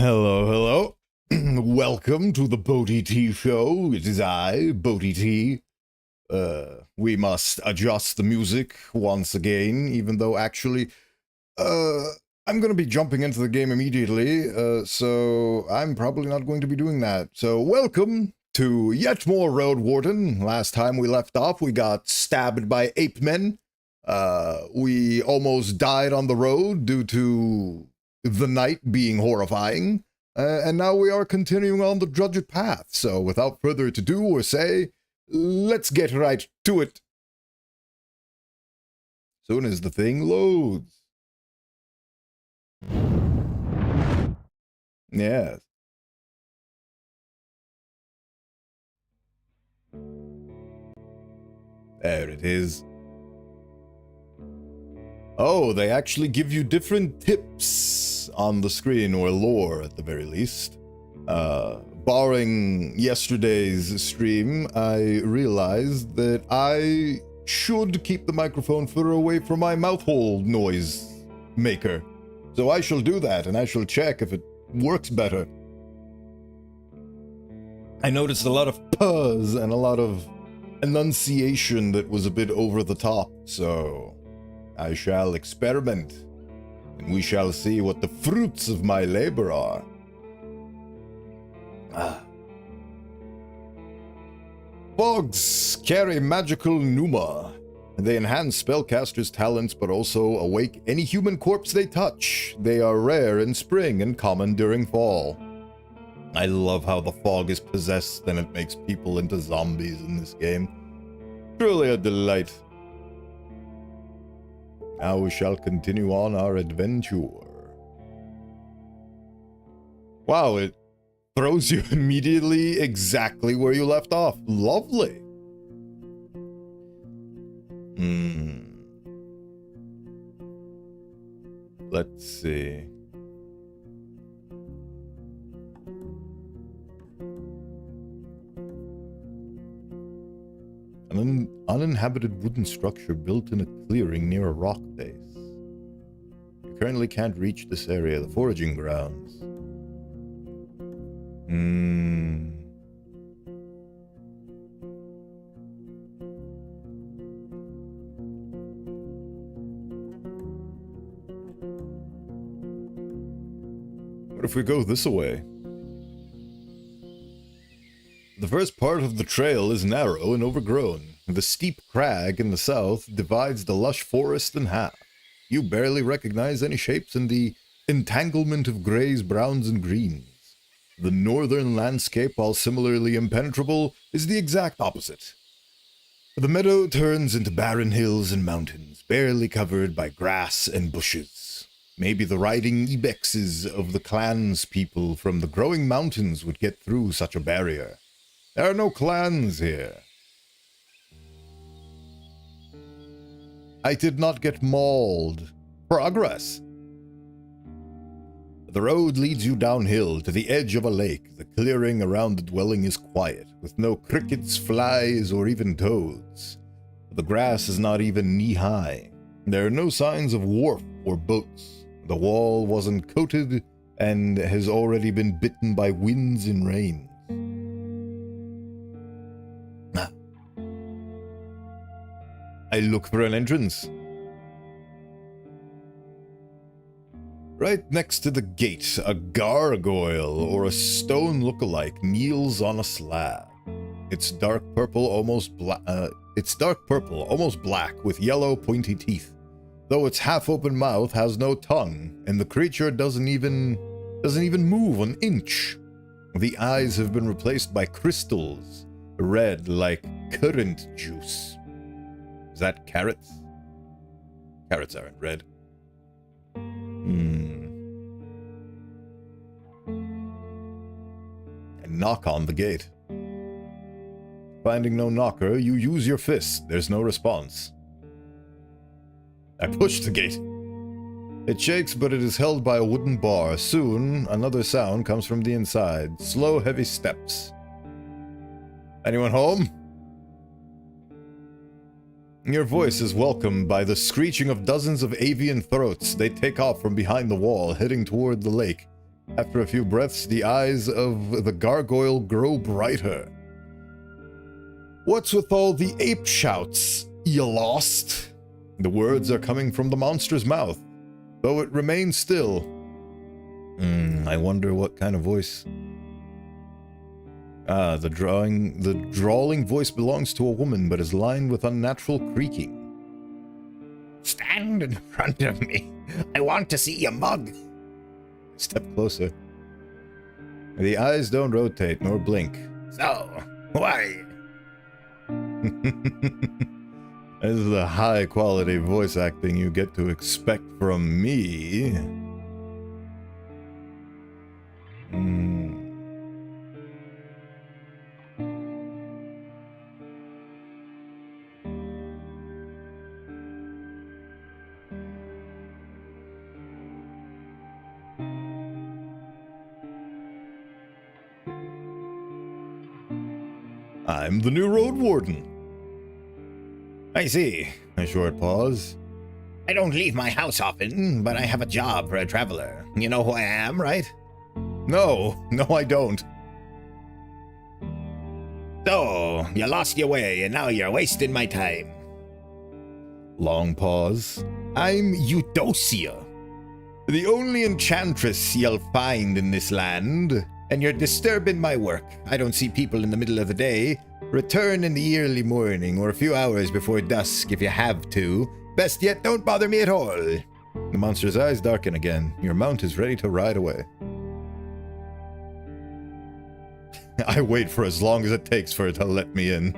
Hello, hello. Welcome to the Bodhi T Show. It is I, Bodhi T. We must adjust the music once again, even though actually, I'm going to be jumping into the game immediately, so I'm probably not going to be doing that. So welcome to yet more Road Warden. Last time we left off, we got stabbed by ape men. We almost died on the road due to the night being horrifying, and now we are continuing on the drudged path. So without further to do or say, let's get right to it. Soon as the thing loads. Yes. There it is. Oh, they actually give you different tips on the screen, or lore at the very least. Barring yesterday's stream, I realized that I should keep the microphone further away from my mouth hole noise maker. So I shall do that, and I shall check if it works better. I noticed a lot of puzz and a lot of enunciation that was a bit over the top, so I shall experiment, and we shall see what the fruits of my labor are. Fogs carry magical pneuma. They enhance spellcasters' talents, but also awake any human corpse they touch. They are rare in spring and common during fall. I love how the fog is possessed and it makes people into zombies in this game. Truly a delight. Now we shall continue on our adventure. Wow, it throws you immediately exactly where you left off. Lovely. Let's see. An uninhabited wooden structure built in a clearing near a rock base. You currently can't reach this area, the foraging grounds. What if we go this way? The first part of the trail is narrow and overgrown. The steep crag in the south divides the lush forest in half. You barely recognize any shapes in the entanglement of grays, browns, and greens. The northern landscape, while similarly impenetrable, is the exact opposite. The meadow turns into barren hills and mountains, barely covered by grass and bushes. Maybe the riding ibexes of the clans people from the growing mountains would get through such a barrier. There are no clans here. I did not get mauled. Progress. The road leads you downhill to the edge of a lake. The clearing around the dwelling is quiet, with no crickets, flies, or even toads. The grass is not even knee-high. There are no signs of wharf or boats. The wall wasn't coated and has already been bitten by winds and rains. I look for an entrance. Right next to the gate, a gargoyle or a stone look-alike kneels on a slab. It's dark purple, almost black, with yellow pointy teeth. Though its half-open mouth has no tongue, and the creature doesn't even move an inch. The eyes have been replaced by crystals, red like currant juice. Is that carrots? Carrots aren't red. And knock on the gate. Finding no knocker, you use your fist. There's no response. I push the gate. It shakes, but it is held by a wooden bar. Soon, another sound comes from the inside. Slow, heavy steps. Anyone home? Your voice is welcomed by the screeching of dozens of avian throats. They take off from behind the wall, heading toward the lake. After a few breaths, the eyes of the gargoyle grow brighter. What's with all the ape shouts? You lost? The words are coming from the monster's mouth, though it remains still. I wonder what kind of voice. The drawling voice belongs to a woman, but is lined with unnatural creaking. Stand in front of me. I want to see your mug. Step closer. The eyes don't rotate nor blink. So, who are you? This is the high-quality voice acting you get to expect from me. I'm the new Road Warden. I see. A short pause. I don't leave my house often, but I have a job for a traveler. You know who I am, right? No, I don't. So, you lost your way, and now you're wasting my time. Long pause. I'm Eudocia, the only enchantress you'll find in this land, and you're disturbing my work. I don't see people in the middle of the day. Return in the early morning or a few hours before dusk if you have to. Best yet, don't bother me at all. The monster's eyes darken again. Your mount is ready to ride away. I wait for as long as it takes for it to let me in.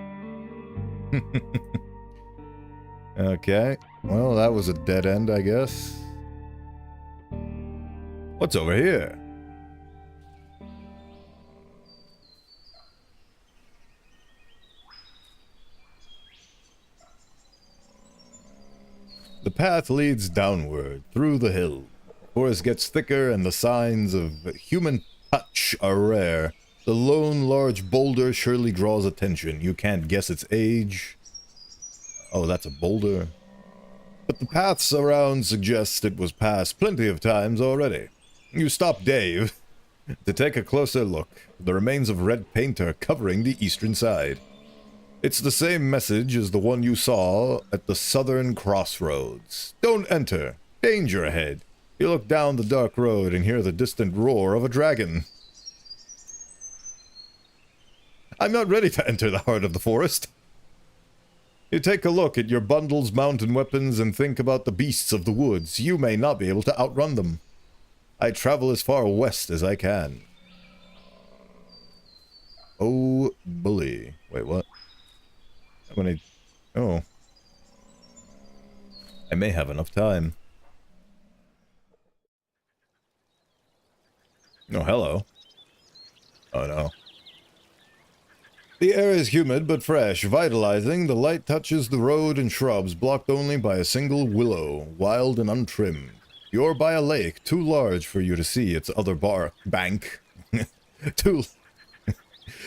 Okay. Well, that was a dead end, I guess. What's over here? The path leads downward, through the hill. The forest gets thicker and the signs of human touch are rare. The lone large boulder surely draws attention. You can't guess its age. Oh, that's a boulder. But the paths around suggest it was passed plenty of times already. You stop Dave to take a closer look. The remains of red paint are covering the eastern side. It's the same message as the one you saw at the southern crossroads. Don't enter. Danger ahead. You look down the dark road and hear the distant roar of a dragon. I'm not ready to enter the heart of the forest. You take a look at your bundles, mountain weapons, and think about the beasts of the woods. You may not be able to outrun them. I travel as far west as I can. Oh, bully. Wait, what? Oh. I may have enough time. Oh, hello. Oh, no. The air is humid but fresh, vitalizing. The light touches the road and shrubs, blocked only by a single willow, wild and untrimmed. You're by a lake, too large for you to see its other bank.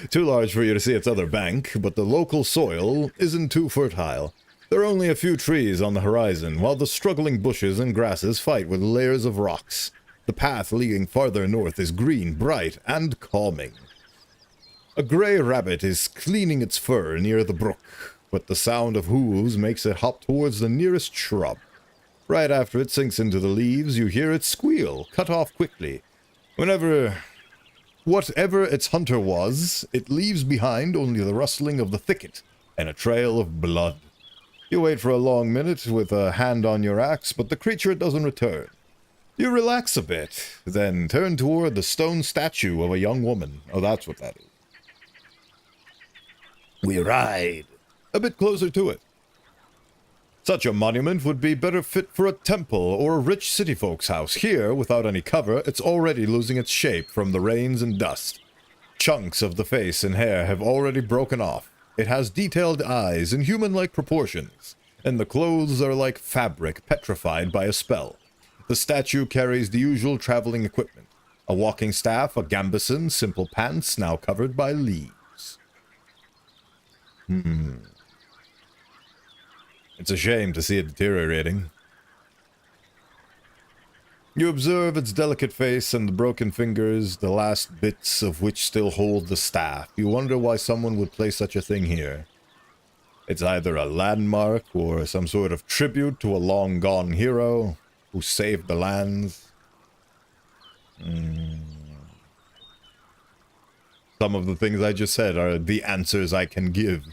Too large for you to see its other bank, but the local soil isn't too fertile. There are only a few trees on the horizon, while the struggling bushes and grasses fight with layers of rocks. The path leading farther north is green, bright, and calming. A gray rabbit is cleaning its fur near the brook, but the sound of hooves makes it hop towards the nearest shrub. Right after it sinks into the leaves, you hear it squeal, cut off quickly. Whatever its hunter was, it leaves behind only the rustling of the thicket and a trail of blood. You wait for a long minute with a hand on your axe, but the creature doesn't return. You relax a bit, then turn toward the stone statue of a young woman. Oh, that's what that is. We ride a bit closer to it. Such a monument would be better fit for a temple or a rich city folk's house. Here, without any cover, it's already losing its shape from the rains and dust. Chunks of the face and hair have already broken off. It has detailed eyes and human-like proportions, and the clothes are like fabric petrified by a spell. The statue carries the usual traveling equipment: a walking staff, a gambeson, simple pants now covered by leaves. It's a shame to see it deteriorating. You observe its delicate face and the broken fingers, the last bits of which still hold the staff. You wonder why someone would place such a thing here. It's either a landmark or some sort of tribute to a long-gone hero who saved the lands. Some of the things I just said are the answers I can give.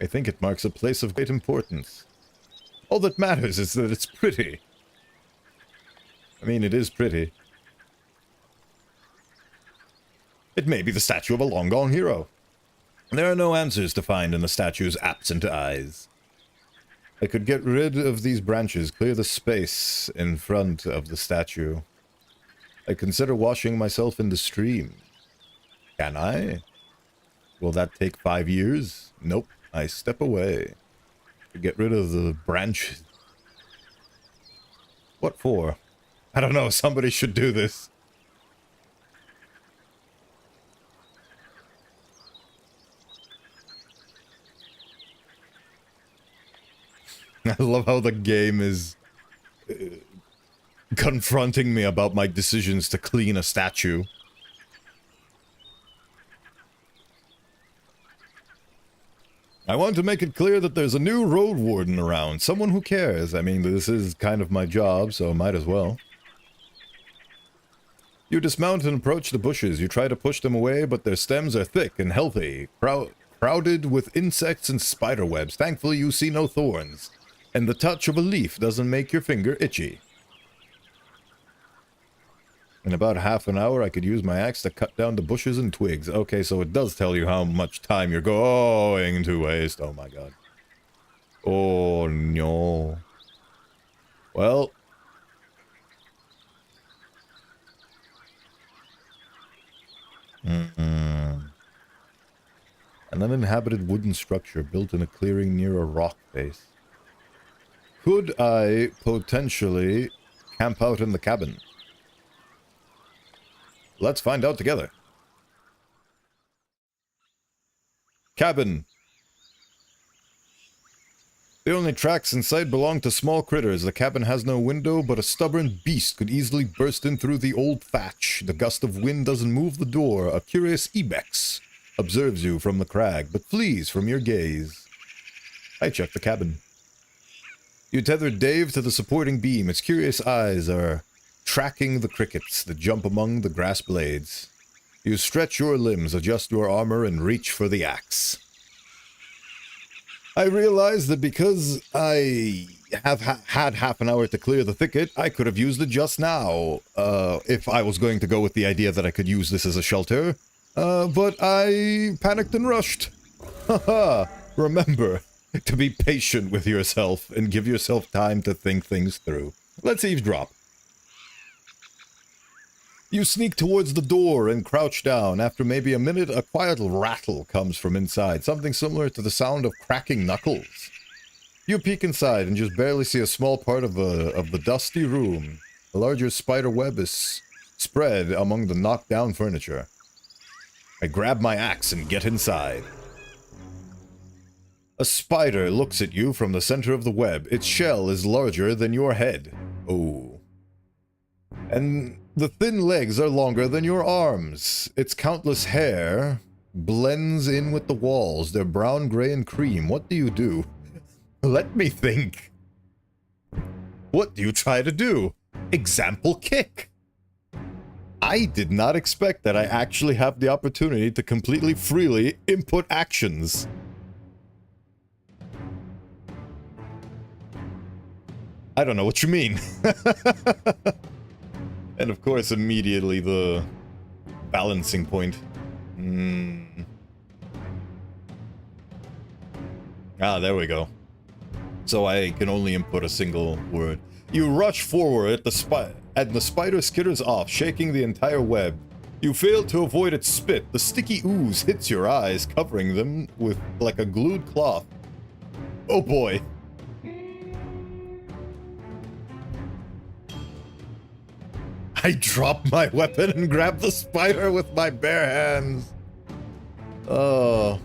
I think it marks a place of great importance. All that matters is that it's pretty. I mean, it is pretty. It may be the statue of a long-gone hero. There are no answers to find in the statue's absent eyes. I could get rid of these branches, clear the space in front of the statue. I consider washing myself in the stream. Can I? Will that take 5 years? Nope. I step away. To get rid of the branches. What for? I don't know. Somebody should do this. I love how the game is confronting me about my decisions to clean a statue. I want to make it clear that there's a new road warden around. Someone who cares. I mean, this is kind of my job, so might as well. You dismount and approach the bushes. You try to push them away, but their stems are thick and healthy, crowded with insects and spider webs. Thankfully, you see no thorns. And the touch of a leaf doesn't make your finger itchy. In about half an hour, I could use my axe to cut down the bushes and twigs. Okay, so it does tell you how much time you're going to waste. Oh my god. Oh no. Well. An uninhabited wooden structure built in a clearing near a rock face. Could I potentially camp out in the cabin? Let's find out together. Cabin. The only tracks in sight belong to small critters. The cabin has no window, but a stubborn beast could easily burst in through the old thatch. The gust of wind doesn't move the door. A curious ibex observes you from the crag, but flees from your gaze. I check the cabin. You tether Dave to the supporting beam. Its curious eyes are tracking the crickets that jump among the grass blades. You stretch your limbs, adjust your armor, and reach for the axe. I realize that because I have had half an hour to clear the thicket, I could have used it just now, if I was going to go with the idea that I could use this as a shelter. But I panicked and rushed. Haha, remember to be patient with yourself and give yourself time to think things through. Let's eavesdrop. You sneak towards the door and crouch down. After maybe a minute, a quiet rattle comes from inside, something similar to the sound of cracking knuckles. You peek inside and just barely see a small part of the dusty room. A larger spider web is spread among the knocked down furniture. I grab my axe and get inside. A spider looks at you from the center of the web. Its shell is larger than your head. Oh. And the thin legs are longer than your arms. Its countless hair blends in with the walls. They're brown, gray, and cream. What do you do? Let me think. What do you try to do? Example kick. I did not expect that I actually have the opportunity to completely freely input actions. I don't know what you mean. And of course, immediately the balancing point. Ah, there we go. So I can only input a single word. You rush forward and the spider skitters off, shaking the entire web. You fail to avoid its spit. The sticky ooze hits your eyes, covering them with like a glued cloth. Oh boy. I drop my weapon and grab the spider with my bare hands. Oh.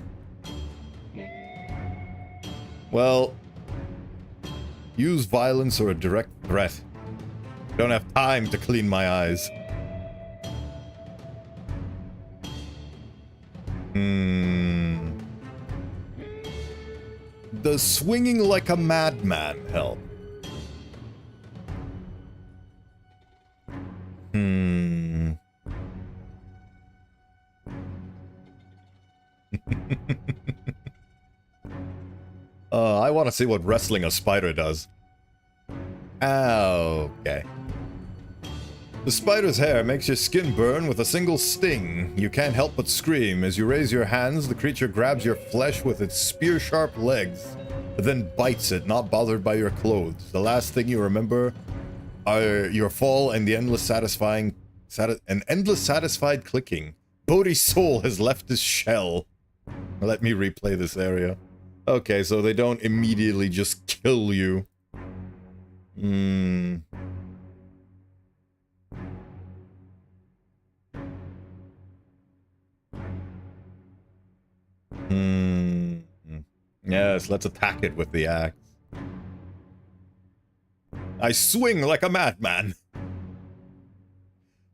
Well, use violence or a direct threat. Don't have time to clean my eyes. Does swinging like a madman help? I want to see what wrestling a spider does. Okay. The spider's hair makes your skin burn with a single sting. You can't help but scream. As you raise your hands, the creature grabs your flesh with its spear-sharp legs, but then bites it, not bothered by your clothes. The last thing you remember are your fall and the endless satisfied clicking. Bodhi's soul has left his shell. Let me replay this area. Okay, so they don't immediately just kill you. Yes, let's attack it with the axe. I swing like a madman.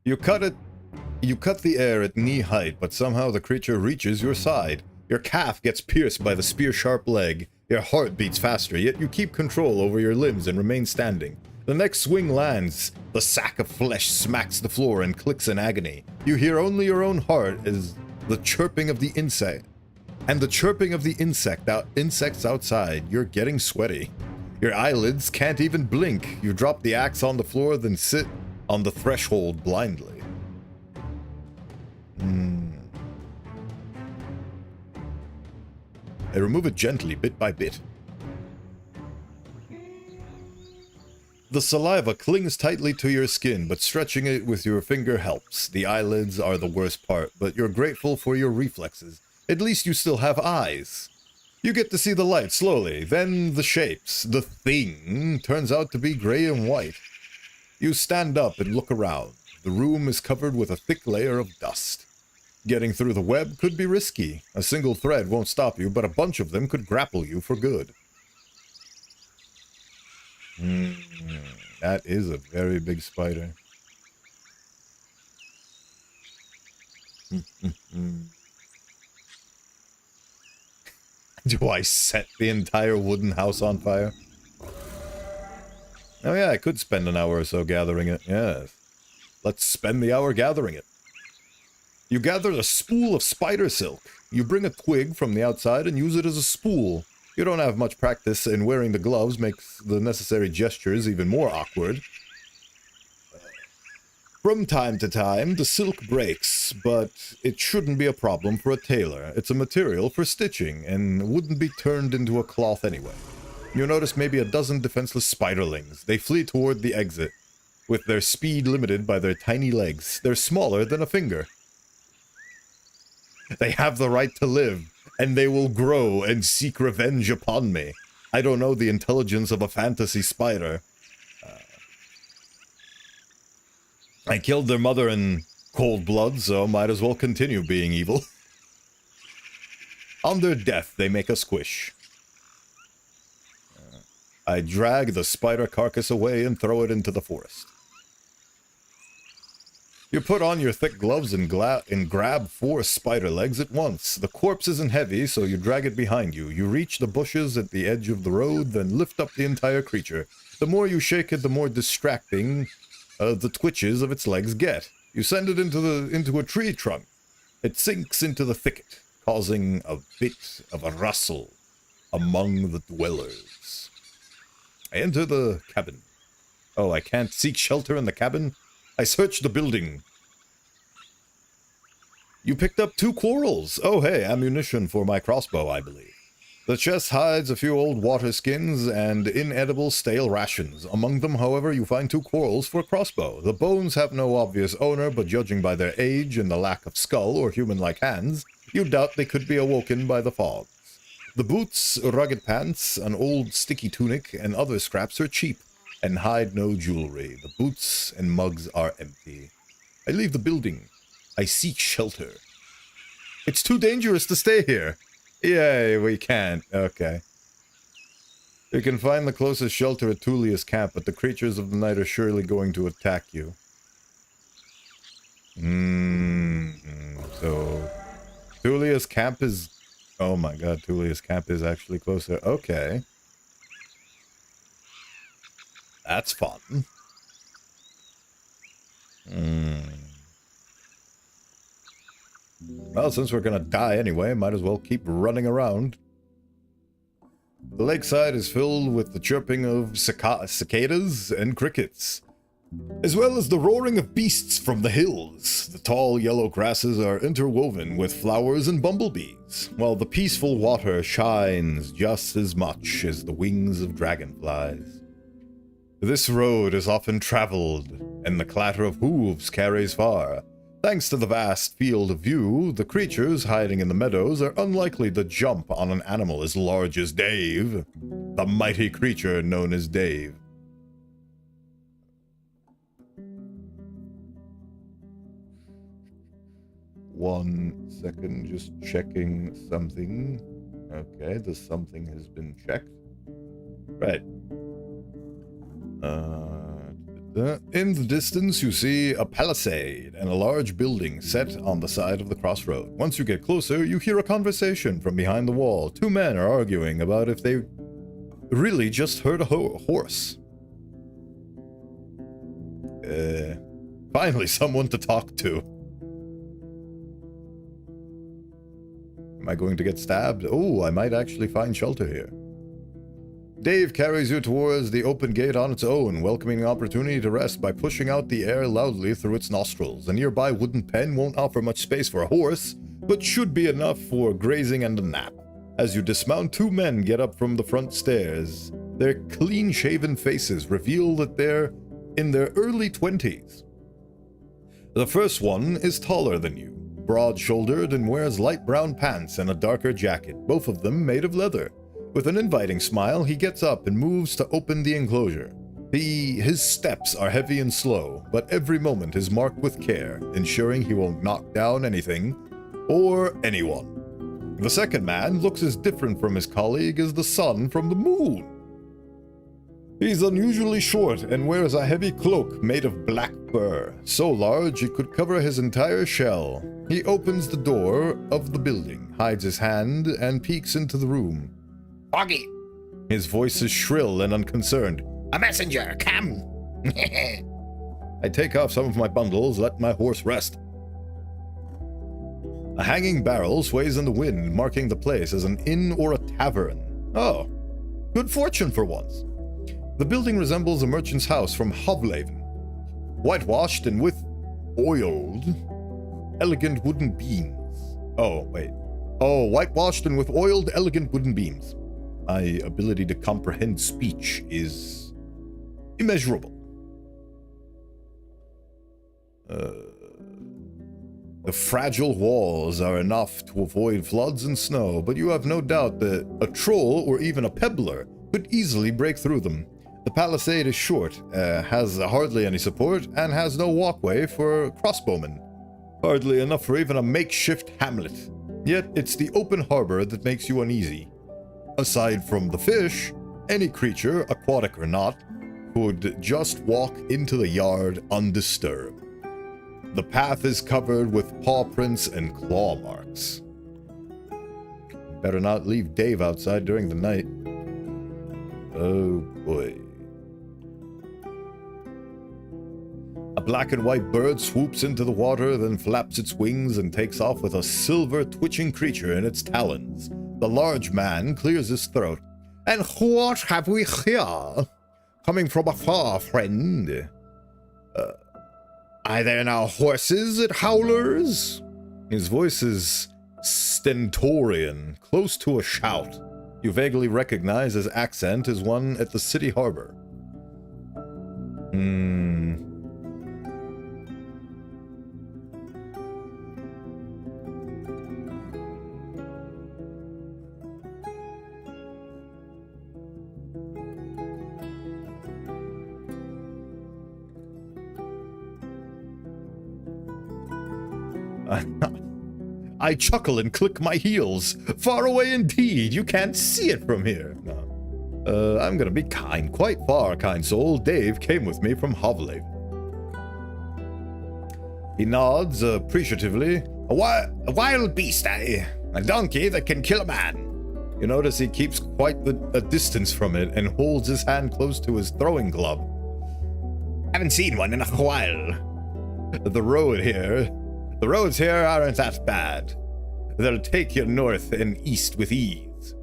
You cut the air at knee height, but somehow the creature reaches your side. Your calf gets pierced by the spear-sharp leg. Your heart beats faster, yet you keep control over your limbs and remain standing. The next swing lands. The sack of flesh smacks the floor and clicks in agony. You hear only your own heart as the chirping of the insect. And the chirping of the insects outside. You're getting sweaty. Your eyelids can't even blink. You drop the axe on the floor, then sit on the threshold blindly. I remove it gently, bit by bit. The saliva clings tightly to your skin, but stretching it with your finger helps. The eyelids are the worst part, but you're grateful for your reflexes. At least you still have eyes. You get to see the light slowly, then the shapes. The thing turns out to be gray and white. You stand up and look around. The room is covered with a thick layer of dust. Getting through the web could be risky. A single thread won't stop you, but a bunch of them could grapple you for good. That is a very big spider. Do I set the entire wooden house on fire? Oh yeah, I could spend an hour or so gathering it, yes. Let's spend the hour gathering it. You gather a spool of spider silk. You bring a twig from the outside and use it as a spool. You don't have much practice, and wearing the gloves makes the necessary gestures even more awkward. From time to time, the silk breaks, but it shouldn't be a problem for a tailor. It's a material for stitching, and wouldn't be turned into a cloth anyway. You notice maybe a dozen defenseless spiderlings. They flee toward the exit, with their speed limited by their tiny legs. They're smaller than a finger. They have the right to live, and they will grow and seek revenge upon me. I don't know the intelligence of a fantasy spider. I killed their mother in cold blood, so might as well continue being evil. On their death, they make a squish. I drag the spider carcass away and throw it into the forest. You put on your thick gloves and grab 4 spider legs at once. The corpse isn't heavy, so you drag it behind you. You reach the bushes at the edge of the road, then lift up the entire creature. The more you shake it, the more distracting the twitches of its legs get. You send it into a tree trunk. It sinks into the thicket, causing a bit of a rustle among the dwellers. I enter the cabin. Oh, I can't seek shelter in the cabin? I searched the building. You picked up 2 quarrels. Oh, hey, ammunition for my crossbow, I believe. The chest hides a few old water skins and inedible stale rations. Among them, however, you find 2 quarrels for a crossbow. The bones have no obvious owner, but judging by their age and the lack of skull or human-like hands, you doubt they could be awoken by the fogs. The boots, rugged pants, an old sticky tunic, and other scraps are cheap and hide no jewelry. The boots and mugs are empty. I leave the building. I seek shelter. It's too dangerous to stay here. Yay, we can't. Okay. You can find the closest shelter at Tullia's camp, but the creatures of the night are surely going to attack you. So Tullia's camp is... Oh my god, Tullia's camp is actually closer. Okay. That's fun. Well, since we're gonna die anyway, might as well keep running around. The lakeside is filled with the chirping of cicadas and crickets, as well as the roaring of beasts from the hills. The tall yellow grasses are interwoven with flowers and bumblebees, while the peaceful water shines just as much as the wings of dragonflies. This road is often traveled, and the clatter of hooves carries far. Thanks to the vast field of view, the creatures hiding in the meadows are unlikely to jump on an animal as large as Dave, the mighty creature known as Dave. One second, just checking something. Okay, the something has been checked. Right. In the distance, you see a palisade and a large building set on the side of the crossroad. Once you get closer, you hear a conversation from behind the wall. Two men are arguing about if they really just heard a horse. Finally, someone to talk to. Am I going to get stabbed? Oh, I might actually find shelter here. Dave carries you towards the open gate on its own, welcoming an opportunity to rest by pushing out the air loudly through its nostrils. A nearby wooden pen won't offer much space for a horse, but should be enough for grazing and a nap. As you dismount, two men get up from the front stairs. Their clean-shaven faces reveal that they're in their early 20s. The first one is taller than you, broad-shouldered, and wears light brown pants and a darker jacket, both of them made of leather. With an inviting smile, he gets up and moves to open the enclosure. His steps are heavy and slow, but every moment is marked with care, ensuring he won't knock down anything or anyone. The second man looks as different from his colleague as the sun from the moon. He's unusually short and wears a heavy cloak made of black fur, so large it could cover his entire shell. He opens the door of the building, hides his hand, and peeks into the room. Foggy! His voice is shrill and unconcerned. A messenger, come! I take off some of my bundles, let my horse rest. A hanging barrel sways in the wind, marking the place as an inn or a tavern. Oh, good fortune for once. The building resembles a merchant's house from Hovlaven, whitewashed and with oiled, elegant wooden beams. Whitewashed and with oiled, elegant wooden beams. My ability to comprehend speech is immeasurable. The fragile walls are enough to avoid floods and snow, but you have no doubt that a troll or even a pebbler could easily break through them. The palisade is short, has hardly any support, and has no walkway for crossbowmen. Hardly enough for even a makeshift hamlet. Yet it's the open harbor that makes you uneasy. Aside from the fish, any creature, aquatic or not, could just walk into the yard undisturbed. The path is covered with paw prints and claw marks. Better not leave Dave outside during the night. Oh boy. A black and white bird swoops into the water, then flaps its wings and takes off with a silver twitching creature in its talons. The large man clears his throat. And what have we here? Coming from afar, friend. Are there now horses at Howler's? His voice is stentorian, close to a shout. You vaguely recognize his accent as one at the city harbor. I chuckle and click my heels. Far away indeed. You can't see it from here. No. I'm gonna be kind, quite far, kind soul. Dave came with me from Hovlehaven. He nods appreciatively. A wild beast, eh? A donkey that can kill a man. You notice he keeps quite a distance from it and holds his hand close to his throwing club. Haven't seen one in a while. The roads here aren't that bad. They'll take you north and east with ease.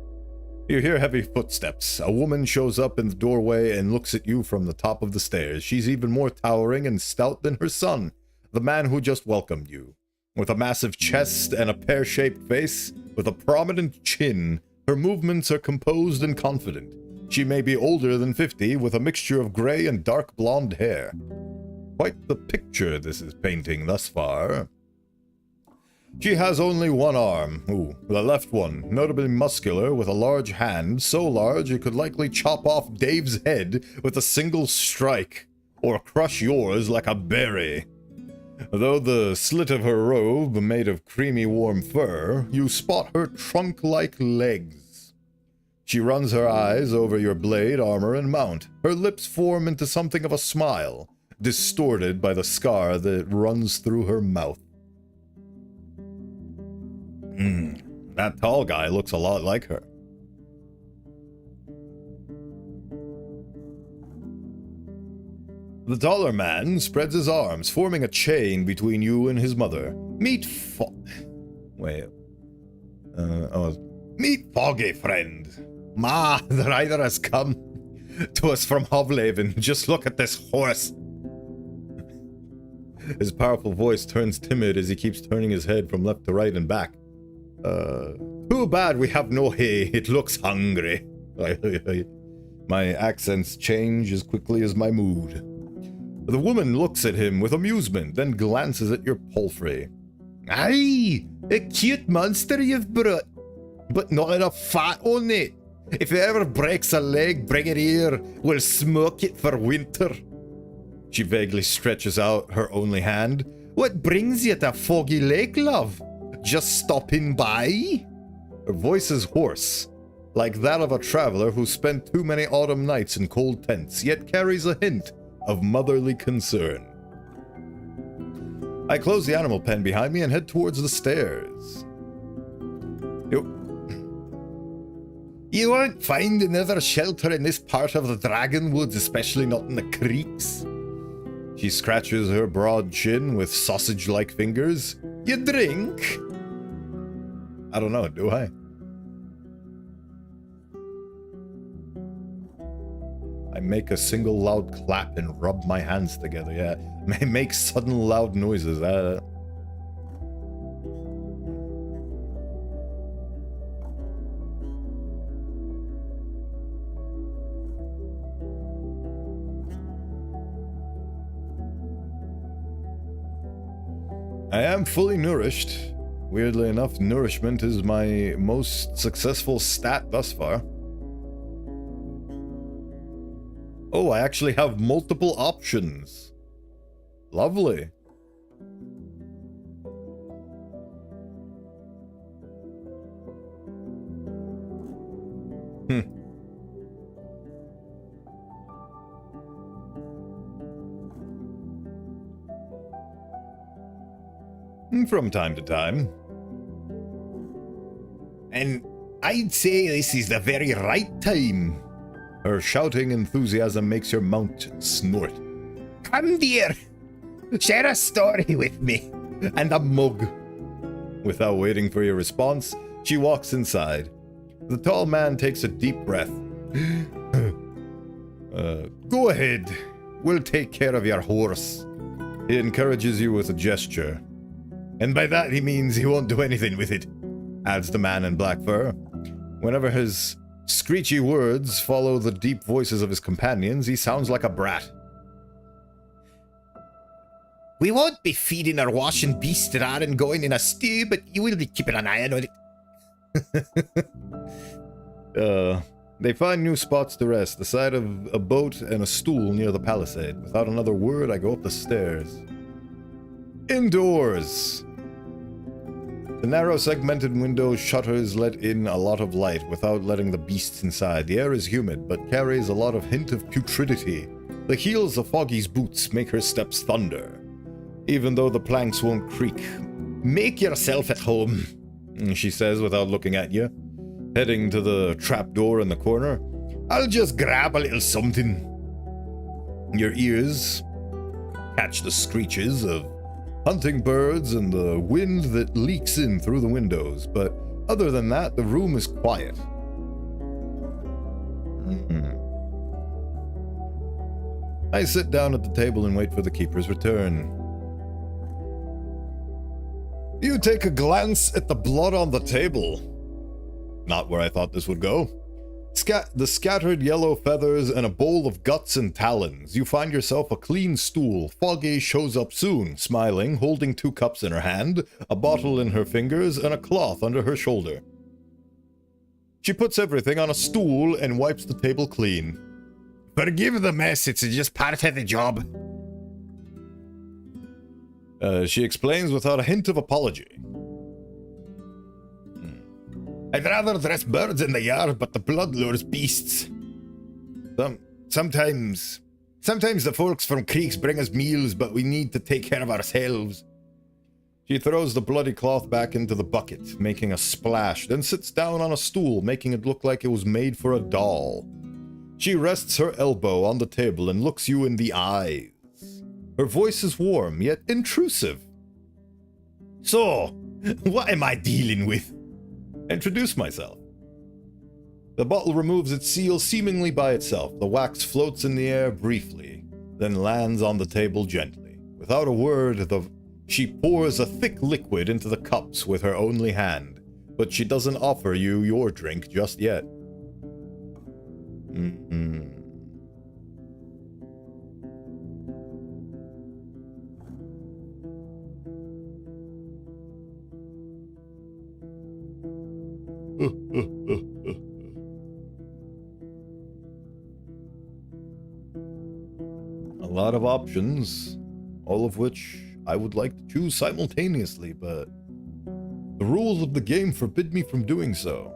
You hear heavy footsteps. A woman shows up in the doorway and looks at you from the top of the stairs. She's even more towering and stout than her son, the man who just welcomed you. With a massive chest and a pear-shaped face, with a prominent chin, her movements are composed and confident. She may be older than 50, with a mixture of gray and dark blonde hair. Quite the picture this is painting thus far. She has only one arm, the left one, notably muscular, with a large hand, so large it could likely chop off Dave's head with a single strike, or crush yours like a berry. Though the slit of her robe, made of creamy warm fur, you spot her trunk-like legs. She runs her eyes over your blade, armor, and mount. Her lips form into something of a smile, distorted by the scar that runs through her mouth. That tall guy looks a lot like her. The taller man spreads his arms, forming a chain between you and his mother. Meet Foggy, friend. Ma, the rider has come to us from Hovlehaven. Just look at this horse. His powerful voice turns timid as he keeps turning his head from left to right and back. Too bad we have no hay. It looks hungry. My accents change as quickly as my mood. The woman looks at him with amusement, then glances at your palfrey. Aye, a cute monster you've brought, but not enough fat on it. If it ever breaks a leg, bring it here. We'll smoke it for winter. She vaguely stretches out her only hand. What brings you to Foggy Lake, love? Just stopping by? Her voice is hoarse, like that of a traveler who spent too many autumn nights in cold tents, yet carries a hint of motherly concern. I close the animal pen behind me and head towards the stairs. You won't find another shelter in this part of the Dragon Woods, especially not in the creeks. She scratches her broad chin with sausage-like fingers. You drink? I don't know, do I? I make a single loud clap and rub my hands together, yeah. Make sudden loud noises. I am fully nourished. Weirdly enough, nourishment is my most successful stat thus far. Oh, I actually have multiple options. Lovely. From time to time. And I'd say this is the very right time. Her shouting enthusiasm makes your mount snort. Come, dear. Share a story with me. And a mug. Without waiting for your response, she walks inside. The tall man takes a deep breath. Go ahead. We'll take care of your horse. He encourages you with a gesture. And by that he means he won't do anything with it, adds the man in black fur. Whenever his screechy words follow the deep voices of his companions, he sounds like a brat. We won't be feeding or washing beast rar and going in a stew, but you will be keeping an eye on it. They find new spots to rest, the side of a boat and a stool near the palisade. Without another word, I go up the stairs. Indoors. The narrow segmented window shutters let in a lot of light without letting the beasts inside. The air is humid, but carries a lot of hint of putridity. The heels of Foggy's boots make her steps thunder, even though the planks won't creak. Make yourself at home, she says without looking at you, heading to the trapdoor in the corner. I'll just grab a little something. Your ears catch the screeches of hunting birds and the wind that leaks in through the windows, but other than that, the room is quiet. I sit down at the table and wait for the keeper's return. You take a glance at the blood on the table. Not where I thought this would go. The scattered yellow feathers and a bowl of guts and talons. You find yourself a clean stool. Foggy shows up soon, smiling, holding 2 cups in her hand, a bottle in her fingers, and a cloth under her shoulder. She puts everything on a stool and wipes the table clean. Forgive the mess, it's just part of the job. She explains without a hint of apology. I'd rather dress birds in the yard, but the blood lures beasts. Sometimes the folks from creeks bring us meals, but we need to take care of ourselves. She throws the bloody cloth back into the bucket, making a splash, then sits down on a stool, making it look like it was made for a doll. She rests her elbow on the table and looks you in the eyes. Her voice is warm, yet intrusive. So, what am I dealing with? Introduce myself. The bottle removes its seal seemingly by itself. The wax floats in the air briefly, then lands on the table gently. Without a word, she pours a thick liquid into the cups with her only hand, but she doesn't offer you your drink just yet. A lot of options, all of which I would like to choose simultaneously, but the rules of the game forbid me from doing so.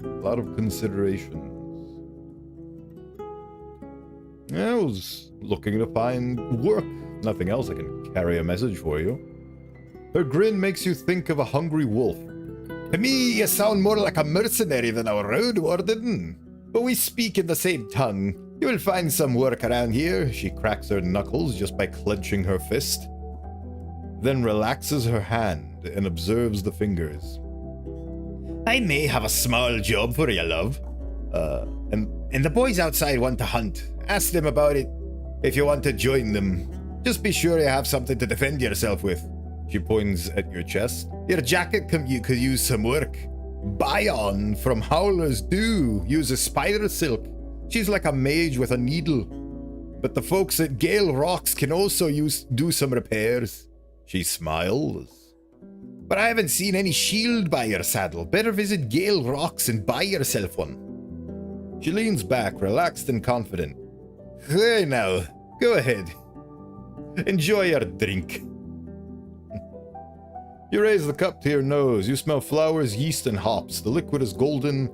A lot of considerations. I was looking to find work. Nothing else. I can carry a message for you. Her grin makes you think of a hungry wolf. To me, you sound more like a mercenary than a road warden. But we speak in the same tongue. You will find some work around here. She cracks her knuckles just by clenching her fist, then relaxes her hand and observes the fingers. I may have a small job for you, love. And the boys outside want to hunt. Ask them about it if you want to join them. Just be sure you have something to defend yourself with. She points at your chest. Your jacket could use some work. Bion from Howler's Dew uses spider silk. She's like a mage with a needle. But the folks at Gale Rocks can also do some repairs. She smiles. But I haven't seen any shield by your saddle. Better visit Gale Rocks and buy yourself one. She leans back, relaxed and confident. Hey now, go ahead. Enjoy your drink. You raise the cup to your nose. You smell flowers, yeast, and hops. The liquid is golden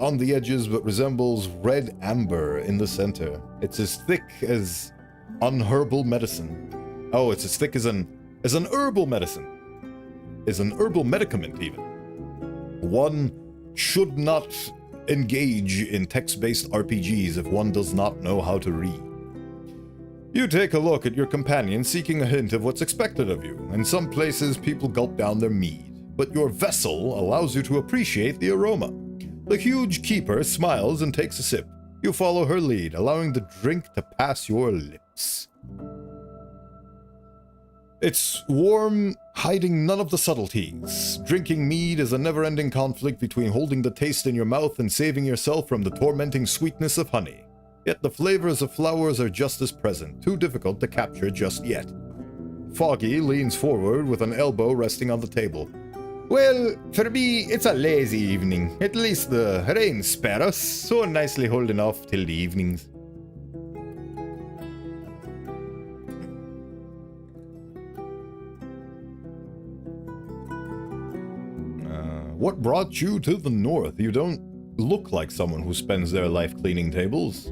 on the edges, but resembles red amber in the center. It's as thick as unherbal medicine. Oh, it's as thick as an herbal medicine. As an herbal medicament, even. One should not engage in text-based RPGs if one does not know how to read. You take a look at your companion, seeking a hint of what's expected of you. In some places, people gulp down their mead, but your vessel allows you to appreciate the aroma. The huge keeper smiles and takes a sip. You follow her lead, allowing the drink to pass your lips. It's warm, hiding none of the subtleties. Drinking mead is a never-ending conflict between holding the taste in your mouth and saving yourself from the tormenting sweetness of honey. Yet the flavors of flowers are just as present, too difficult to capture just yet. Foggy leans forward with an elbow resting on the table. Well, for me, it's a lazy evening. At least the rain spare us, so nicely holding off till the evenings. What brought you to the north? You don't look like someone who spends their life cleaning tables.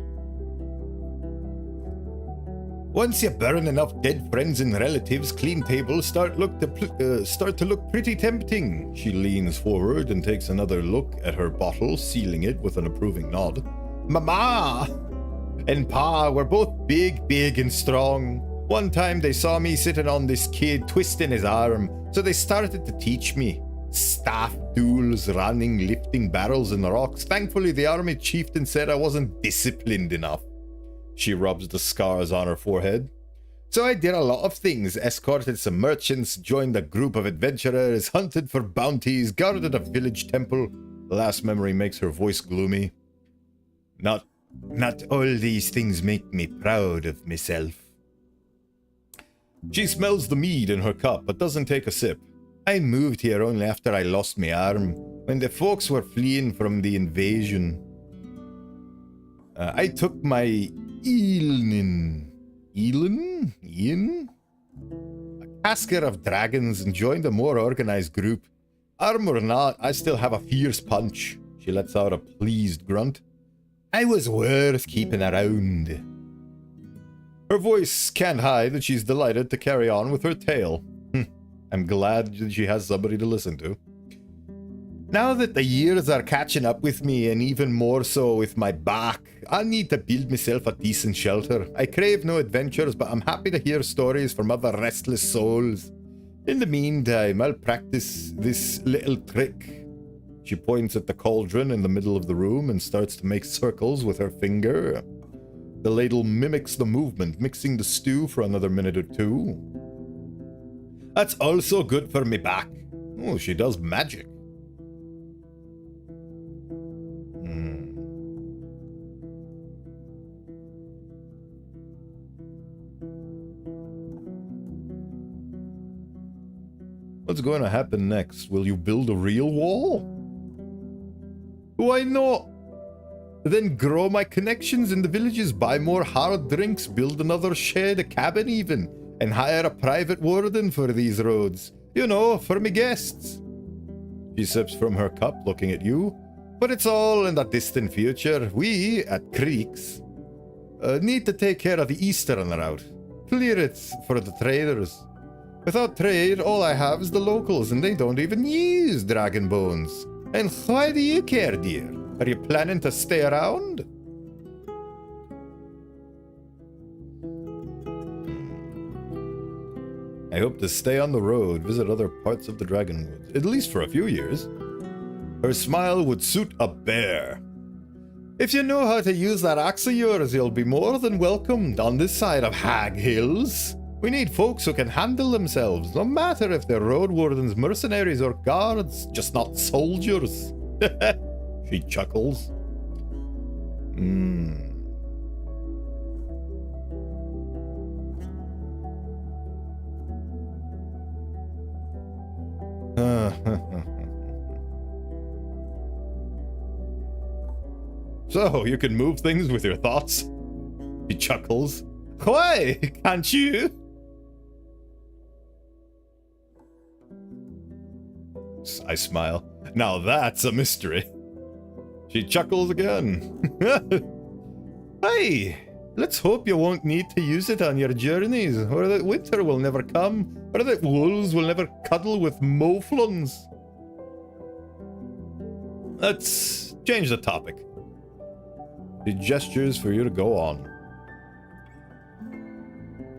Once you burn enough dead friends and relatives, clean tables start to look pretty tempting. She leans forward and takes another look at her bottle, sealing it with an approving nod. Mama and Pa were both big and strong. One time they saw me sitting on this kid twisting his arm, so they started to teach me. Staff duels, running, lifting barrels in the rocks. Thankfully, the army chieftain said I wasn't disciplined enough. She rubs the scars on her forehead. So I did a lot of things. Escorted some merchants, joined a group of adventurers, hunted for bounties, guarded a village temple. The last memory makes her voice gloomy. Not all these things make me proud of myself. She smells the mead in her cup, but doesn't take a sip. I moved here only after I lost my arm, when the folks were fleeing from the invasion. I took my Ian? A casker of dragons and joined a more organized group. Arm or not, I still have a fierce punch. She lets out a pleased grunt. I was worth keeping around. Her voice can't hide that she's delighted to carry on with her tale. I'm glad that she has somebody to listen to. Now that the years are catching up with me, and even more so with my back, I need to build myself a decent shelter. I crave no adventures, but I'm happy to hear stories from other restless souls. In the meantime, I'll practice this little trick. She points at the cauldron in the middle of the room and starts to make circles with her finger. The ladle mimics the movement, mixing the stew for another minute or two. That's also good for me back. Oh, she does magic. What's going to happen next? Will you build a real wall? Why not? Then grow my connections in the villages, buy more hard drinks, build another shed, a cabin even, and hire a private warden for these roads. You know, for me guests. She sips from her cup, looking at you. But it's all in the distant future. We, at Creeks, need to take care of the eastern route. Clear it for the traders. Without trade, all I have is the locals, and they don't even use dragon bones. And why do you care, dear? Are you planning to stay around? I hope to stay on the road, visit other parts of the Dragonwoods, at least for a few years. Her smile would suit a bear. If you know how to use that axe of yours, you'll be more than welcomed on this side of Hag Hills. We need folks who can handle themselves, no matter if they're road wardens, mercenaries, or guards, just not soldiers. She chuckles. So, you can move things with your thoughts? He chuckles. Why can't you? I smile. Now that's a mystery. She chuckles again. Hey, let's hope you won't need to use it on your journeys, or that winter will never come, or that wolves will never cuddle with moflons. Let's change the topic. She gestures for you to go on.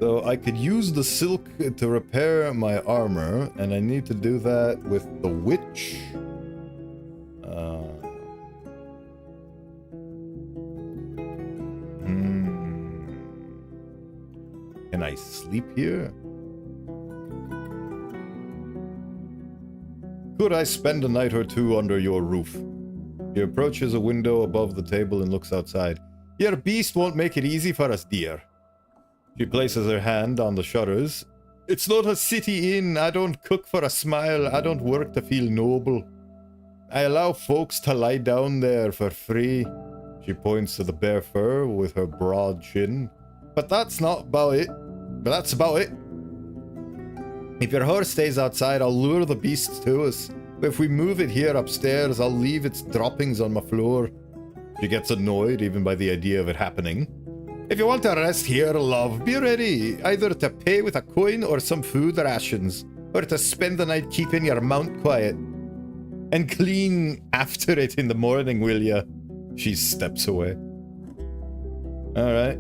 So I could use the silk to repair my armor, and I need to do that with the witch. Can I sleep here? Could I spend a night or two under your roof? He approaches a window above the table and looks outside. Your beast won't make it easy for us, dear. She places her hand on the shutters. It's not a city inn. I don't cook for a smile. I don't work to feel noble. I allow folks to lie down there for free. She points to the bare fur with her broad chin. But that's not about it. But that's about it. If your horse stays outside, I'll lure the beasts to us. But if we move it here upstairs, I'll leave its droppings on my floor. She gets annoyed even by the idea of it happening. If you want to rest here, love, be ready. Either to pay with a coin or some food rations. Or to spend the night keeping your mount quiet. And clean after it in the morning, will ya? She steps away. Alright.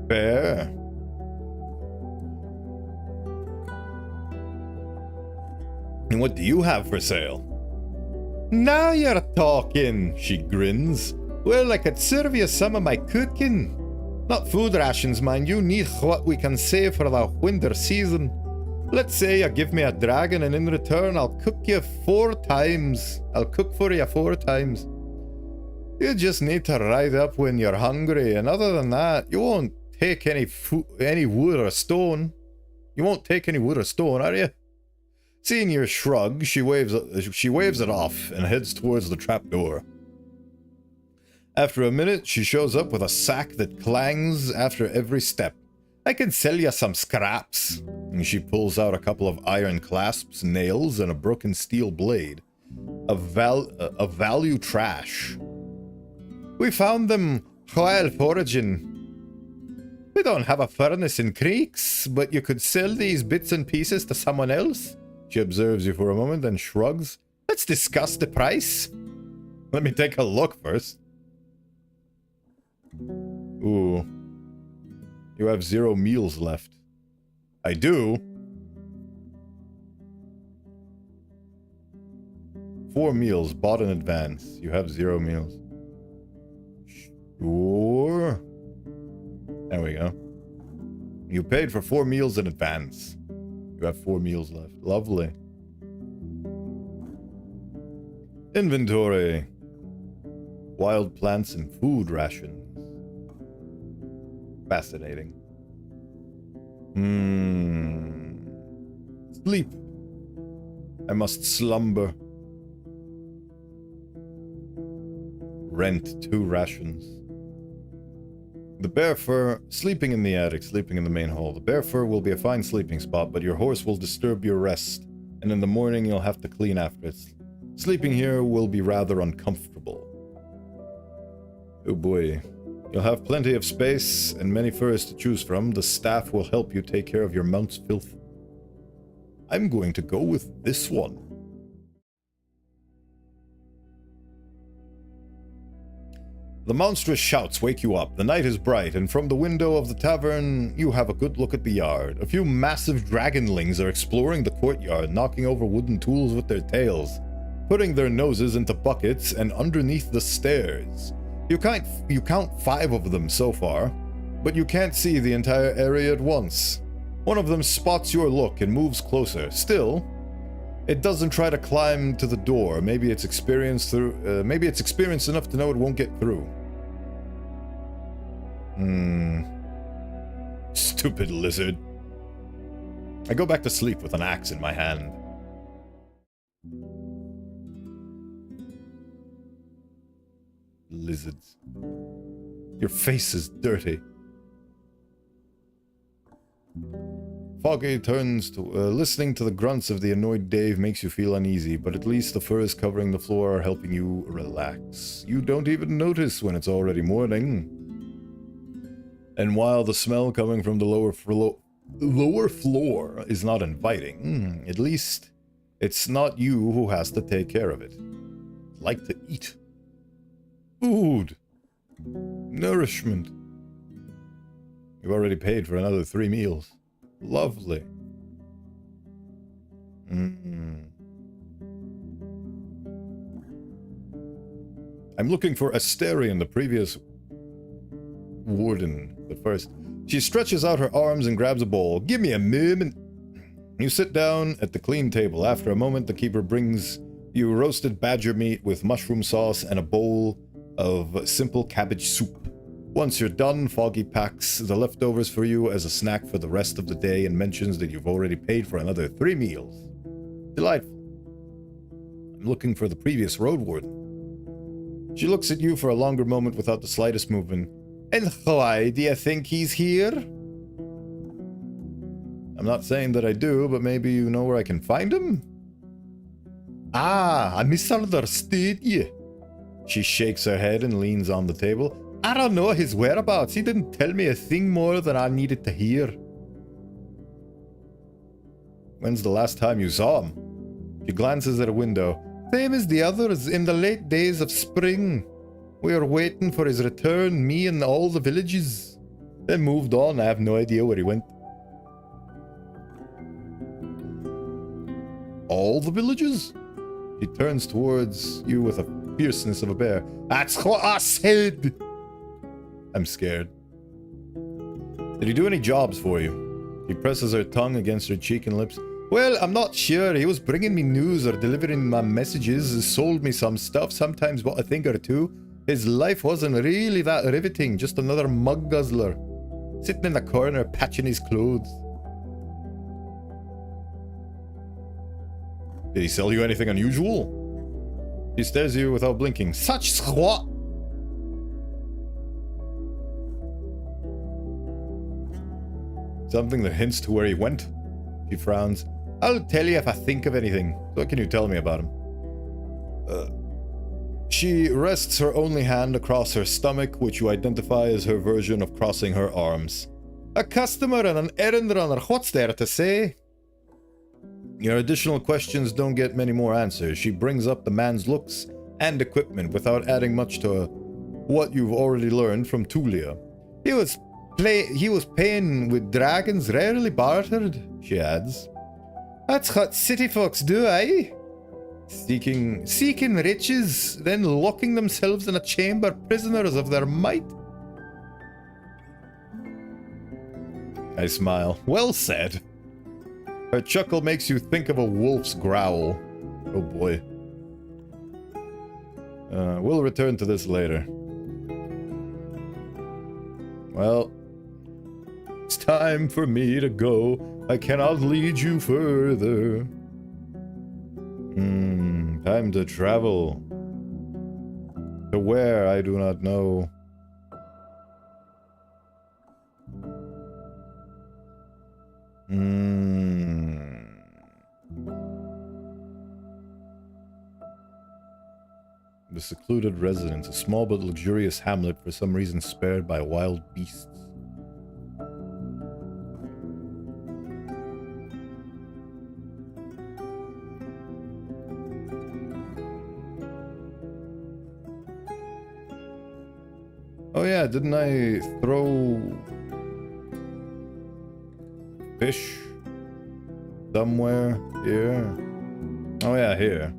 Fair. And what do you have for sale? Now you're talking, she grins. Well, I could serve you some of my cooking. Not food rations, mind you, need what we can save for the winter season. Let's say you give me a dragon and in return I'll cook you 4 times. I'll cook for you 4 times. You just need to ride up when you're hungry, and other than that, you won't take any wood or stone. You won't take any wood or stone, are you? Seeing your shrug, she waves it off and heads towards the trapdoor. After a minute, she shows up with a sack that clangs after every step. I can sell you some scraps. And she pulls out a couple of iron clasps, nails, and a broken steel blade. A value trash. We found them while foraging. We don't have a furnace in Creeks, but you could sell these bits and pieces to someone else. She observes you for a moment, then shrugs. Let's discuss the price. Let me take a look first. Ooh. You have 0 meals left. I do. 4 meals bought in advance. You have 0 meals. Sure. There we go. You paid for 4 meals in advance. You have 4 meals left. Lovely. Inventory. Wild plants and food rations. Fascinating. Sleep. I must slumber. Rent 2 rations. The bear fur, sleeping in the attic, sleeping in the main hall. The bear fur will be a fine sleeping spot, but your horse will disturb your rest, and in the morning you'll have to clean after it. Sleeping here will be rather uncomfortable. Oh boy. You'll have plenty of space and many furs to choose from. The staff will help you take care of your mount's filth. I'm going to go with this one. The monstrous shouts wake you up. The night is bright, and from the window of the tavern, you have a good look at the yard. A few massive dragonlings are exploring the courtyard, knocking over wooden tools with their tails, putting their noses into buckets and underneath the stairs. You count 5 of them so far, but you can't see the entire area at once. One of them spots your look and moves closer. Still, it doesn't try to climb to the door. Maybe it's experienced enough to know it won't get through. Stupid lizard. I go back to sleep with an axe in my hand. Lizards. Your face is dirty. Foggy turns to... listening to the grunts of the annoyed Dave makes you feel uneasy, but at least the furs covering the floor are helping you relax. You don't even notice when it's already morning. And while the smell coming from the lower floor is not inviting, at least it's not you who has to take care of it. Like to eat. Food. Nourishment. You've already paid for another 3 meals. Lovely. I'm looking for Asterion, the previous warden. But first, she stretches out her arms and grabs a bowl. Give me a moment. You sit down at the clean table. After a moment, the keeper brings You roasted badger meat with mushroom sauce and a bowl of simple cabbage soup. Once you're done, Foggy packs the leftovers for you as a snack for the rest of the day and mentions that you've already paid for another 3 meals. Delightful. I'm looking for the previous road warden. She looks at you for a longer moment without the slightest movement. And why do you think he's here? I'm not saying that I do, but maybe you know where I can find him? Ah, I misunderstood you. She shakes her head and leans on the table. I don't know his whereabouts. He didn't tell me a thing more than I needed to hear. When's the last time you saw him? She glances at a window. Same as the others, in the late days of spring. We are waiting for his return, me and all the villages. Then moved on. I have no idea where he went. All the villages? He turns towards you with a fierceness of a bear. That's what I said! I'm scared. Did he do any jobs for you? She presses her tongue against her cheek and lips. Well, I'm not sure. He was bringing me news or delivering my messages, sold me some stuff, sometimes bought a thing or two. His life wasn't really that riveting, just another mug guzzler. Sitting in the corner, patching his clothes. Did he sell you anything unusual? He stares at you without blinking. Such squat! Something that hints to where he went? She frowns. I'll tell you if I think of anything. So what can you tell me about him? She rests her only hand across her stomach, which you identify as her version of crossing her arms. A customer and an errand runner. What's there to say? Your additional questions don't get many more answers. She brings up the man's looks and equipment without adding much to what you've already learned from Tulia. He was paying with dragons, rarely bartered, she adds. That's what city folks do, eh? Seeking riches, then locking themselves in a chamber, prisoners of their might. I smile. Well said. Her chuckle makes you think of a wolf's growl. Oh boy. We'll return to this later. Well, it's time for me to go. I cannot lead you further. Time to travel. To where, I do not know. The secluded residence, a small but luxurious hamlet for some reason spared by wild beasts. Oh yeah, didn't I throw fish somewhere here? Oh yeah, here.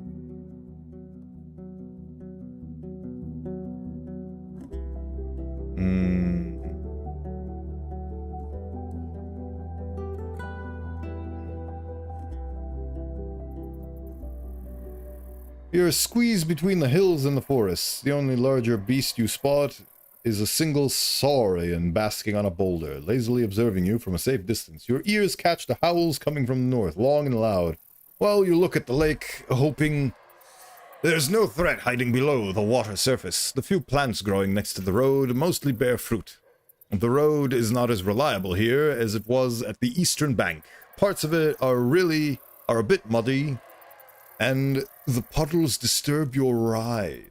You're squeezed between the hills and the forests. The only larger beast you spot is a single saurian basking on a boulder, lazily observing you from a safe distance. Your ears catch the howls coming from the north, long and loud, while you look at the lake, hoping there's no threat hiding below the water surface. The few plants growing next to the road mostly bear fruit. The road is not as reliable here as it was at the eastern bank. Parts of it are a bit muddy, and the puddles disturb your ride.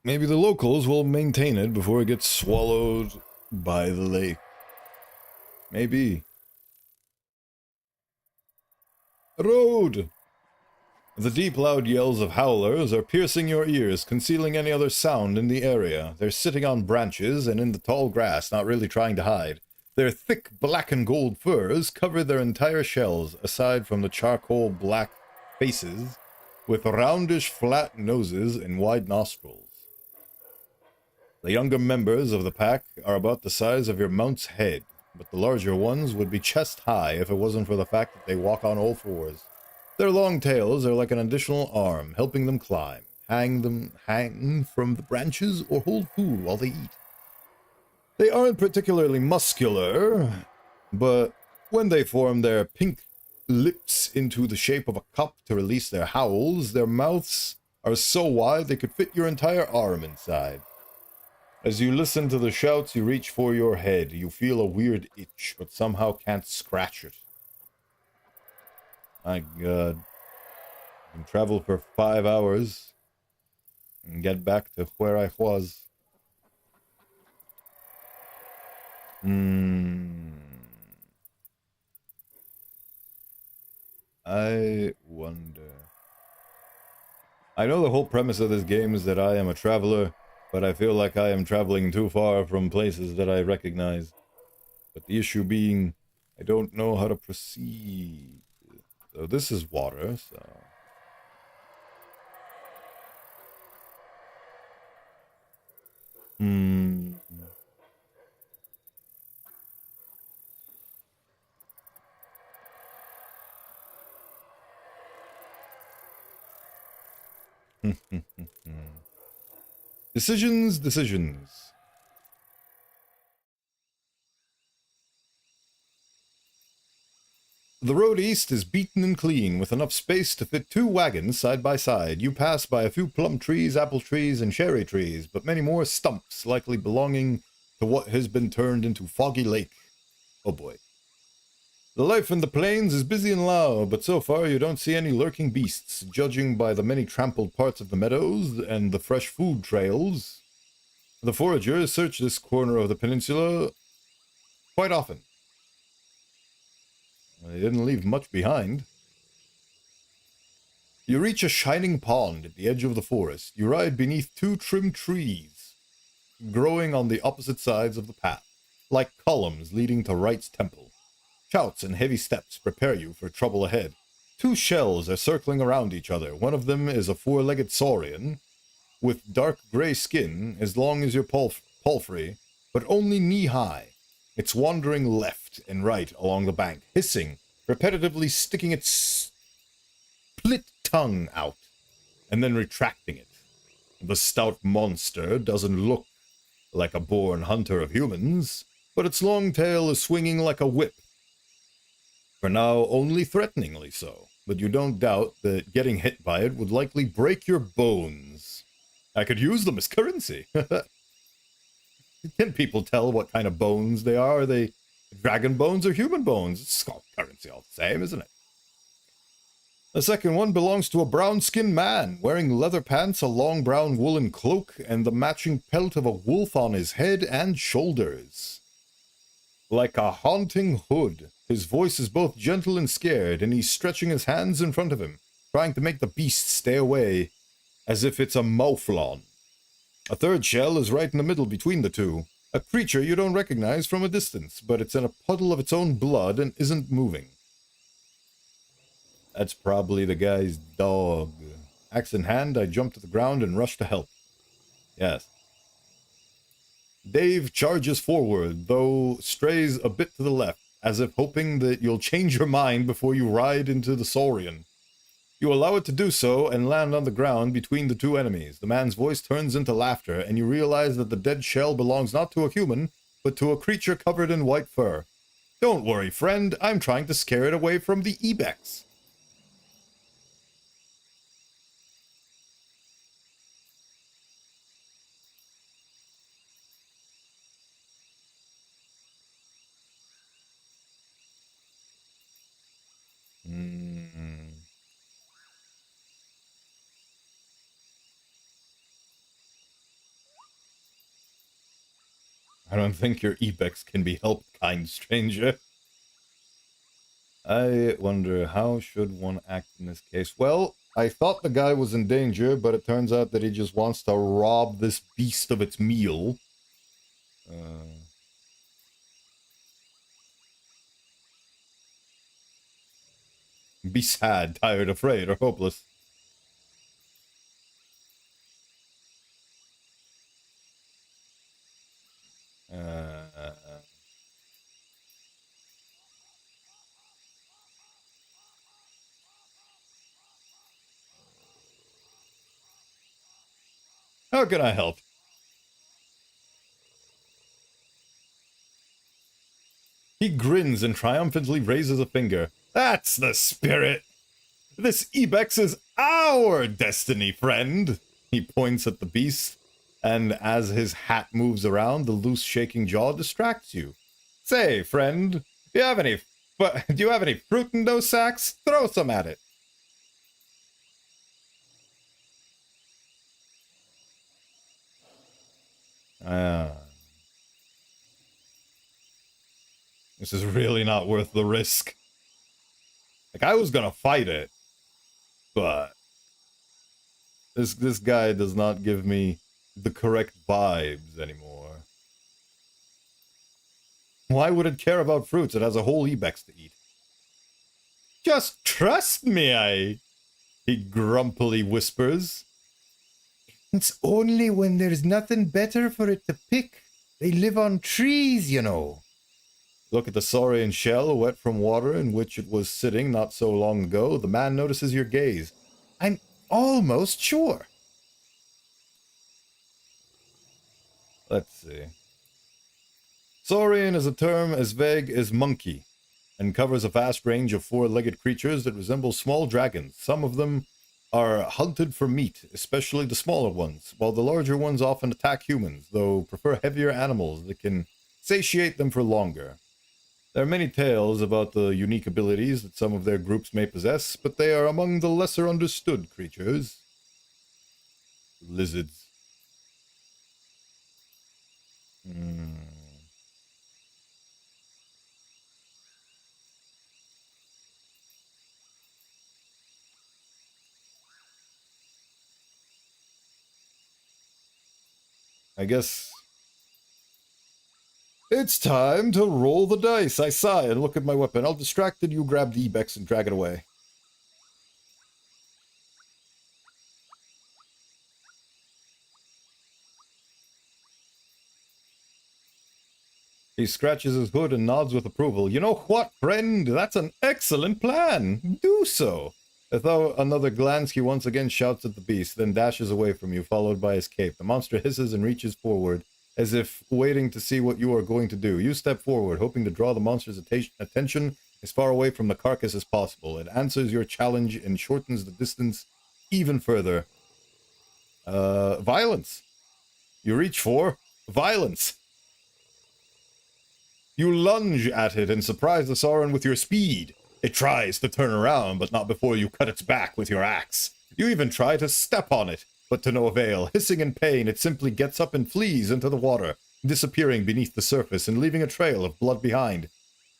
Maybe the locals will maintain it before it gets swallowed by the lake. Maybe. Road! The deep, loud yells of howlers are piercing your ears, concealing any other sound in the area. They're sitting on branches and in the tall grass, not really trying to hide. Their thick black and gold furs cover their entire shells, aside from the charcoal black faces with roundish flat noses and wide nostrils. The younger members of the pack are about the size of your mount's head, but the larger ones would be chest high if it wasn't for the fact that they walk on all fours. Their long tails are like an additional arm, helping them climb, hang from the branches, or hold food while they eat. They aren't particularly muscular, but when they form their pink lips into the shape of a cup to release their howls, their mouths are so wide they could fit your entire arm inside. As you listen to the shouts, you reach for your head. You feel a weird itch, but somehow can't scratch it. My God. I can travel for 5 hours and get back to where I was. I wonder. I know the whole premise of this game is that I am a traveler, but I feel like I am traveling too far from places that I recognize. But the issue being, I don't know how to proceed. So this is water, so... Decisions. The road east is beaten and clean, with enough space to fit 2 wagons side by side. You pass by a few plum trees, apple trees, and cherry trees, but many more stumps, likely belonging to what has been turned into Foggy Lake. Oh boy. The life in the plains is busy and loud, but so far you don't see any lurking beasts, judging by the many trampled parts of the meadows and the fresh food trails. The foragers search this corner of the peninsula quite often. They didn't leave much behind. You reach a shining pond at the edge of the forest. You ride beneath 2 trimmed trees, growing on the opposite sides of the path, like columns leading to Right's temple. Shouts and heavy steps prepare you for trouble ahead. 2 shells are circling around each other. One of them is a 4-legged saurian, with dark gray skin as long as your palfrey, but only knee-high. It's wandering left and right along the bank, hissing, repetitively sticking its split tongue out, and then retracting it. The stout monster doesn't look like a born hunter of humans, but its long tail is swinging like a whip. For now, only threateningly so, but you don't doubt that getting hit by it would likely break your bones. I could use them as currency. Can people tell what kind of bones they are? Are they dragon bones or human bones? It's all currency all the same, isn't it? The second one belongs to a brown-skinned man, wearing leather pants, a long brown woolen cloak, and the matching pelt of a wolf on his head and shoulders. Like a haunting hood, his voice is both gentle and scared, and he's stretching his hands in front of him, trying to make the beast stay away, as if it's a mouflon. A 3rd shell is right in the middle between the 2. A creature you don't recognize from a distance, but it's in a puddle of its own blood and isn't moving. That's probably the guy's dog. Axe in hand, I jump to the ground and rush to help. Yes. Dave charges forward, though strays a bit to the left, as if hoping that you'll change your mind before you ride into the saurian. You allow it to do so and land on the ground between the 2 enemies. The man's voice turns into laughter, and you realize that the dead shell belongs not to a human, but to a creature covered in white fur. Don't worry, friend. I'm trying to scare it away from the ibex. I don't think your ibex can be helped, kind stranger. I wonder, how should one act in this case? Well, I thought the guy was in danger, but it turns out that he just wants to rob this beast of its meal. Be sad, tired, afraid, or hopeless. How can I help? He grins and triumphantly raises a finger. That's the spirit! This ibex is our destiny, friend! He points at the beast, and as his hat moves around, the loose shaking jaw distracts you. Say, friend, do you have any fruit in those sacks? Throw some at it. This is really not worth the risk. Like, I was gonna fight it, but this guy does not give me the correct vibes anymore. Why would it care about fruits? It has a whole ibex to eat. Just trust me, he grumpily whispers. It's only when there's nothing better for it to pick. They live on trees, you know. Look at the saurian shell, wet from water in which it was sitting not so long ago. The man notices your gaze. I'm almost sure. Let's see. Saurian is a term as vague as monkey, and covers a vast range of four-legged creatures that resemble small dragons. Some of them are hunted for meat, especially the smaller ones, while the larger ones often attack humans, though prefer heavier animals that can satiate them for longer. There are many tales about the unique abilities that some of their groups may possess, but they are among the lesser understood creatures. Lizards. I guess it's time to roll the dice. I sigh and look at my weapon. I'll distract and you grab the ibex and drag it away. He scratches his hood and nods with approval. You know what, friend? That's an excellent plan. Do so. Without another glance, he once again shouts at the beast, then dashes away from you, followed by his cape. The monster hisses and reaches forward, as if waiting to see what you are going to do. You step forward, hoping to draw the monster's attention as far away from the carcass as possible. It answers your challenge and shortens the distance even further. Violence. You reach for violence. You lunge at it and surprise the Sauron with your speed. It tries to turn around, but not before you cut its back with your axe. You even try to step on it, but to no avail. Hissing in pain, it simply gets up and flees into the water, disappearing beneath the surface and leaving a trail of blood behind.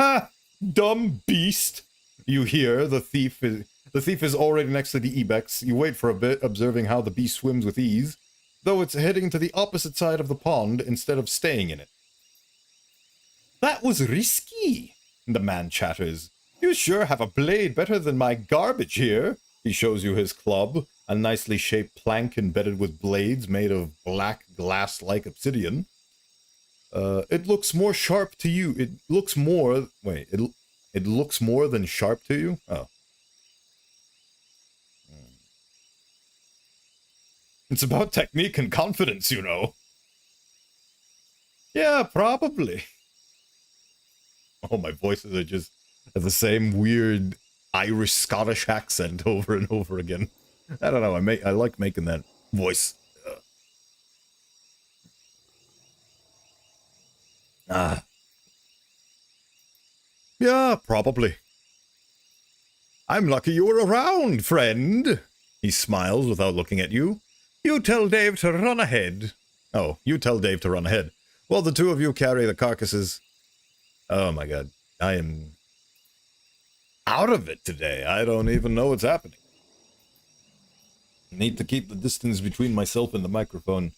Ha! Dumb beast! You hear the thief is already next to the ibex. You wait for a bit, observing how the beast swims with ease, though it's heading to the opposite side of the pond instead of staying in it. That was risky, the man chatters. You sure have a blade better than my garbage here. He shows you his club, a nicely shaped plank embedded with blades made of black glass-like obsidian. It looks more sharp to you. It looks more... Wait, it looks more than sharp to you? Oh. It's about technique and confidence, you know. Yeah, probably. Oh, my voices are just the same weird Irish-Scottish accent over and over again. I don't know, I like making that voice. Yeah, probably. I'm lucky you were around, friend. He smiles without looking at you. You tell Dave to run ahead. Oh, you tell Dave to run ahead. While the two of you carry the carcasses. Oh my god, I am out of it today. I don't even know what's happening. I need to keep the distance between myself and the microphone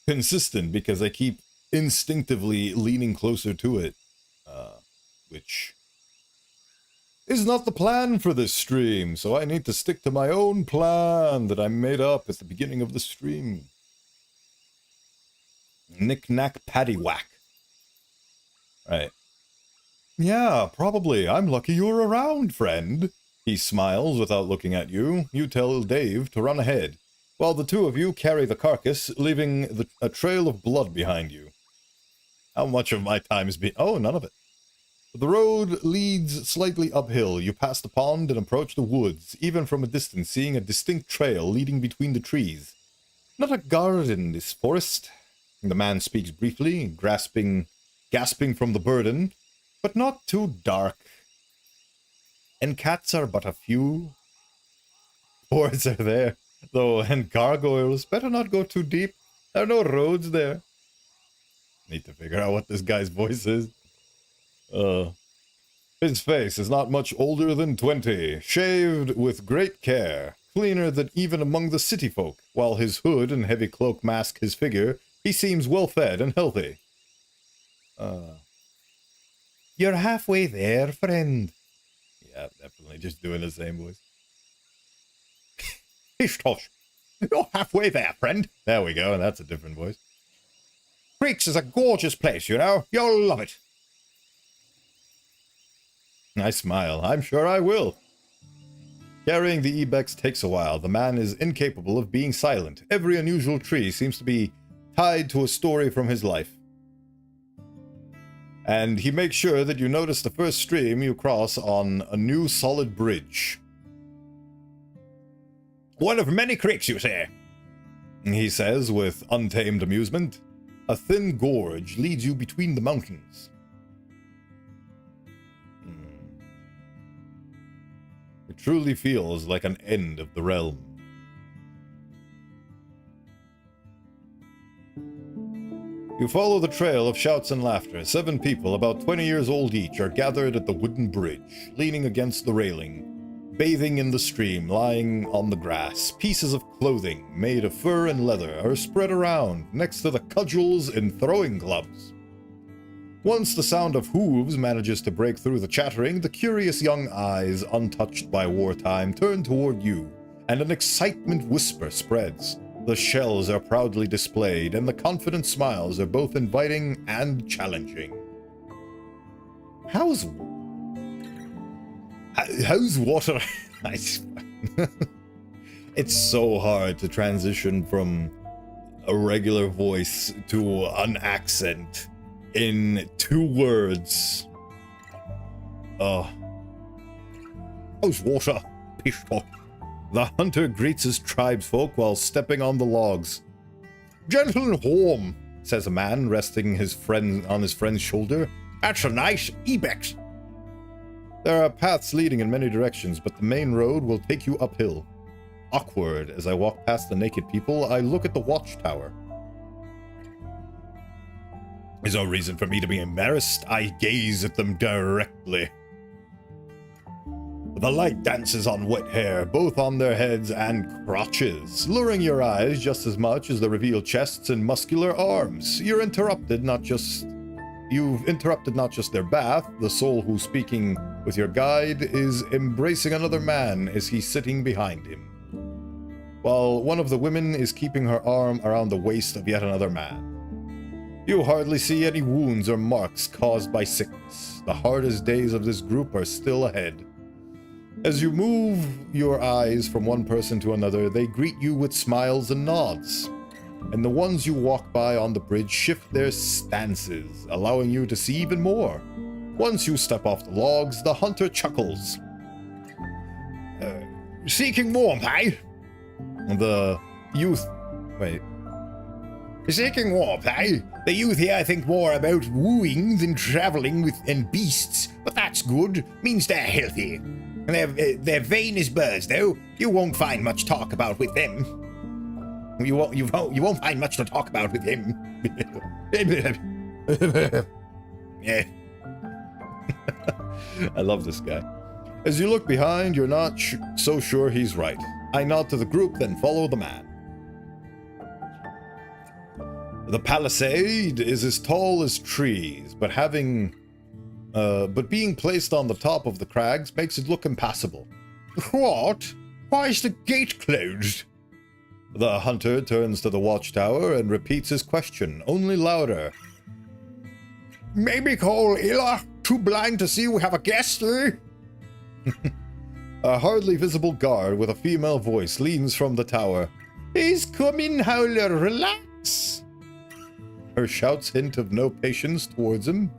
consistent because I keep instinctively leaning closer to it, which is not the plan for this stream, so I need to stick to my own plan that I made up at the beginning of the stream. Knick-knack, paddywhack. Right. Yeah, probably. I'm lucky you're around, friend. He smiles without looking at you. You tell Dave to run ahead. while the two of you carry the carcass, leaving a trail of blood behind you. How much of my time has been... Oh, none of it. The road leads slightly uphill. You pass the pond and approach the woods, even from a distance, seeing a distinct trail leading between the trees. Not a guard in this forest. The man speaks briefly, gasping from the burden, but not too dark. And cats are but a few. Boards are there, though, and gargoyles. Better not go too deep. There are no roads there. Need to figure out what this guy's voice is. His face is not much older than 20, shaved with great care, cleaner than even among the city folk. While his hood and heavy cloak mask his figure, he seems well-fed and healthy. You're halfway there, friend. Yeah, definitely just doing the same voice. Ishtosh, you're halfway there, friend. There we go, and that's a different voice. Creeks is a gorgeous place, you know. You'll love it. I smile. I'm sure I will. Carrying the ibex takes a while. The man is incapable of being silent. Every unusual tree seems to be tied to a story from his life. And he makes sure that you notice the first stream you cross on a new solid bridge. One of many creeks, you say? He says with untamed amusement. A thin gorge leads you between the mountains. It truly feels like an end of the realm. You follow the trail of shouts and laughter. 7 people, about 20 years old each, are gathered at the wooden bridge, leaning against the railing, bathing in the stream, lying on the grass. Pieces of clothing, made of fur and leather, are spread around, next to the cudgels and throwing clubs. Once the sound of hooves manages to break through the chattering, the curious young eyes, untouched by wartime, turn toward you, and an excitement whisper spreads. The shells are proudly displayed, and the confident smiles are both inviting and challenging. How's water? It's so hard to transition from a regular voice to an accent in 2 words. How's water? Pishto. The hunter greets his tribesfolk while stepping on the logs. Gentle and warm, says a man, resting on his friend's shoulder. That's a nice ibex. There are paths leading in many directions, but the main road will take you uphill. Awkward, as I walk past the naked people, I look at the watchtower. There's no reason for me to be embarrassed. I gaze at them directly. The light dances on wet hair, both on their heads and crotches, luring your eyes just as much as the revealed chests and muscular arms. You've interrupted not just their bath. The soul who's speaking with your guide is embracing another man as he's sitting behind him, while one of the women is keeping her arm around the waist of yet another man. You hardly see any wounds or marks caused by sickness. The hardest days of this group are still ahead. As you move your eyes from one person to another, they greet you with smiles and nods. And the ones you walk by on the bridge shift their stances, allowing you to see even more. Once you step off the logs, the hunter chuckles. Seeking warmth, eh? The youth... Wait. Seeking warmth, eh? The youth here think more about wooing than traveling with beasts, but that's good. Means they're healthy. They're vain as birds, though. You won't find much talk about with them. You won't find much to talk about with him. Yeah. I love this guy. As you look behind, you're not so sure he's right. I nod to the group, then follow the man. The palisade is as tall as trees, but being placed on the top of the crags makes it look impassable. What? Why is the gate closed? The hunter turns to the watchtower and repeats his question, only louder. Maybe call Illa? Too blind to see we have a guest, eh? A hardly visible guard with a female voice leans from the tower. He's coming, Howler, relax. Her shouts hint of no patience towards him.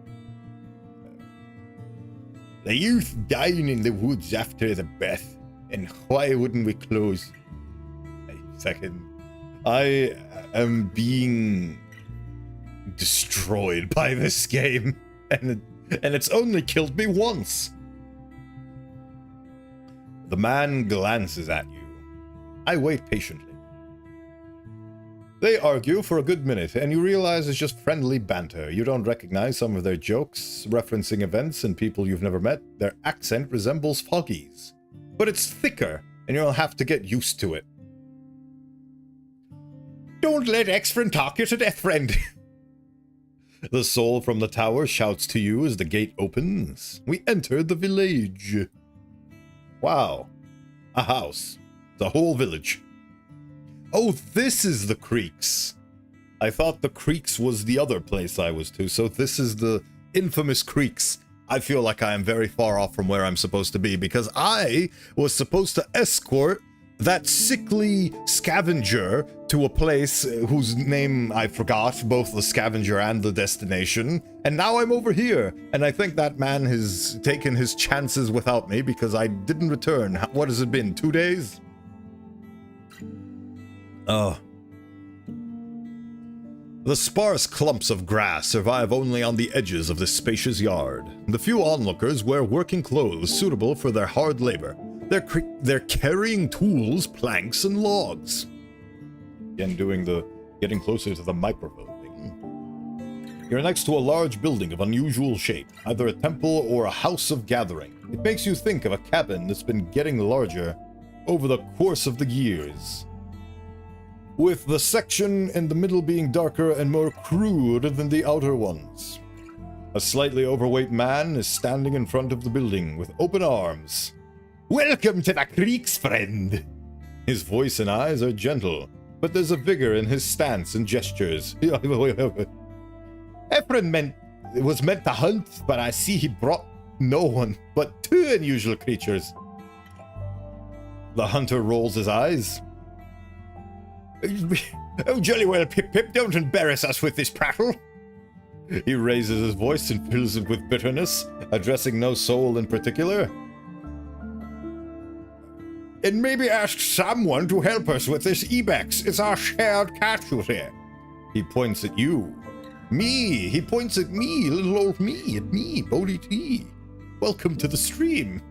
The youth dying in the woods after the breath, and why wouldn't we close? A second. I am being destroyed by this game, and it's only killed me once. The man glances at you. I wait patiently. They argue for a good minute, and you realize it's just friendly banter. You don't recognize some of their jokes, referencing events and people you've never met. Their accent resembles Foggy's, but it's thicker, and you'll have to get used to it. Don't let ex-friend talk you to death, friend. The soul from the tower shouts to you as the gate opens. We enter the village. Wow. A house. The whole village. Oh, this is the Creeks. I thought the Creeks was the other place I was to, so this is the infamous Creeks. I feel like I am very far off from where I'm supposed to be, because I was supposed to escort that sickly scavenger to a place whose name I forgot, both the scavenger and the destination, and now I'm over here, and I think that man has taken his chances without me because I didn't return. What has it been, 2 days? Oh. The sparse clumps of grass survive only on the edges of this spacious yard. The few onlookers wear working clothes suitable for their hard labor. They're carrying tools, planks, and logs. Again, getting closer to the microphone thing. You're next to a large building of unusual shape, either a temple or a house of gathering. It makes you think of a cabin that's been getting larger over the course of the years, with the section in the middle being darker and more crude than the outer ones. A slightly overweight man is standing in front of the building with open arms. Welcome to the Creeks, friend! His voice and eyes are gentle, but there's a vigor in his stance and gestures. Ephraim was meant to hunt, but I see he brought no one but 2 unusual creatures. The hunter rolls his eyes. Oh, jolly well, Pip, don't embarrass us with this prattle. He raises his voice and fills it with bitterness, addressing no soul in particular. And maybe ask someone to help us with this Ibex. It's our shared casualty. He points at you. Me. He points at me, little old me, at me, Bodhi T. Welcome to the stream.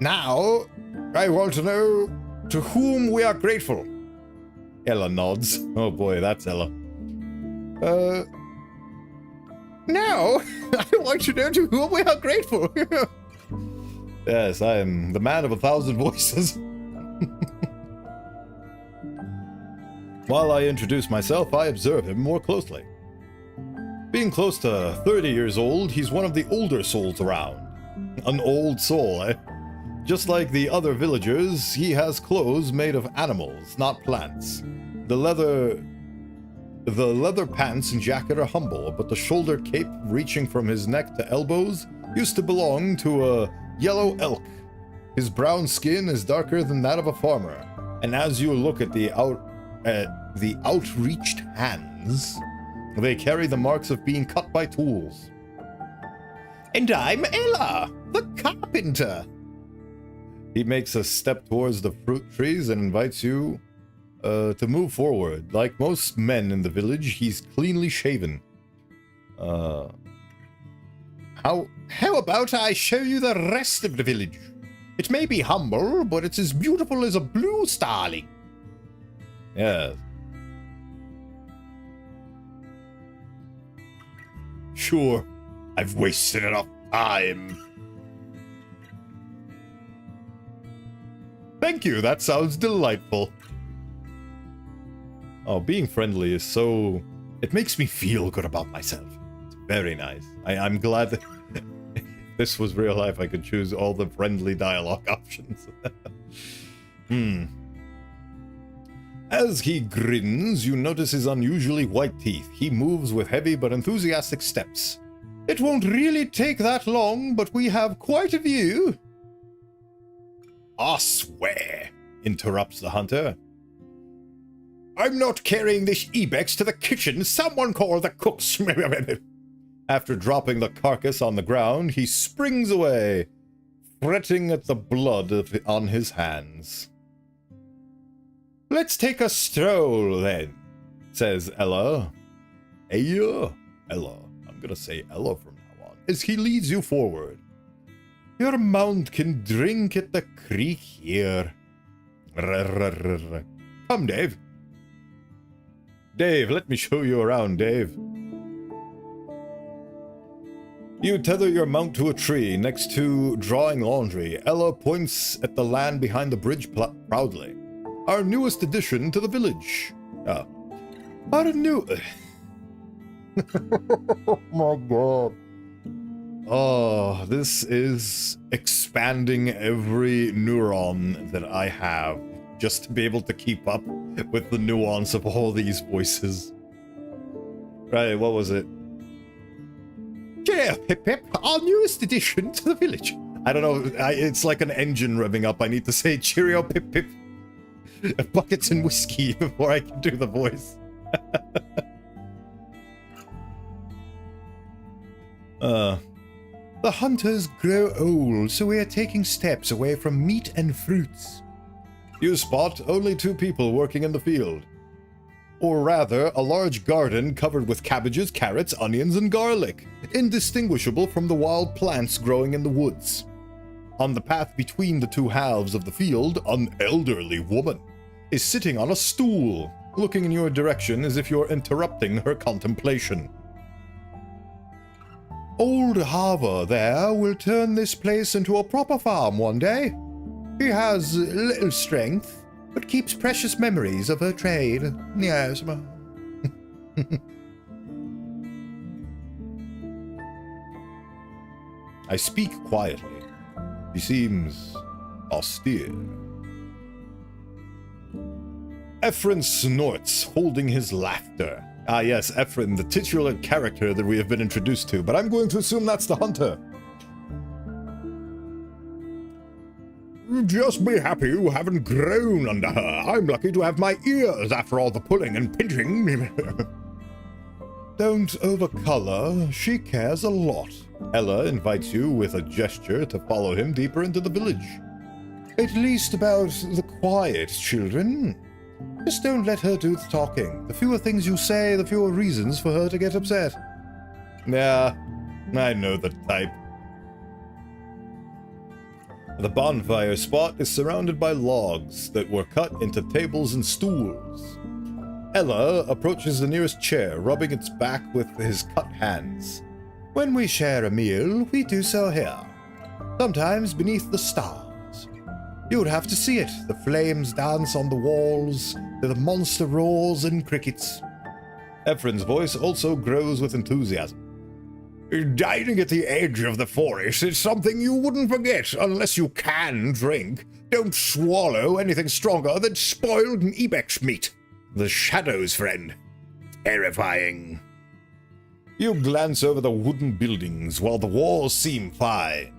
Now, I want to know to whom we are grateful. Ella nods. Oh boy, that's Ella. Now, I want to know to whom we are grateful. Yes, I am the man of 1,000 voices. While I introduce myself, I observe him more closely. Being close to 30 years old, he's one of the older souls around. An old soul, eh? Just like the other villagers, he has clothes made of animals, not plants. The leather pants and jacket are humble, but the shoulder cape reaching from his neck to elbows used to belong to a yellow elk. His brown skin is darker than that of a farmer, and as you look at the outreached hands, they carry the marks of being cut by tools. And I'm Ella, the carpenter. He makes a step towards the fruit trees and invites you to move forward. Like most men in the village, he's cleanly shaven. How about I show you the rest of the village? It may be humble, but it's as beautiful as a blue starling. Yes. Sure, I've wasted enough time. Thank you, that sounds delightful. Oh, being friendly is so... It makes me feel good about myself. It's very nice. I'm glad that if this was real life, I could choose all the friendly dialogue options. As he grins, you notice his unusually white teeth. He moves with heavy but enthusiastic steps. It won't really take that long, but we have quite a view. I swear, interrupts the hunter. I'm not carrying this ibex to the kitchen. Someone call the cooks. After dropping the carcass on the ground, he springs away, fretting at the blood on his hands. Let's take a stroll, then, says Ella. Ella. I'm gonna say Ella from now on, as he leads you forward. Your mount can drink at the creek here. Come, Dave. Dave, let me show you around, Dave. You tether your mount to a tree next to drawing laundry. Ella points at the land behind the bridge proudly. Our newest addition to the village. Our new... Oh my god. Oh, this is expanding every neuron that I have just to be able to keep up with the nuance of all these voices. Right, what was it? Yeah, Pip Pip, our newest addition to the village. I don't know, it's like an engine revving up. I need to say cheerio, Pip Pip. Buckets and whiskey before I can do the voice. The hunters grow old, so we are taking steps away from meat and fruits. You spot only 2 people working in the field. Or rather, a large garden covered with cabbages, carrots, onions, and garlic, indistinguishable from the wild plants growing in the woods. On the path between the 2 halves of the field, an elderly woman is sitting on a stool, looking in your direction as if you're interrupting her contemplation. Old Harver there will turn this place into a proper farm one day. He has little strength, but keeps precious memories of her trade. Yes, I speak quietly. He seems austere. Ephron snorts, holding his laughter. Ah yes, Ephron, the titular character that we have been introduced to, but I'm going to assume that's the hunter. Just be happy you haven't grown under her. I'm lucky to have my ears after all the pulling and pinching. Don't overcolor. She cares a lot. Ella invites you with a gesture to follow him deeper into the village. At least about the quiet children. Just don't let her do the talking. The fewer things you say, the fewer reasons for her to get upset. Yeah, I know the type. The bonfire spot is surrounded by logs that were cut into tables and stools. Ella approaches the nearest chair, rubbing its back with his cut hands. When we share a meal, we do so here. Sometimes beneath the stars. You would have to see it. The flames dance on the walls, the monster roars and crickets. Ephron's voice also grows with enthusiasm. Dining at the edge of the forest is something you wouldn't forget unless you can drink. Don't swallow anything stronger than spoiled ibex meat. The shadows, friend. Terrifying. You glance over the wooden buildings while the walls seem fine.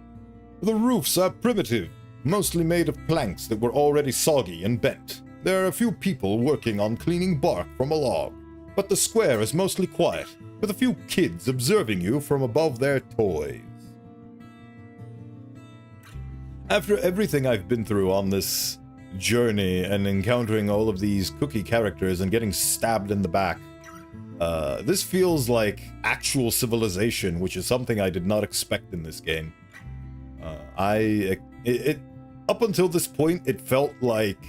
The roofs are primitive, mostly made of planks that were already soggy and bent. There are a few people working on cleaning bark from a log, but the square is mostly quiet, with a few kids observing you from above their toys. After everything I've been through on this journey and encountering all of these cookie characters and getting stabbed in the back, this feels like actual civilization, which is something I did not expect in this game. Up until this point, it felt like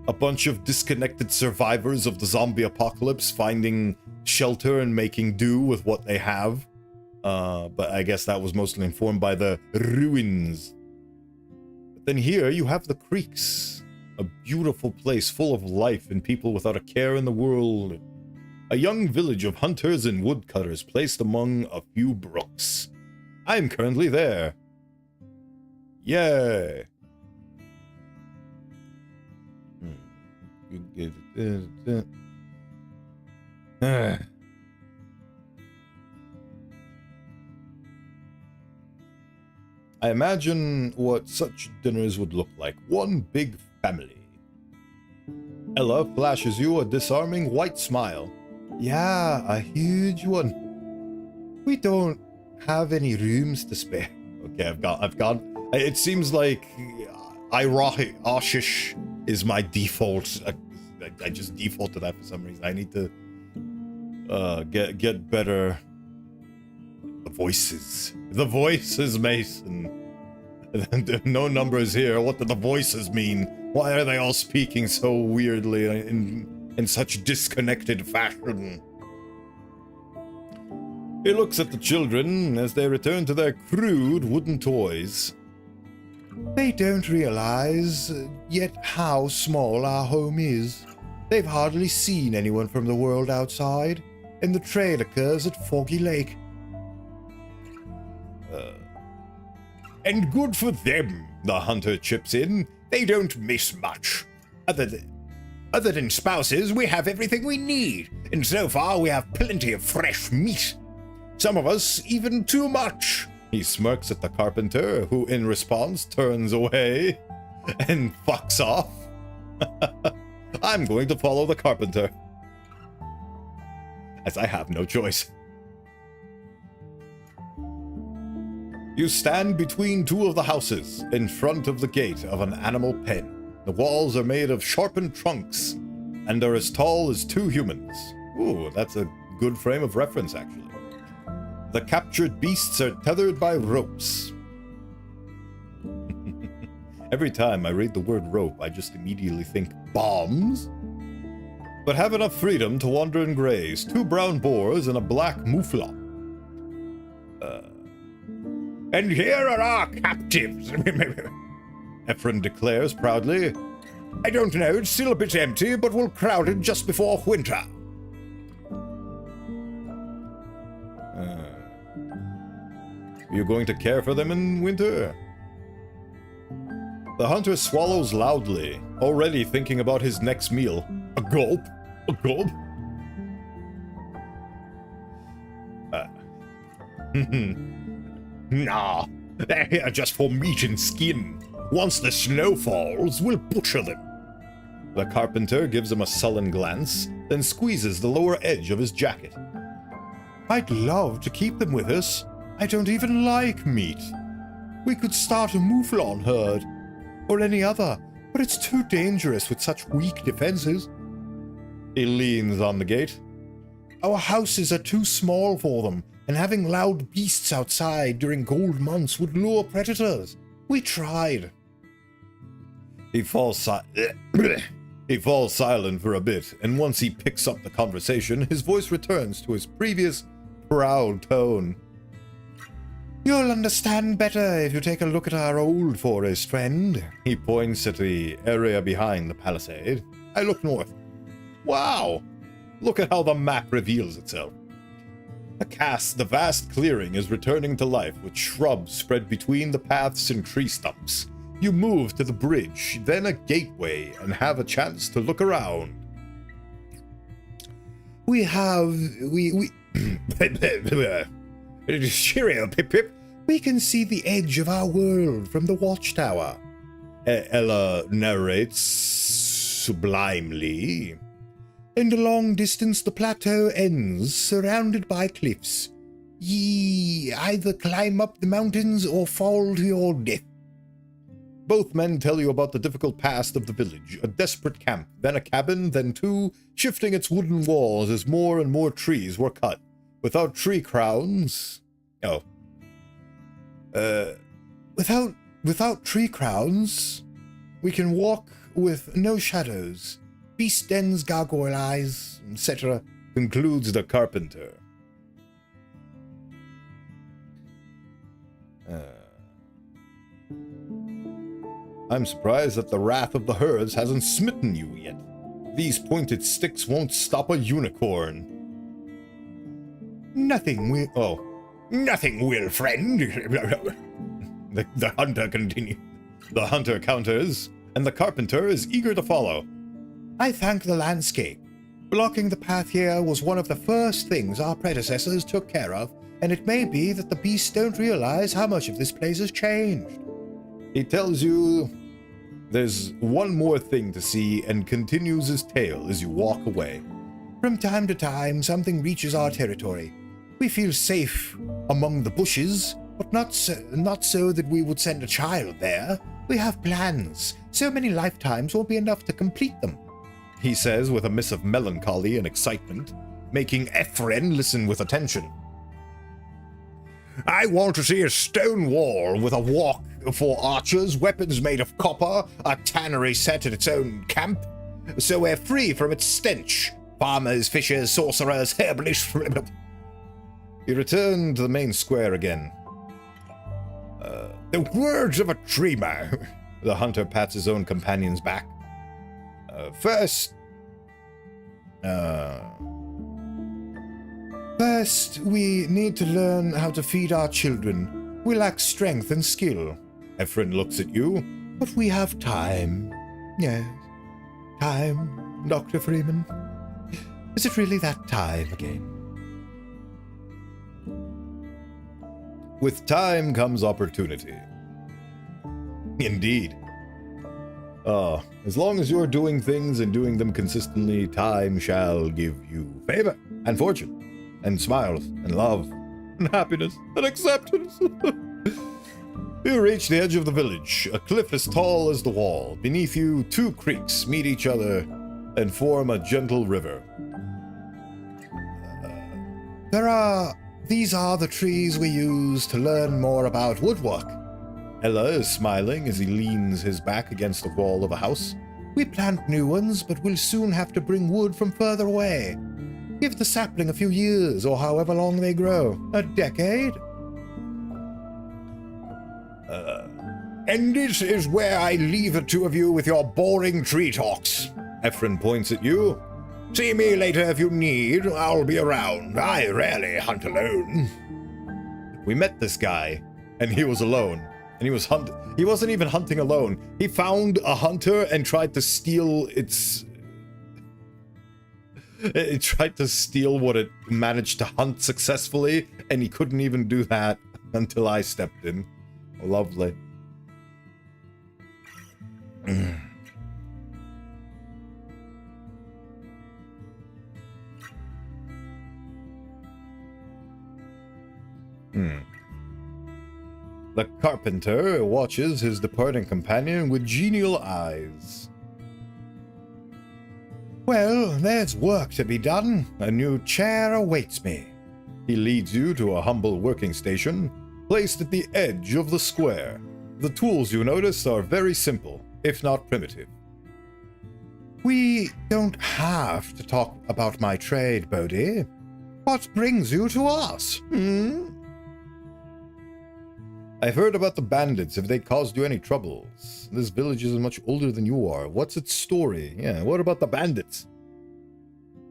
a bunch of disconnected survivors of the zombie apocalypse finding shelter and making do with what they have. But I guess that was mostly informed by the ruins. But then here you have the creeks, a beautiful place full of life and people without a care in the world. A young village of hunters and woodcutters placed among a few brooks. I am currently there. Yay! You get it. I imagine what such dinners would look like. One big family. Ella flashes you a disarming white smile. Yeah, a huge one. We don't have any rooms to spare. Okay, I've got. It seems like Ashish is my default. I just default to that for some reason. I need to get better. The voices, Mason. No numbers here. What do the voices mean? Why are they all speaking so weirdly in such disconnected fashion? He looks at the children as they return to their crude wooden toys. They don't realize yet how small our home is. They've hardly seen anyone from the world outside, and the trade occurs at Foggy Lake. And good for them, the hunter chips in. They don't miss much. Other than spouses, we have everything we need, and so far we have plenty of fresh meat. Some of us even too much. He smirks at the carpenter, who in response turns away and fucks off. I'm going to follow the carpenter, as I have no choice. You stand between two of the houses, in front of the gate of an animal pen. The walls are made of sharpened trunks, and are as tall as two humans. Ooh, that's a good frame of reference, actually. The captured beasts are tethered by ropes. Every time I read the word rope, I just immediately think bombs. But have enough freedom to wander and graze. Two brown boars and a black mouflon. And here are our captives, Ephron declares proudly. I don't know, it's still a bit empty, but we'll crowd it just before winter. Are you going to care for them in winter? The hunter swallows loudly, already thinking about his next meal. A gulp? A gulp? Nah, they're here just for meat and skin. Once the snow falls, we'll butcher them. The carpenter gives him a sullen glance, then squeezes the lower edge of his jacket. I'd love to keep them with us. I don't even like meat. We could start a mouflon herd, or any other, but it's too dangerous with such weak defenses. He leans on the gate. Our houses are too small for them, and having loud beasts outside during cold months would lure predators. We tried. He falls silent for a bit, and once he picks up the conversation, his voice returns to his previous proud tone. You'll understand better if you take a look at our old forest, friend. He points at the area behind the palisade. I look north. Wow! Look at how the map reveals itself. The vast clearing is returning to life, with shrubs spread between the paths and tree stumps. You move to the bridge, then a gateway, and have a chance to look around. Cheerio, Pip-Pip. We can see the edge of our world from the watchtower. Ella narrates sublimely. In the long distance the plateau ends, surrounded by cliffs. Ye either climb up the mountains or fall to your death. Both men tell you about the difficult past of the village, a desperate camp, then a cabin, then two, shifting its wooden walls as more and more trees were cut. Without tree crowns... Without tree crowns, we can walk with no shadows. Beast dens, gargoyle eyes, etc., concludes the carpenter. I'm surprised that the wrath of the herds hasn't smitten you yet. These pointed sticks won't stop a unicorn. Nothing will, friend. The hunter continues. The hunter counters, and the carpenter is eager to follow. I thank the landscape. Blocking the path here was one of the first things our predecessors took care of and it may be that the beasts don't realize how much of this place has changed. He tells you there's one more thing to see and continues his tale as you walk away. From time to time, something reaches our territory. We feel safe among the bushes, but not so that we would send a child there. We have plans. So many lifetimes won't be enough to complete them, he says with a mix of melancholy and excitement, making Ephraim listen with attention. I want to see a stone wall with a walk for archers, weapons made of copper, a tannery set in its own camp, so we're free from its stench. Farmers, fishers, sorcerers, herbalists. You return to the main square again. The words of a dreamer. The hunter pats his own companion's back. First, we need to learn how to feed our children. We lack strength and skill. Ephraim looks at you. But we have time. Yes, time, Dr. Freeman. Is it really that time again? With time comes opportunity. Indeed. As long as you're doing things and doing them consistently, time shall give you favor and fortune and smiles and love and happiness and acceptance. You reach the edge of the village, a cliff as tall as the wall. Beneath you, two creeks meet each other and form a gentle river. These are the trees we use to learn more about woodwork. Ella is smiling as he leans his back against the wall of a house. We plant new ones, but we'll soon have to bring wood from further away. Give the sapling a few years, or however long they grow. A decade? And this is where I leave the two of you with your boring tree talks. Ephraim points at you. See me later if you need. I'll be around. I rarely hunt alone. We met this guy, and he was alone. And he wasn't even hunting alone. He found a hunter and tried to steal its... It tried to steal what it managed to hunt successfully, and he couldn't even do that until I stepped in. Lovely. The carpenter watches his departing companion with genial eyes. Well, there's work to be done. A new chair awaits me. He leads you to a humble working station, placed at the edge of the square. The tools you notice are very simple, if not primitive. We don't have to talk about my trade, Bodhi. What brings you to us? I've heard about the bandits. Have they caused you any troubles? This village is much older than you are. What's its story? Yeah, what about the bandits?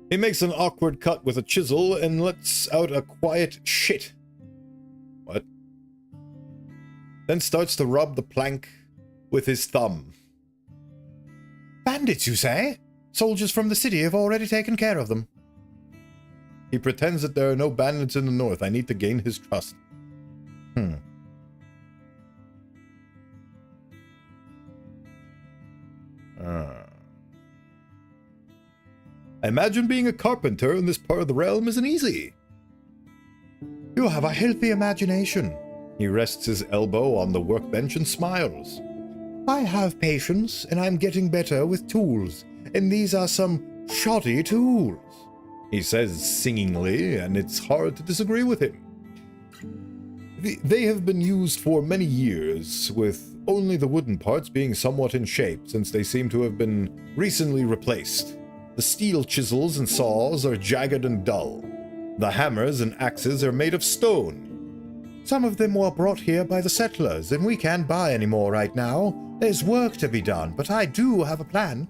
He makes an awkward cut with a chisel and lets out a quiet shit. What? Then starts to rub the plank with his thumb. Bandits, you say? Soldiers from the city have already taken care of them. He pretends that there are no bandits in the north. I need to gain his trust. I imagine being a carpenter in this part of the realm isn't easy. You have a healthy imagination. He rests his elbow on the workbench and smiles. I have patience, and I'm getting better with tools, and these are some shoddy tools, he says singingly, and it's hard to disagree with him. They have been used for many years, with only the wooden parts being somewhat in shape, since they seem to have been recently replaced. The steel chisels and saws are jagged and dull. The hammers and axes are made of stone. Some of them were brought here by the settlers, and we can't buy any more right now. There's work to be done, but I do have a plan.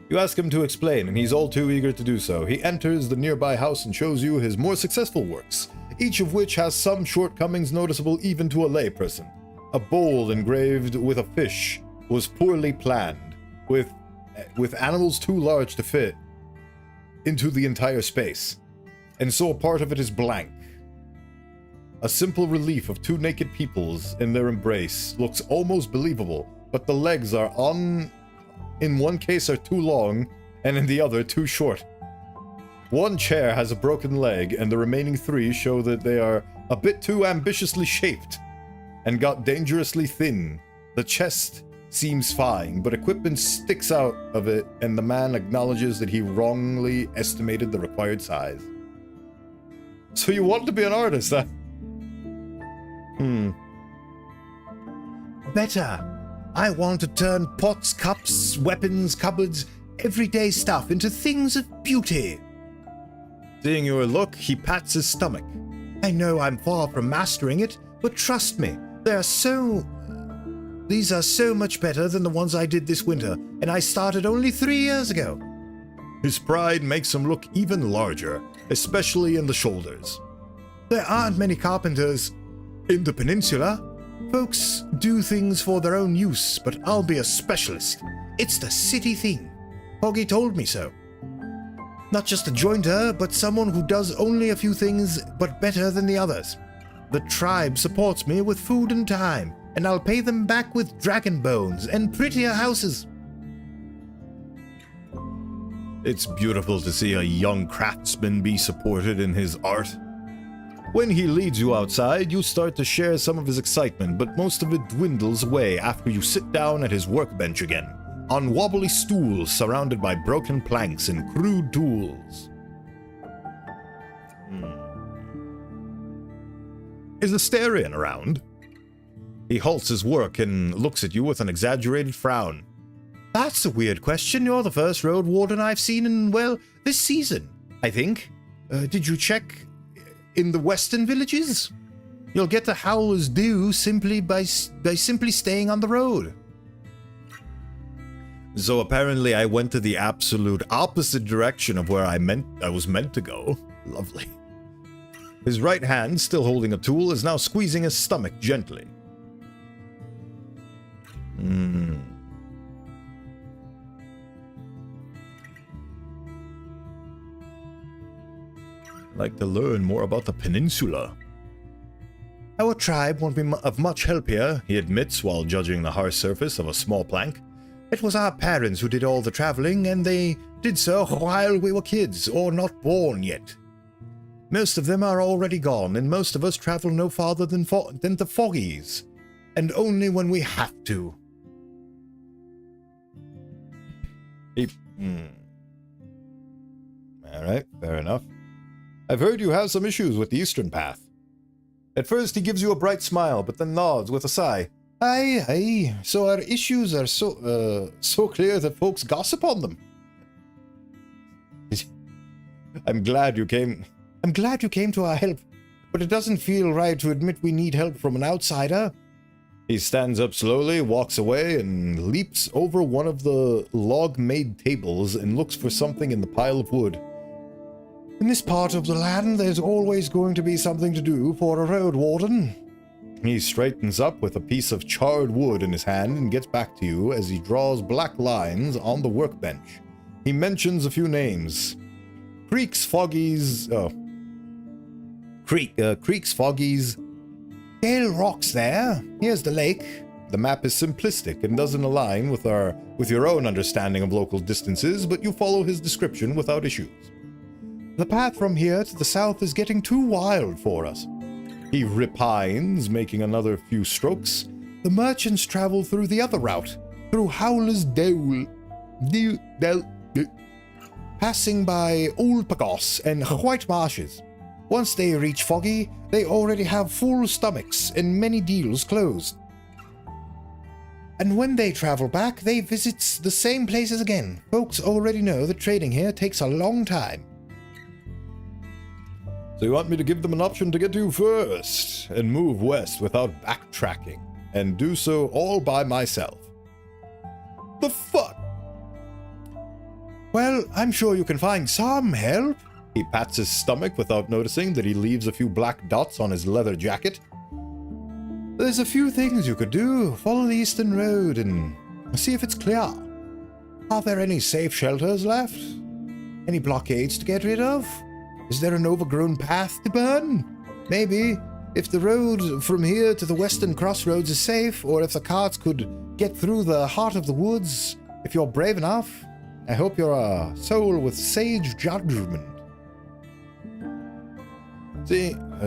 You ask him to explain, and he's all too eager to do so. He enters the nearby house and shows you his more successful works, each of which has some shortcomings noticeable even to a layperson. A bowl engraved with a fish was poorly planned, with animals too large to fit into the entire space, and so part of it is blank. A simple relief of two naked peoples in their embrace looks almost believable, but the legs are in one case are too long, and in the other too short. One chair has a broken leg, and the remaining three show that they are a bit too ambitiously shaped and got dangerously thin. The chest seems fine, but equipment sticks out of it, and the man acknowledges that he wrongly estimated the required size. So you want to be an artist, huh? Better. I want to turn pots, cups, weapons, cupboards, everyday stuff into things of beauty. Seeing your look, he pats his stomach. I know I'm far from mastering it, but trust me, these are so much better than the ones I did this winter, and I started only 3 years ago. His pride makes him look even larger, especially in the shoulders. There aren't many carpenters in the peninsula. Folks do things for their own use, but I'll be a specialist. It's the city thing. Foggy told me so. Not just a jointer, but someone who does only a few things, but better than the others. The tribe supports me with food and time, and I'll pay them back with dragon bones and prettier houses. It's beautiful to see a young craftsman be supported in his art. When he leads you outside, you start to share some of his excitement, but most of it dwindles away after you sit down at his workbench again, on wobbly stools surrounded by broken planks and crude tools. Is Asterion around? He halts his work and looks at you with an exaggerated frown. That's a weird question. You're the first road warden I've seen in, well, this season, I think. Did you check in the western villages? You'll get to Howler's Dew simply by simply staying on the road. So apparently I went to the absolute opposite direction of where I was meant to go. Lovely. His right hand, still holding a tool, is now squeezing his stomach gently. I'd like to learn more about the peninsula. Our tribe won't be of much help here, He admits while judging the harsh surface of a small plank. It was our parents who did all the traveling, and they did so while we were kids, or not born yet. Most of them are already gone, and most of us travel no farther than the Foggies, and only when we have to. Alright, fair enough. I've heard you have some issues with the Eastern Path. At first he gives you a bright smile, but then nods with a sigh. Aye, so our issues are so clear that folks gossip on them. I'm glad you came to our help, but it doesn't feel right to admit we need help from an outsider. He stands up slowly, walks away, and leaps over one of the log-made tables and looks for something in the pile of wood. In this part of the land, there's always going to be something to do for a road warden. He straightens up with a piece of charred wood in his hand and gets back to you as he draws black lines on the workbench. He mentions a few names. Creeks, Foggies... Creeks, Foggies... Gale Rock's there. Here's the lake. The map is simplistic and doesn't align with your own understanding of local distances, but you follow his description without issues. The path from here to the south is getting too wild for us. He repines, making another few strokes. The merchants travel through the other route, through Howler's Dew, passing by Old Pagos and White Marshes. Once they reach Foggy, they already have full stomachs and many deals closed. And when they travel back, they visit the same places again. Folks already know that trading here takes a long time. So you want me to give them an option to get to first, and move west without backtracking, and do so all by myself? The fuck? Well, I'm sure you can find some help. He pats his stomach without noticing that he leaves a few black dots on his leather jacket. There's a few things you could do. Follow the eastern road and see if it's clear. Are there any safe shelters left? Any blockades to get rid of? Is there an overgrown path to burn? Maybe. if the road from here to the western crossroads is safe, or if the carts could get through the heart of the woods, if you're brave enough, I hope you're a soul with sage judgment.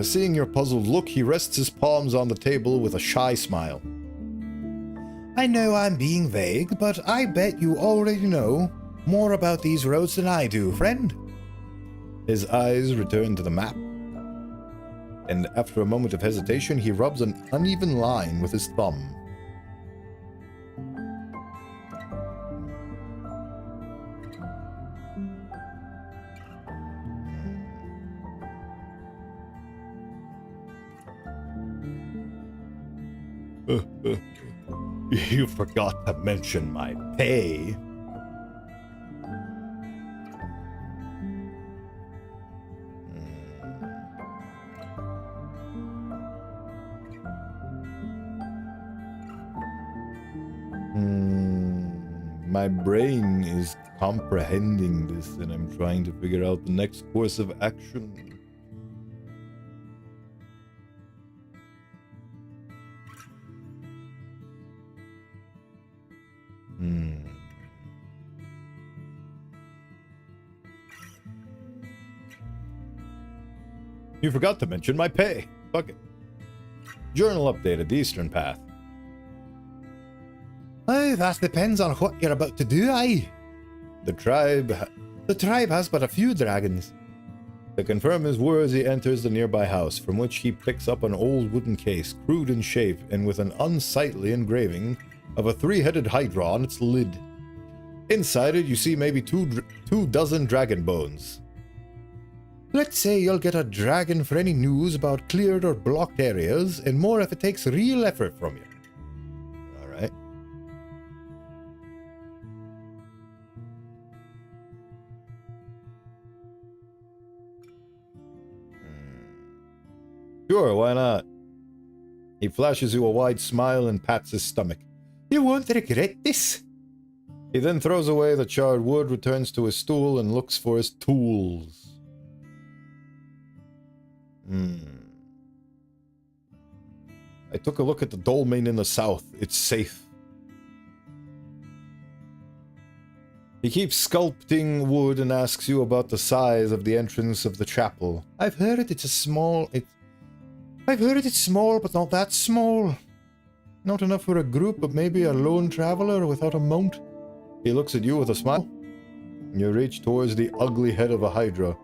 Seeing your puzzled look, he rests his palms on the table with a shy smile. I know I'm being vague, but I bet you already know more about these roads than I do, friend. His eyes return to the map, and after a moment of hesitation, he rubs an uneven line with his thumb. You forgot to mention my pay. My brain is comprehending this, and I'm trying to figure out the next course of action. You forgot to mention my pay. Fuck it. Journal update at the Eastern Path. Oh, that depends on what you're about to do, aye. The tribe has but a few dragons. To confirm his words, he enters the nearby house, from which he picks up an old wooden case, crude in shape and with an unsightly engraving of a three-headed hydra on its lid. Inside it, you see maybe two dozen dragon bones. Let's say you'll get a dragon for any news about cleared or blocked areas, and more if it takes real effort from you. Alright. Sure, why not? He flashes you a wide smile and pats his stomach. You won't regret this. He then throws away the charred wood, returns to his stool, and looks for his tools. I took a look at the dolmen in the south. It's safe. He keeps sculpting wood and asks you about the size of the entrance of the chapel. I've heard it's small, but not that small. Not enough for a group, but maybe a lone traveler without a mount. He looks at you with a smile. You reach towards the ugly head of a hydra.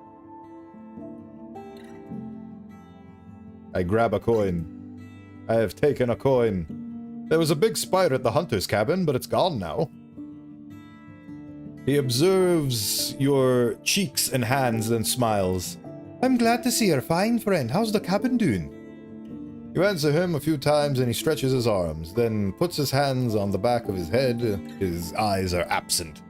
I grab a coin. I have taken a coin. There was a big spider at the hunter's cabin, but it's gone now. He observes your cheeks and hands and smiles. I'm glad to see you're fine, friend. How's the cabin doing? You answer him a few times and he stretches his arms, then puts his hands on the back of his head. His eyes are absent.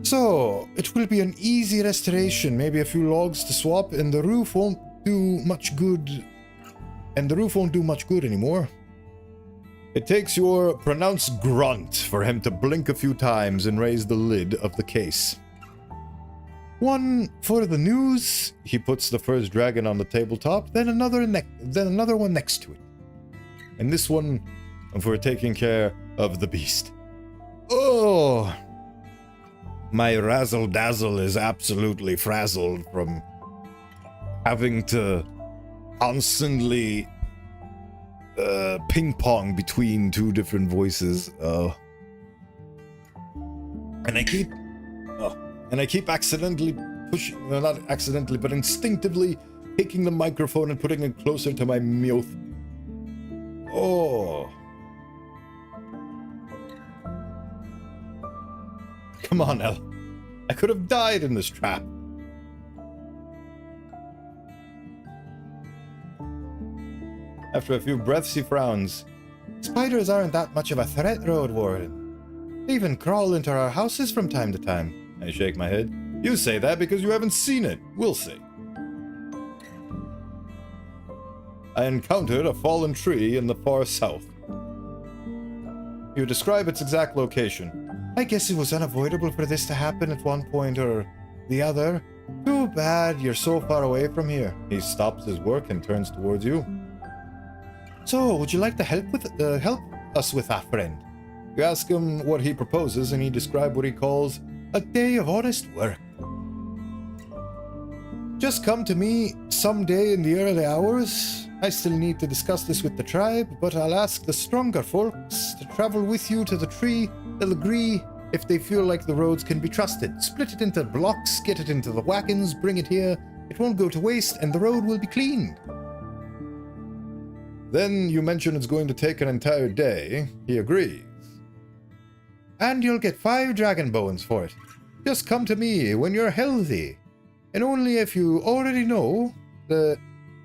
So, it will be an easy restoration, maybe a few logs to swap, and the roof won't do much good anymore. It takes your pronounced grunt for him to blink a few times and raise the lid of the case. One for the news. He puts the first dragon on the tabletop, then another one next to it. And this one for taking care of the beast. Oh! My razzle-dazzle is absolutely frazzled from having to constantly ping-pong between two different voices. And I keep accidentally pushing, well, not accidentally, but instinctively taking the microphone and putting it closer to my mouth. Oh. Come on, Elle. I could have died in this trap. After a few breaths, he frowns. Spiders aren't that much of a threat, Road Warden. They even crawl into our houses from time to time. I shake my head. You say that because you haven't seen it. We'll see. I encountered a fallen tree in the far south. You describe its exact location. I guess it was unavoidable for this to happen at one point or the other. Too bad you're so far away from here. He stops his work and turns towards you. So, would you like to help us with that, friend? You ask him what he proposes, and he describes what he calls a day of honest work. Just come to me someday in the early hours. I still need to discuss this with the tribe, but I'll ask the stronger folks to travel with you to the tree. They'll agree if they feel like the roads can be trusted. Split it into blocks, get it into the wagons, bring it here. It won't go to waste, and the road will be cleaned. Then you mention it's going to take an entire day. He agrees. And you'll get 5 dragon bones for it. Just come to me when you're healthy. And only if you already know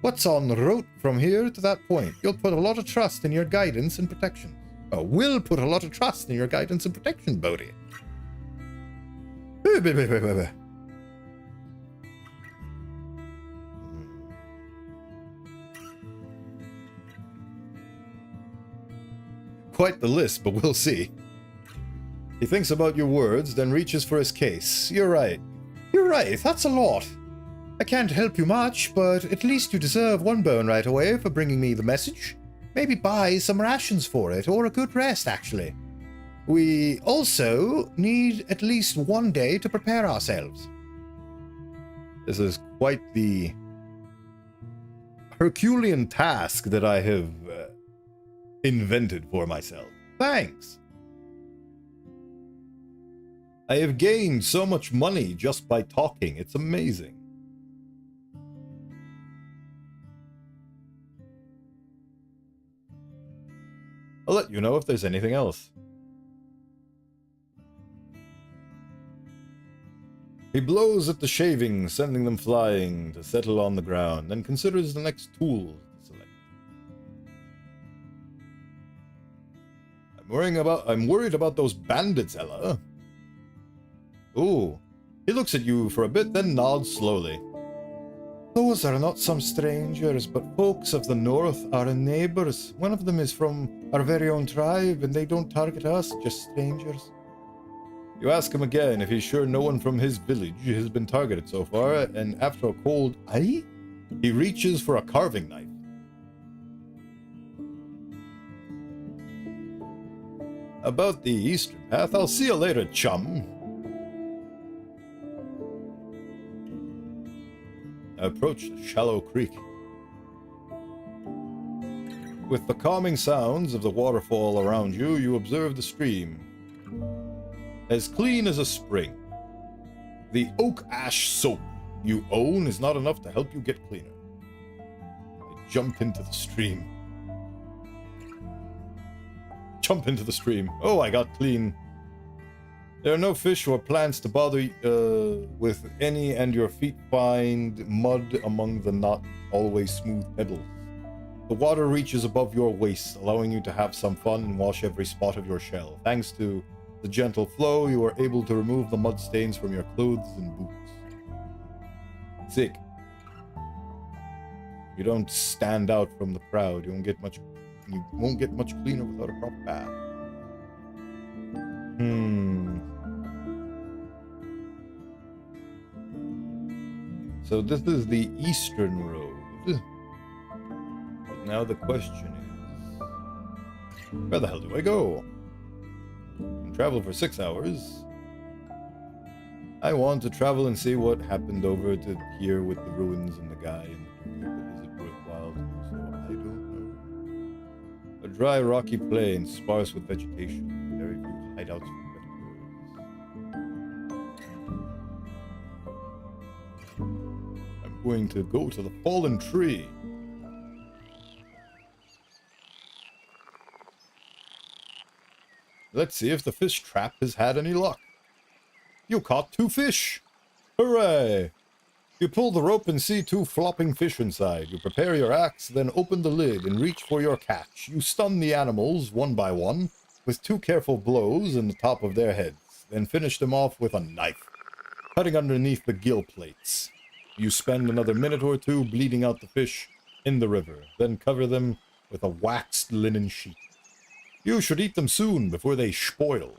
what's on the route from here to that point. You'll put a lot of trust in your guidance and protection. Oh, will put a lot of trust in your guidance and protection, Bodhi. Quite the list, but we'll see. He thinks about your words, then reaches for his case. You're right. You're right, that's a lot. I can't help you much, but at least you deserve 1 bone right away for bringing me the message. Maybe buy some rations for it, or a good rest, actually. We also need at least 1 day to prepare ourselves. This is quite the Herculean task that I have invented for myself. Thanks. I have gained so much money just by talking. It's amazing. I'll let you know if there's anything else. He blows at the shavings, sending them flying to settle on the ground, then considers the next tool to select. I'm worried about those bandits, Ella. Ooh. He looks at you for a bit, then nods slowly. Those are not some strangers, but folks of the north are our neighbors. One of them is from our very own tribe, and they don't target us, just strangers. You ask him again if he's sure no one from his village has been targeted so far, and after a cold eye, he reaches for a carving knife. About the eastern path, I'll see you later, chum. I approach the shallow creek. With the calming sounds of the waterfall around you, you observe the stream. As clean as a spring. The oak ash soap you own is not enough to help you get cleaner. I jump into the stream. Jump into the stream. Oh, I got clean. There are no fish or plants to bother with any, and your feet find mud among the not always smooth pebbles. The water reaches above your waist, allowing you to have some fun and wash every spot of your shell. Thanks to the gentle flow, you are able to remove the mud stains from your clothes and boots. Sick. You don't stand out from the crowd. You won't get much cleaner without a proper bath. So this is the eastern road. But now the question is, where the hell do I go? I can travel for 6 hours. I want to travel and see what happened over to here with the ruins and the guy and the dude. Is it worthwhile to do so? I don't know. A dry, rocky plain, sparse with vegetation. Very few hideouts for I'm going to go to the fallen tree. Let's see if the fish trap has had any luck. You caught 2 fish! Hooray! You pull the rope and see 2 flopping fish inside. You prepare your axe, then open the lid and reach for your catch. You stun the animals, one by one, with 2 careful blows in the top of their heads, then finish them off with a knife, cutting underneath the gill plates. You spend another minute or 2 bleeding out the fish in the river, then cover them with a waxed linen sheet. You should eat them soon before they spoil.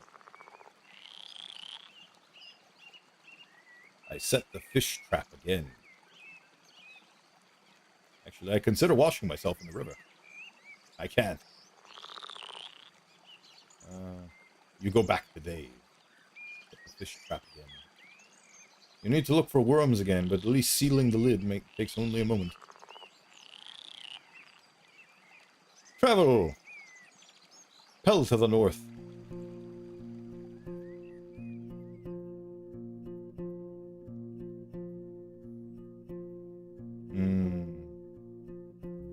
I set the fish trap again. Actually, I consider washing myself in the river. I can't. You go back to Dave. Get the fish trap again. You need to look for worms again, but at least sealing the lid takes only a moment. Travel! Pell to the north.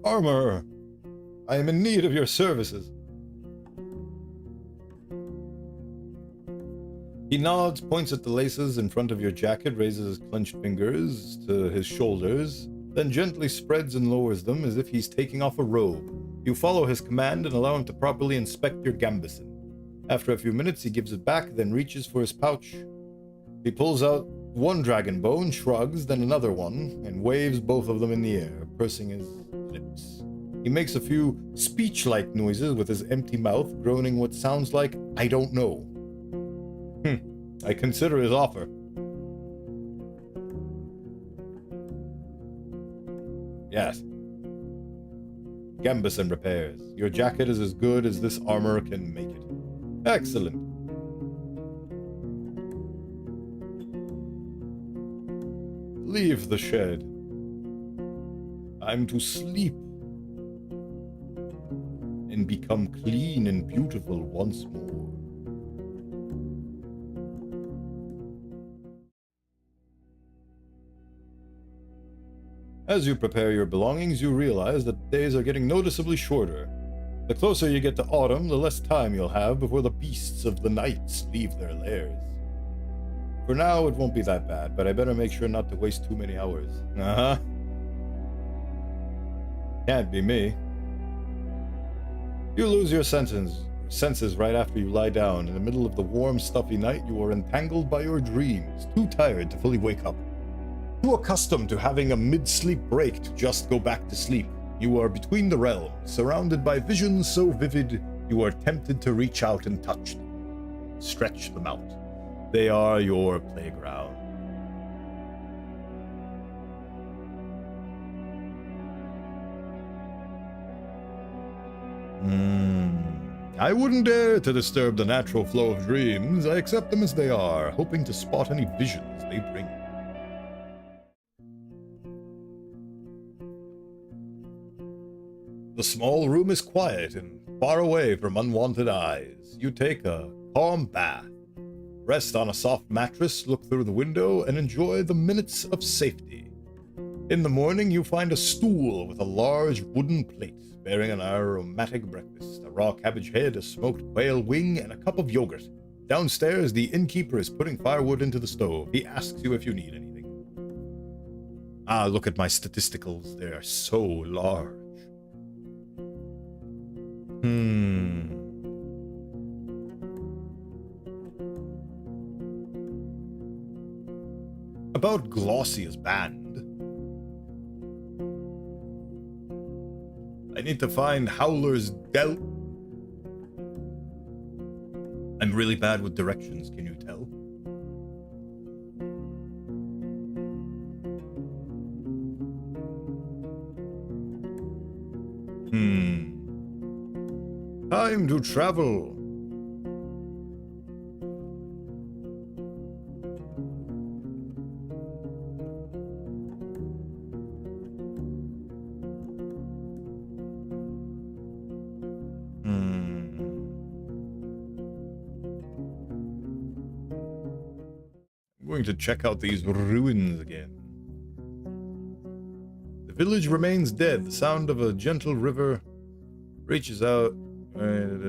Armor! I am in need of your services. He nods, points at the laces in front of your jacket, raises his clenched fingers to his shoulders, then gently spreads and lowers them as if he's taking off a robe. You follow his command and allow him to properly inspect your gambeson. After a few minutes, he gives it back, then reaches for his pouch. He pulls out one dragon bone, shrugs, then another one, and waves both of them in the air, pursing his lips. He makes a few speech-like noises with his empty mouth, groaning what sounds like, "I don't know." I consider his offer. Yes. Gambeson repairs. Your jacket is as good as this armor can make it. Excellent. Leave the shed. I'm to sleep and become clean and beautiful once more. As you prepare your belongings, you realize that days are getting noticeably shorter. The closer you get to autumn, the less time you'll have before the beasts of the nights leave their lairs. For now, it won't be that bad, but I better make sure not to waste too many hours. Can't be me. You lose your senses right after you lie down. In the middle of the warm, stuffy night, you are entangled by your dreams, too tired to fully wake up. Too accustomed to having a mid-sleep break to just go back to sleep. You are between the realms, surrounded by visions so vivid, you are tempted to reach out and touch them. Stretch them out. They are your playground. I wouldn't dare to disturb the natural flow of dreams. I accept them as they are, hoping to spot any visions they bring. The small room is quiet and far away from unwanted eyes. You take a calm bath, rest on a soft mattress, look through the window, and enjoy the minutes of safety. In the morning, you find a stool with a large wooden plate bearing an aromatic breakfast, a raw cabbage head, a smoked quail wing, and a cup of yogurt. Downstairs, the innkeeper is putting firewood into the stove. He asks you if you need anything. Look at my statisticals. They are so large. About Glossy's band. I need to find Howler's Dell. I'm really bad with directions, can you tell? Time to travel. I'm going to check out these ruins again. The village remains dead. The sound of a gentle river reaches out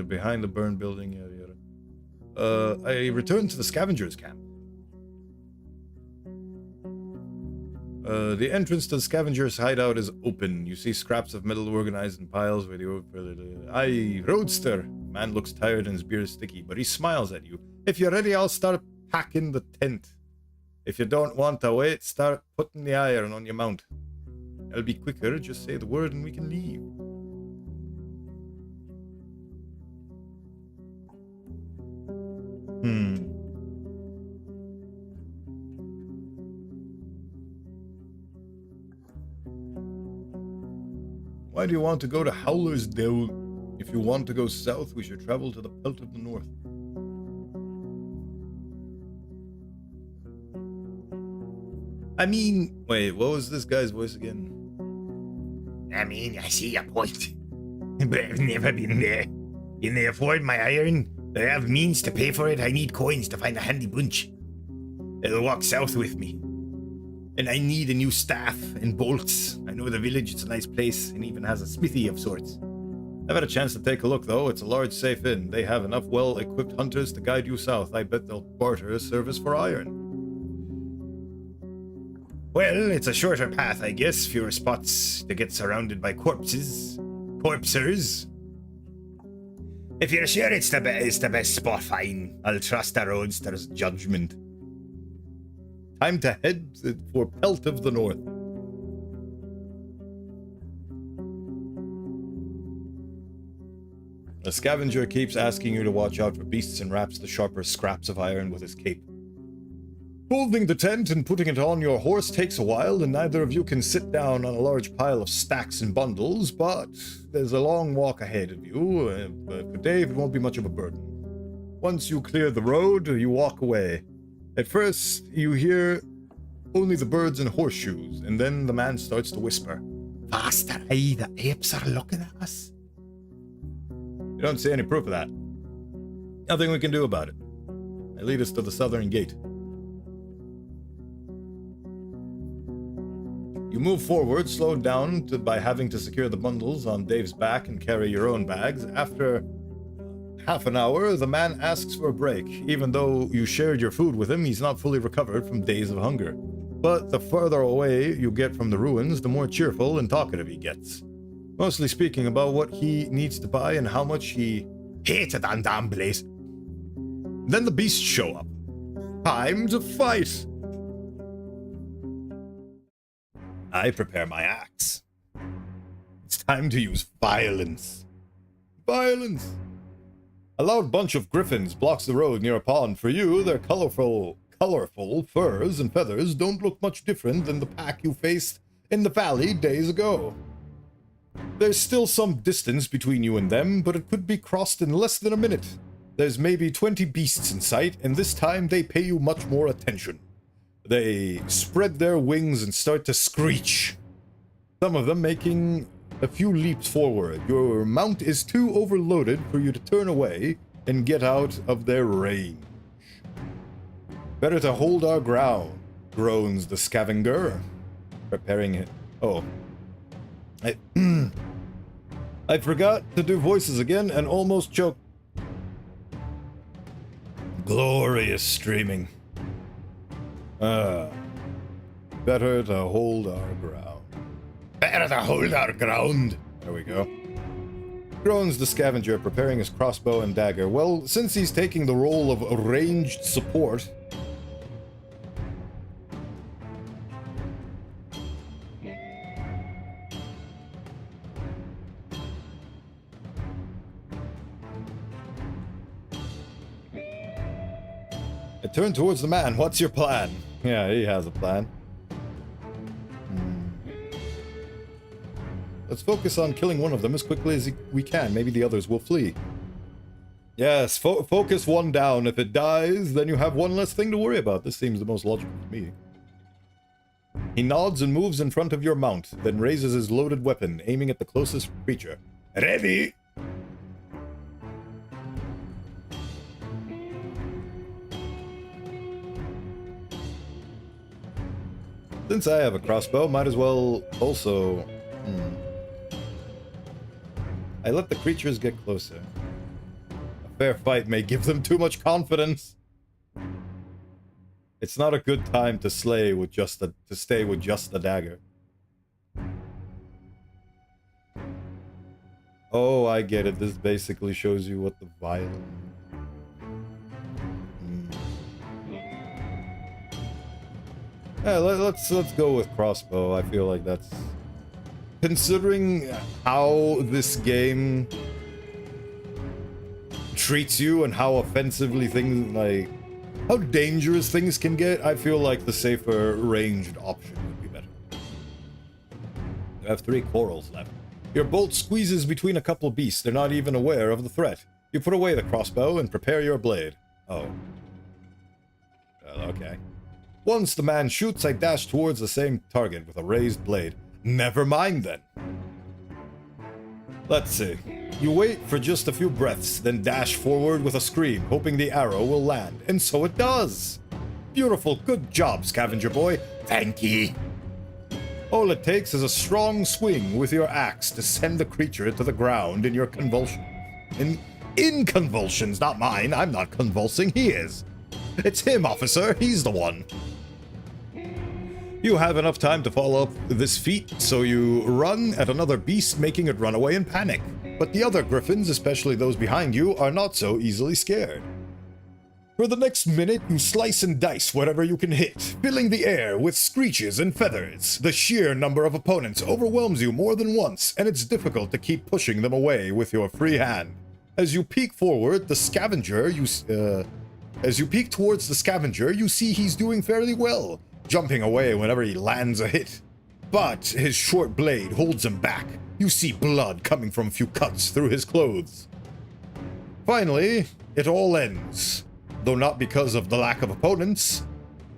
behind the burned building. Yada, yada. I return to the scavengers' camp. The entrance to the scavengers' hideout is open. You see scraps of metal organized in piles where Aye, Roadster. Man looks tired and his beard is sticky, but he smiles at you. If you're ready, I'll start packing the tent. If you don't want to wait, start putting the iron on your mount. It'll be quicker, just say the word and we can leave. Why do you want to go to Howler's Dell? If you want to go south, we should travel to the Belt of the North. I mean, wait, what was this guy's voice again? I mean, I see your point. But I've never been there. Can they afford my iron? Do I have means to pay for it? I need coins to find a handy bunch. It'll walk south with me. And I need a new staff and bolts. I know the village, it's a nice place, and even has a smithy of sorts. I've had a chance to take a look, though. It's a large, safe inn. They have enough well-equipped hunters to guide you south. I bet they'll barter a service for iron. Well, it's a shorter path, I guess. Fewer spots to get surrounded by corpses. Corpsers. If you're sure it's the best spot, fine. I'll trust the roadster's judgment. Time to head for Belt of the North. The scavenger keeps asking you to watch out for beasts and wraps the sharper scraps of iron with his cape. Folding the tent and putting it on your horse takes a while, and neither of you can sit down on a large pile of stacks and bundles, but there's a long walk ahead of you. But for Dave, it won't be much of a burden. Once you clear the road, you walk away. At first, you hear only the birds and horseshoes, and then the man starts to whisper. Faster, aye, the apes are looking at us. You don't see any proof of that. Nothing we can do about it. They lead us to the southern gate. You move forward, slowed down by having to secure the bundles on Dave's back and carry your own bags. After half an hour, the man asks for a break. Even though you shared your food with him, he's not fully recovered from days of hunger. But the further away you get from the ruins, the more cheerful and talkative he gets. Mostly speaking about what he needs to buy and how much he hated that damn place. Then the beasts show up. Time to fight! I prepare my axe. It's time to use violence. Violence! A loud bunch of griffins blocks the road near a pond. For you, their colorful furs and feathers don't look much different than the pack you faced in the valley days ago. There's still some distance between you and them, but it could be crossed in less than a minute. There's maybe 20 beasts in sight, and this time they pay you much more attention. They spread their wings and start to screech, some of them making a few leaps forward. Your mount is too overloaded for you to turn away and get out of their range. Better to hold our ground, groans the scavenger, preparing it. Oh. I forgot to do voices again and almost choked. Glorious streaming. Better to hold our ground. Better to hold our ground. There we go. Groans the scavenger, preparing his crossbow and dagger. Well, since he's taking the role of ranged support, I turn towards the man. What's your plan? Yeah, he has a plan. Let's focus on killing one of them as quickly as we can. Maybe the others will flee. Yes, focus one down. If it dies, then you have one less thing to worry about. This seems the most logical to me. He nods and moves in front of your mount, then raises his loaded weapon, aiming at the closest creature. Ready! Since I have a crossbow, might as well also... I let the creatures get closer. A fair fight may give them too much confidence. It's not a good time to stay with just the dagger. Oh, I get it. This basically shows you what the violence... Yeah, let's go with crossbow. I feel like that's... Considering how this game treats you and how offensively things, like, how dangerous things can get, I feel like the safer ranged option would be better. I have 3 corals left. Your bolt squeezes between a couple beasts. They're not even aware of the threat. You put away the crossbow and prepare your blade. Oh. Well, okay. Once the man shoots, I dash towards the same target with a raised blade. Never mind then. Let's see. You wait for just a few breaths, then dash forward with a scream, hoping the arrow will land. And so it does. Beautiful. Good job, scavenger boy. Thank ye. All it takes is a strong swing with your axe to send the creature to the ground in your convulsion. In convulsions, not mine. I'm not convulsing. He is. It's him, officer. He's the one. You have enough time to follow up this feat, so you run at another beast, making it run away in panic. But the other griffins, especially those behind you, are not so easily scared. For the next minute, you slice and dice whatever you can hit, filling the air with screeches and feathers. The sheer number of opponents overwhelms you more than once, and it's difficult to keep pushing them away with your free hand. As you peek forward, the scavenger, As you peek towards the scavenger, you see he's doing fairly well, jumping away whenever he lands a hit. But his short blade holds him back. You see blood coming from a few cuts through his clothes. Finally, it all ends. Though not because of the lack of opponents.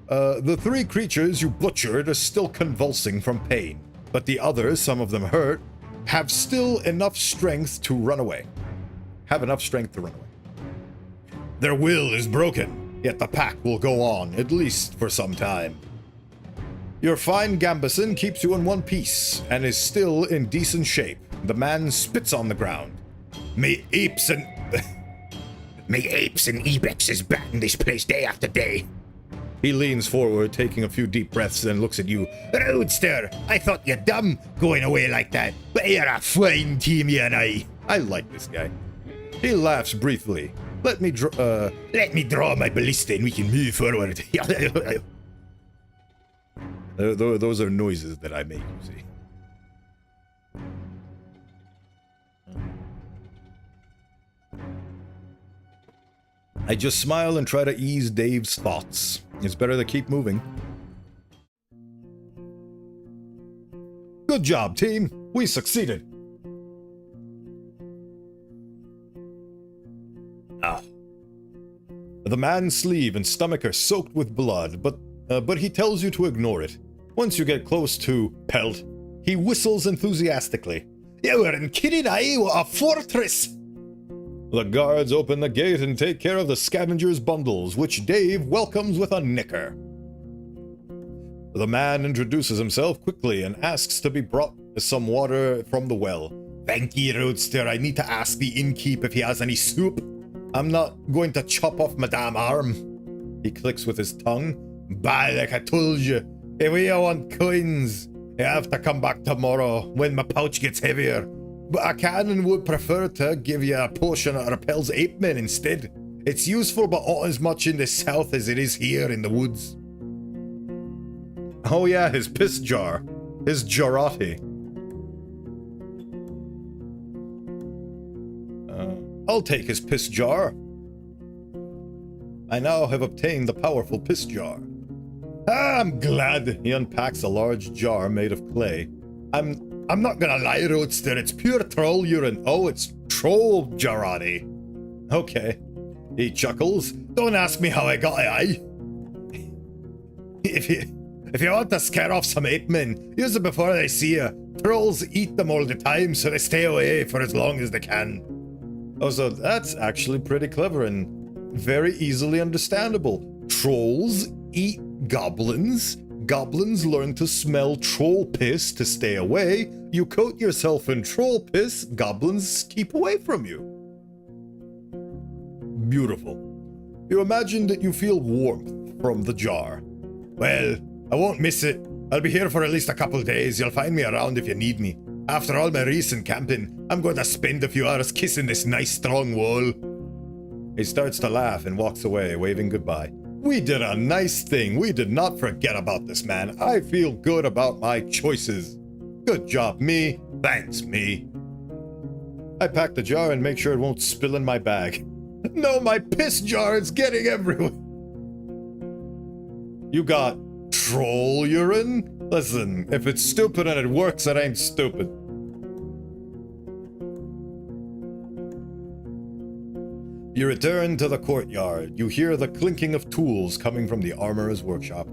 The three creatures you butchered are still convulsing from pain, but the others, some of them hurt, have still enough strength to run away. Their will is broken, yet the pack will go on, at least for some time. Your fine gambeson keeps you in one piece, and is still in decent shape. The man spits on the ground. May apes and ibexes batten this place day after day. He leans forward, taking a few deep breaths, and looks at you. Roadster, I thought you dumb going away like that, but you're a fine team, you and I. I like this guy. He laughs briefly. Let me draw my ballista and we can move forward. Those are noises that I make, you see. I just smile and try to ease Dave's thoughts. It's better to keep moving. Good job, team. We succeeded. The man's sleeve and stomach are soaked with blood, but he tells you to ignore it. Once you get close to Pelt, he whistles enthusiastically. You weren't kidding, what a fortress! The guards open the gate and take care of the scavenger's bundles, which Dave welcomes with a nicker. The man introduces himself quickly and asks to be brought some water from the well. Thank ye, Roadster. I need to ask the innkeep if he has any soup. I'm not going to chop off Madame Arm. He clicks with his tongue. Bah, like I told you, if we want coins, you have to come back tomorrow when my pouch gets heavier. But I can and would prefer to give you a potion that repels ape men instead. It's useful, but not as much in the south as it is here in the woods. Oh yeah, his piss jar. His jarati. I'll take his piss jar. I now have obtained the powerful piss jar. I'm glad. He unpacks a large jar made of clay. I'm not gonna lie, Roadster, it's pure troll urine. Oh, it's troll jarati. Okay. He chuckles. Don't ask me how I got it, aye? If you want to scare off some ape men, use it before they see you. Trolls eat them all the time, so they stay away for as long as they can. Oh, so that's actually pretty clever and very easily understandable. Trolls eat goblins. Goblins learn to smell troll piss to stay away. You coat yourself in troll piss, goblins keep away from you. Beautiful. You imagine that you feel warmth from the jar. Well, I won't miss it. I'll be here for at least a couple days. You'll find me around if you need me. After all my recent camping, I'm going to spend a few hours kissing this nice strong wall. He starts to laugh and walks away, waving goodbye. We did a nice thing. We did not forget about this man. I feel good about my choices. Good job, me. Thanks, me. I pack the jar and make sure it won't spill in my bag. No, my piss jar is getting everywhere. You got troll urine? Listen, if it's stupid and it works, it ain't stupid. You return to the courtyard. You hear the clinking of tools coming from the armorer's workshop.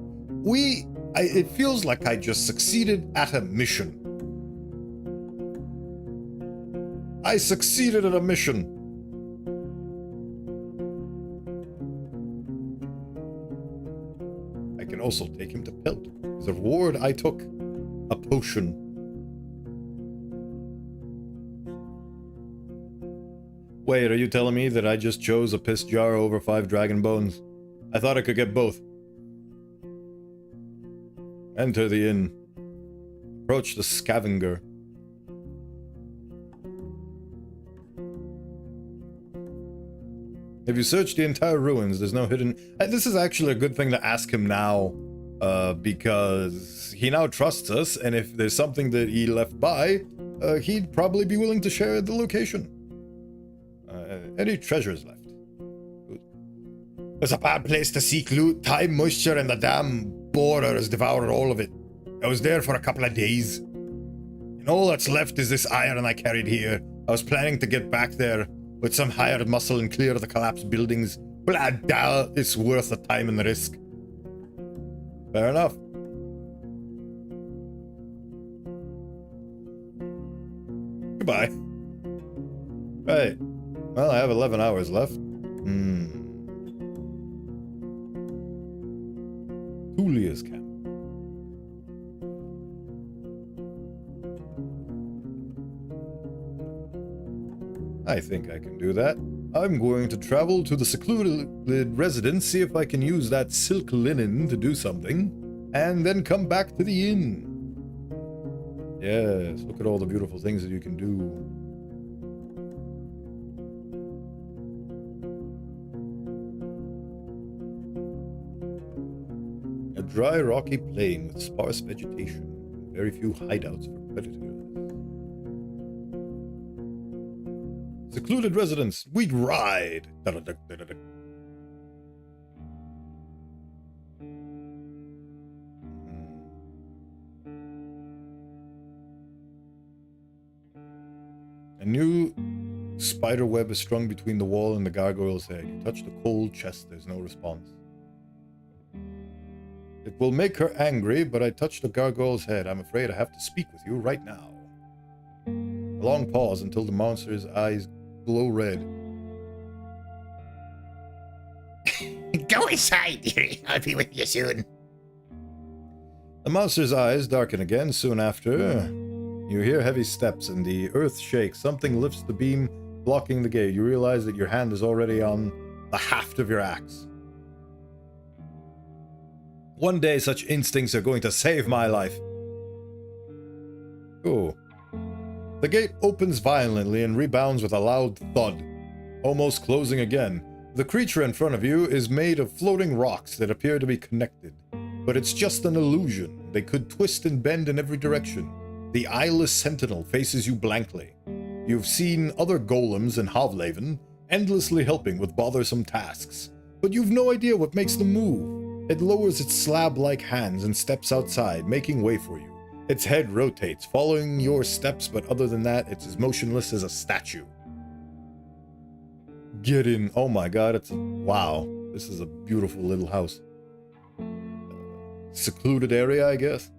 It feels like I just succeeded at a mission. I succeeded at a mission. I can also take him to Pelt. As a reward, I took a potion. Wait, are you telling me that I just chose a piss jar over 5 dragon bones? I thought I could get both. Enter the inn. Approach the scavenger. If you search the entire ruins, there's no hidden... This is actually a good thing to ask him now, because he now trusts us, and if there's something that he left by, he'd probably be willing to share the location. Any treasures left? It's a bad place to seek loot. Time, moisture, and the damn borer has devoured all of it. I was there for a couple of days. And all that's left is this iron I carried here. I was planning to get back there with some hired muscle and clear the collapsed buildings. But I doubt it's worth the time and the risk. Fair enough. Goodbye. Right. Well, I have 11 hours left. Tulia's camp. I think I can do that. I'm going to travel to the secluded residence, see if I can use that silk linen to do something, and then come back to the inn. Yes, look at all the beautiful things that you can do. A dry, rocky plain with sparse vegetation, and very few hideouts for predators. Secluded residence, we'd ride! Da-da-da-da-da-da. A new spider web is strung between the wall and the gargoyle's head. You touch the cold chest, there's no response. It will make her angry, but I touched the gargoyle's head. I'm afraid I have to speak with you right now. A long pause until the monster's eyes glow red. Go inside, dearie. I'll be with you soon. The monster's eyes darken again soon after. You hear heavy steps and the earth shakes. Something lifts the beam, blocking the gate. You realize that your hand is already on the haft of your axe. One day such instincts are going to save my life. Oh. The gate opens violently and rebounds with a loud thud, almost closing again. The creature in front of you is made of floating rocks that appear to be connected, but it's just an illusion. They could twist and bend in every direction. The eyeless sentinel faces you blankly. You've seen other golems in Havlaven endlessly helping with bothersome tasks, but you've no idea what makes them move. It lowers its slab-like hands and steps outside, making way for you. Its head rotates, following your steps, but other than that, it's as motionless as a statue. Get in. Oh my god, it's a... Wow. This is a beautiful little house. Secluded area, I guess?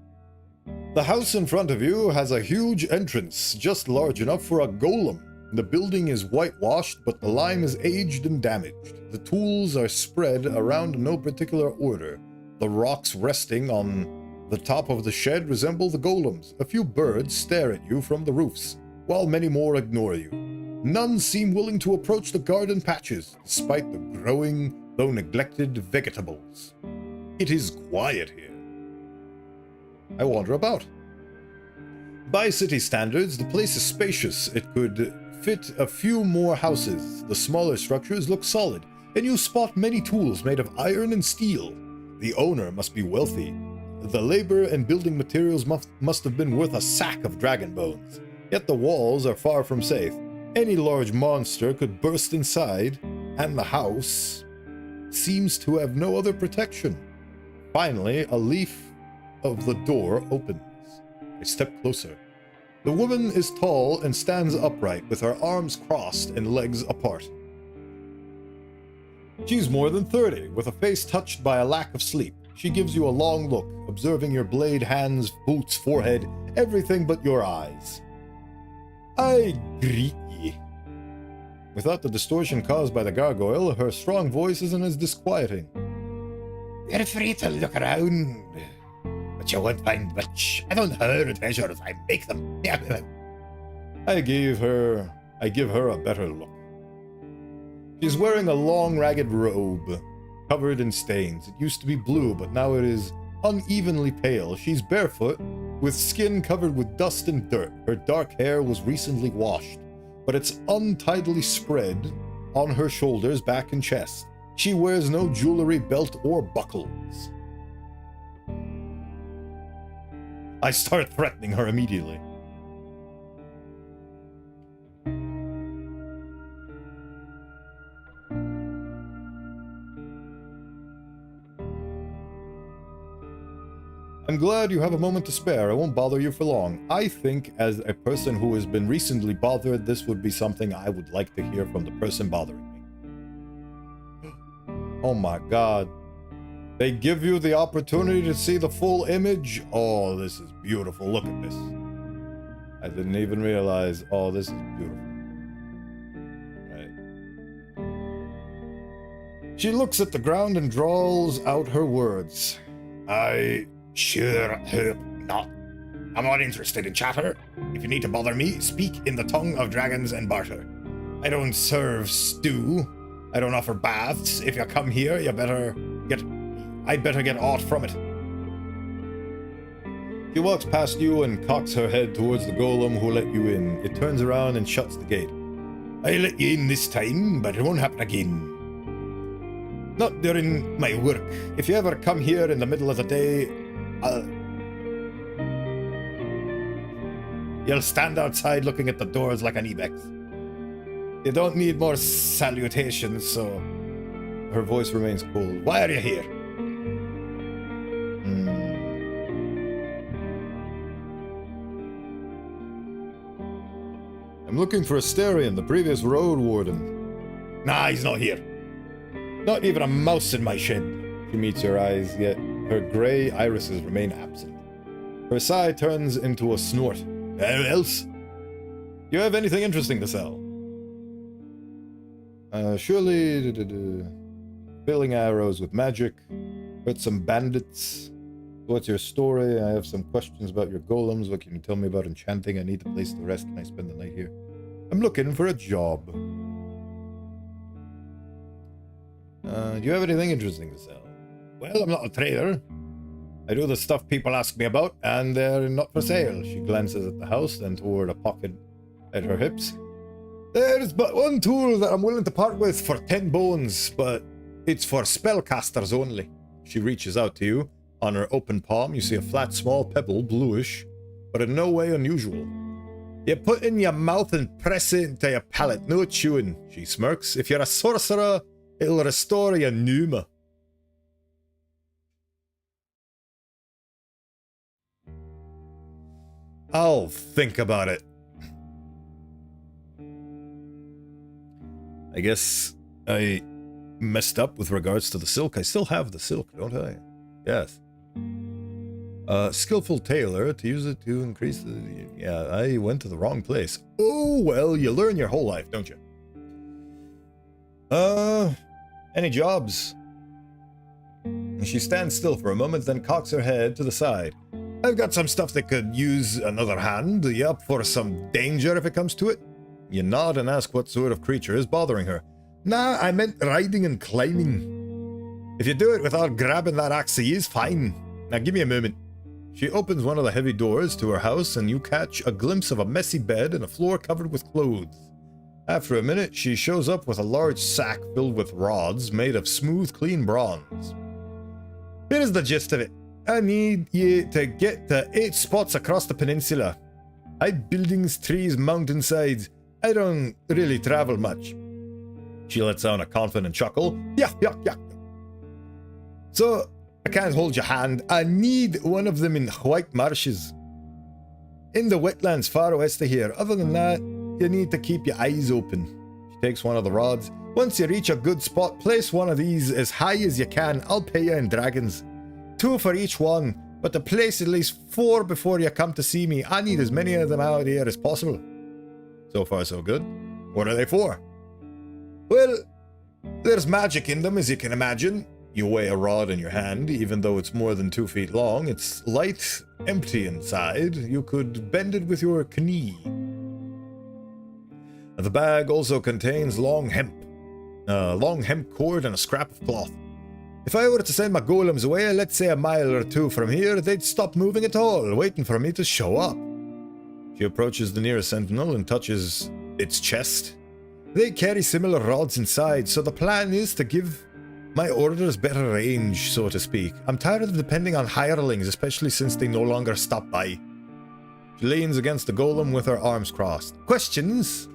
The house in front of you has a huge entrance, just large enough for a golem. The building is whitewashed, but the lime is aged and damaged. The tools are spread around in no particular order. The rocks resting on the top of the shed resemble the golems. A few birds stare at you from the roofs, while many more ignore you. None seem willing to approach the garden patches, despite the growing, though neglected, vegetables. It is quiet here. I wander about. By city standards, the place is spacious. It could fit a few more houses. The smaller structures look solid, and you spot many tools made of iron and steel. The owner must be wealthy. The labor and building materials must have been worth a sack of dragon bones. Yet the walls are far from safe. Any large monster could burst inside, and the house seems to have no other protection. Finally, a leaf of the door opens. I step closer. The woman is tall and stands upright with her arms crossed and legs apart. She's more than 30, with a face touched by a lack of sleep. She gives you a long look, observing your blade, hands, boots, forehead, everything but your eyes. I greet ye. Without the distortion caused by the gargoyle, her strong voice isn't as disquieting. You're free to look around, but you won't find much. I don't hide treasures, I make them. I give her a better look. She's wearing a long, ragged robe, covered in stains. It used to be blue, but now it is unevenly pale. She's barefoot, with skin covered with dust and dirt. Her dark hair was recently washed, but it's untidily spread on her shoulders, back, and chest. She wears no jewelry, belt, or buckles. I start threatening her immediately. I'm glad you have a moment to spare. I won't bother you for long. I think, as a person who has been recently bothered, this would be something I would like to hear from the person bothering me. Oh my god. They give you the opportunity to see the full image? Oh, this is beautiful. Look at this. I didn't even realize. Oh, this is beautiful. Right. She looks at the ground and drawls out her words. I sure hope not. I'm not interested in chatter. If you need to bother me, speak in the tongue of dragons and barter. I don't serve stew. I don't offer baths. If you come here, I'd better get aught from it. She walks past you and cocks her head towards the golem who let you in. It turns around and shuts the gate. I let you in this time, but it won't happen again. Not during my work. If you ever come here in the middle of the day, you'll stand outside looking at the doors like an ibex. You don't need more salutations, so... Her voice remains cool. Why are you here? I'm looking for Asterion, the previous road warden. Nah, he's not here. Not even a mouse in my shed. She meets your eyes, yet her grey irises remain absent. Her sigh turns into a snort. Anyone else? Do you have anything interesting to sell? Surely... Filling arrows with magic. Hurt some bandits. What's your story? I have some questions about your golems. What can you tell me about enchanting? I need a place to rest. Can I spend the night here? I'm looking for a job. Do you have anything interesting to sell? Well, I'm not a trader. I do the stuff people ask me about, and they're not for sale. She glances at the house, then toward a pocket at her hips. There's but one tool that I'm willing to part with for 10 bones, but it's for spellcasters only. She reaches out to you. On her open palm, you see a flat, small pebble, bluish, but in no way unusual. You put in your mouth and press it into your palate. No chewing, she smirks. If you're a sorcerer, it'll restore your pneuma. I'll think about it. I guess I messed up with regards to the silk. I still have the silk, don't I? Yes. Skillful tailor, to use it to increase the... Yeah, I went to the wrong place. Oh, well, you learn your whole life, don't you? Any jobs? She stands still for a moment, then cocks her head to the side. I've got some stuff that could use another hand. You up for some danger if it comes to it? You nod and ask what sort of creature is bothering her. Nah, I meant riding and climbing. If you do it without grabbing that axe of yours, fine. Now give me a moment. She opens one of the heavy doors to her house and you catch a glimpse of a messy bed and a floor covered with clothes. After a minute, she shows up with a large sack filled with rods made of smooth, clean bronze. Here's the gist of it. I need you to get to 8 spots across the peninsula. Hide buildings, trees, mountainsides. I don't really travel much. She lets out a confident chuckle. Yeah. So, I can't hold your hand. I need one of them in White Marshes. In the wetlands far west of here. Other than that, you need to keep your eyes open. She takes one of the rods. Once you reach a good spot, place one of these as high as you can. I'll pay you in dragons. 2 for each one, but to place at least 4 before you come to see me. I need as many of them out here as possible. So far, so good. What are they for? Well, there's magic in them, as you can imagine. You weigh a rod in your hand, even though it's more than 2 feet long. It's light, empty inside. You could bend it with your knee. The bag also contains long hemp cord and a scrap of cloth. If I were to send my golems away, let's say a mile or 2 from here, they'd stop moving at all, waiting for me to show up. She approaches the nearest sentinel and touches its chest. They carry similar rods inside, so the plan is to give my orders better range, so to speak. I'm tired of depending on hirelings, especially since they no longer stop by. She leans against the golem with her arms crossed. Questions?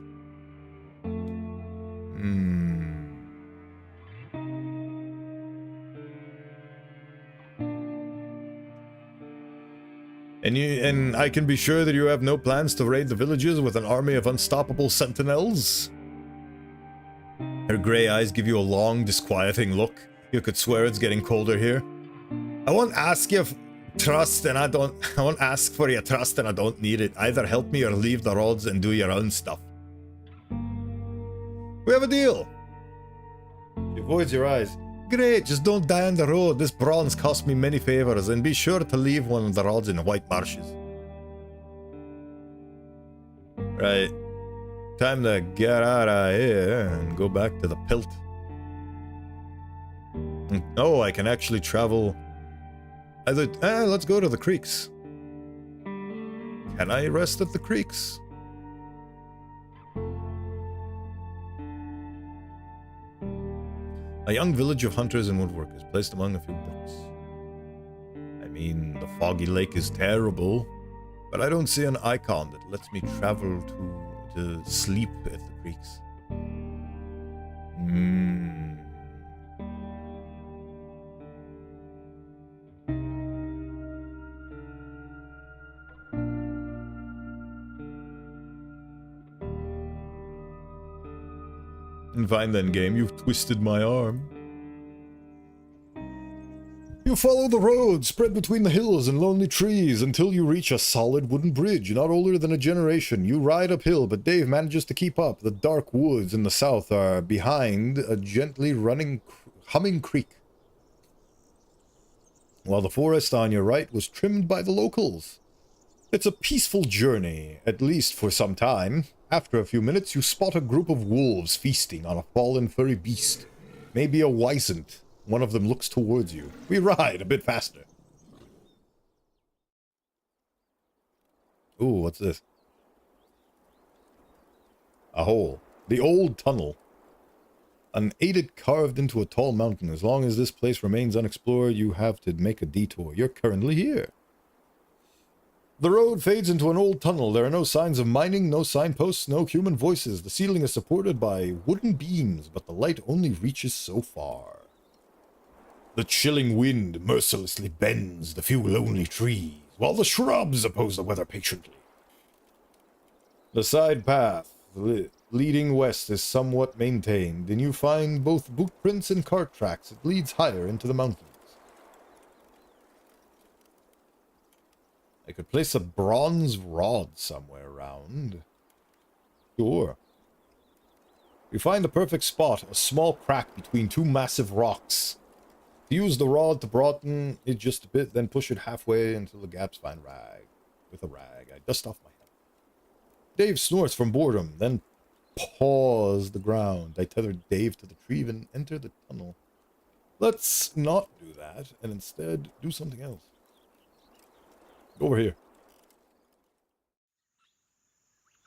And I can be sure that you have no plans to raid the villages with an army of unstoppable sentinels? Her grey eyes give you a long, disquieting look. You could swear it's getting colder here. I won't ask you trust, and I won't ask for your trust, and I don't need it. Either help me or leave the roads and do your own stuff. We have a deal. She avoids your eyes. Great, just don't die on the road. This bronze cost me many favors, and be sure to leave one of the rods in the White Marshes. Right. Time to get out of here and go back to the Pilt. Oh, I can actually travel. Let's go to the creeks. Can I rest at the creeks? A young village of hunters and woodworkers placed among a few brooks. I mean, the foggy lake is terrible, but I don't see an icon that lets me travel to sleep at the creeks. And fine then, game, you've twisted my arm. You follow the road, spread between the hills and lonely trees, until you reach a solid wooden bridge, not older than a generation. You ride uphill, but Dave manages to keep up. The dark woods in the south are behind a gently humming creek, while the forest on your right was trimmed by the locals. It's a peaceful journey, at least for some time. After a few minutes, you spot a group of wolves feasting on a fallen furry beast. Maybe a wisent. One of them looks towards you. We ride a bit faster. Ooh, what's this? A hole. The old tunnel. Unaided carved into a tall mountain. As long as this place remains unexplored, you have to make a detour. You're currently here. The road fades into an old tunnel. There are no signs of mining, no signposts, no human voices. The ceiling is supported by wooden beams, but the light only reaches so far. The chilling wind mercilessly bends the few lonely trees, while the shrubs oppose the weather patiently. The side path leading west is somewhat maintained, and you find both boot prints and cart tracks. It leads higher into the mountains. I could place a bronze rod somewhere around. Sure. You find the perfect spot, a small crack between 2 massive rocks. Use the rod to broaden it just a bit, then push it halfway until the gaps find rag. With a rag, I dust off my head. Dave snorts from boredom, then paws the ground. I tether Dave to the tree and enter the tunnel. Let's not do that, and instead do something else. Over here.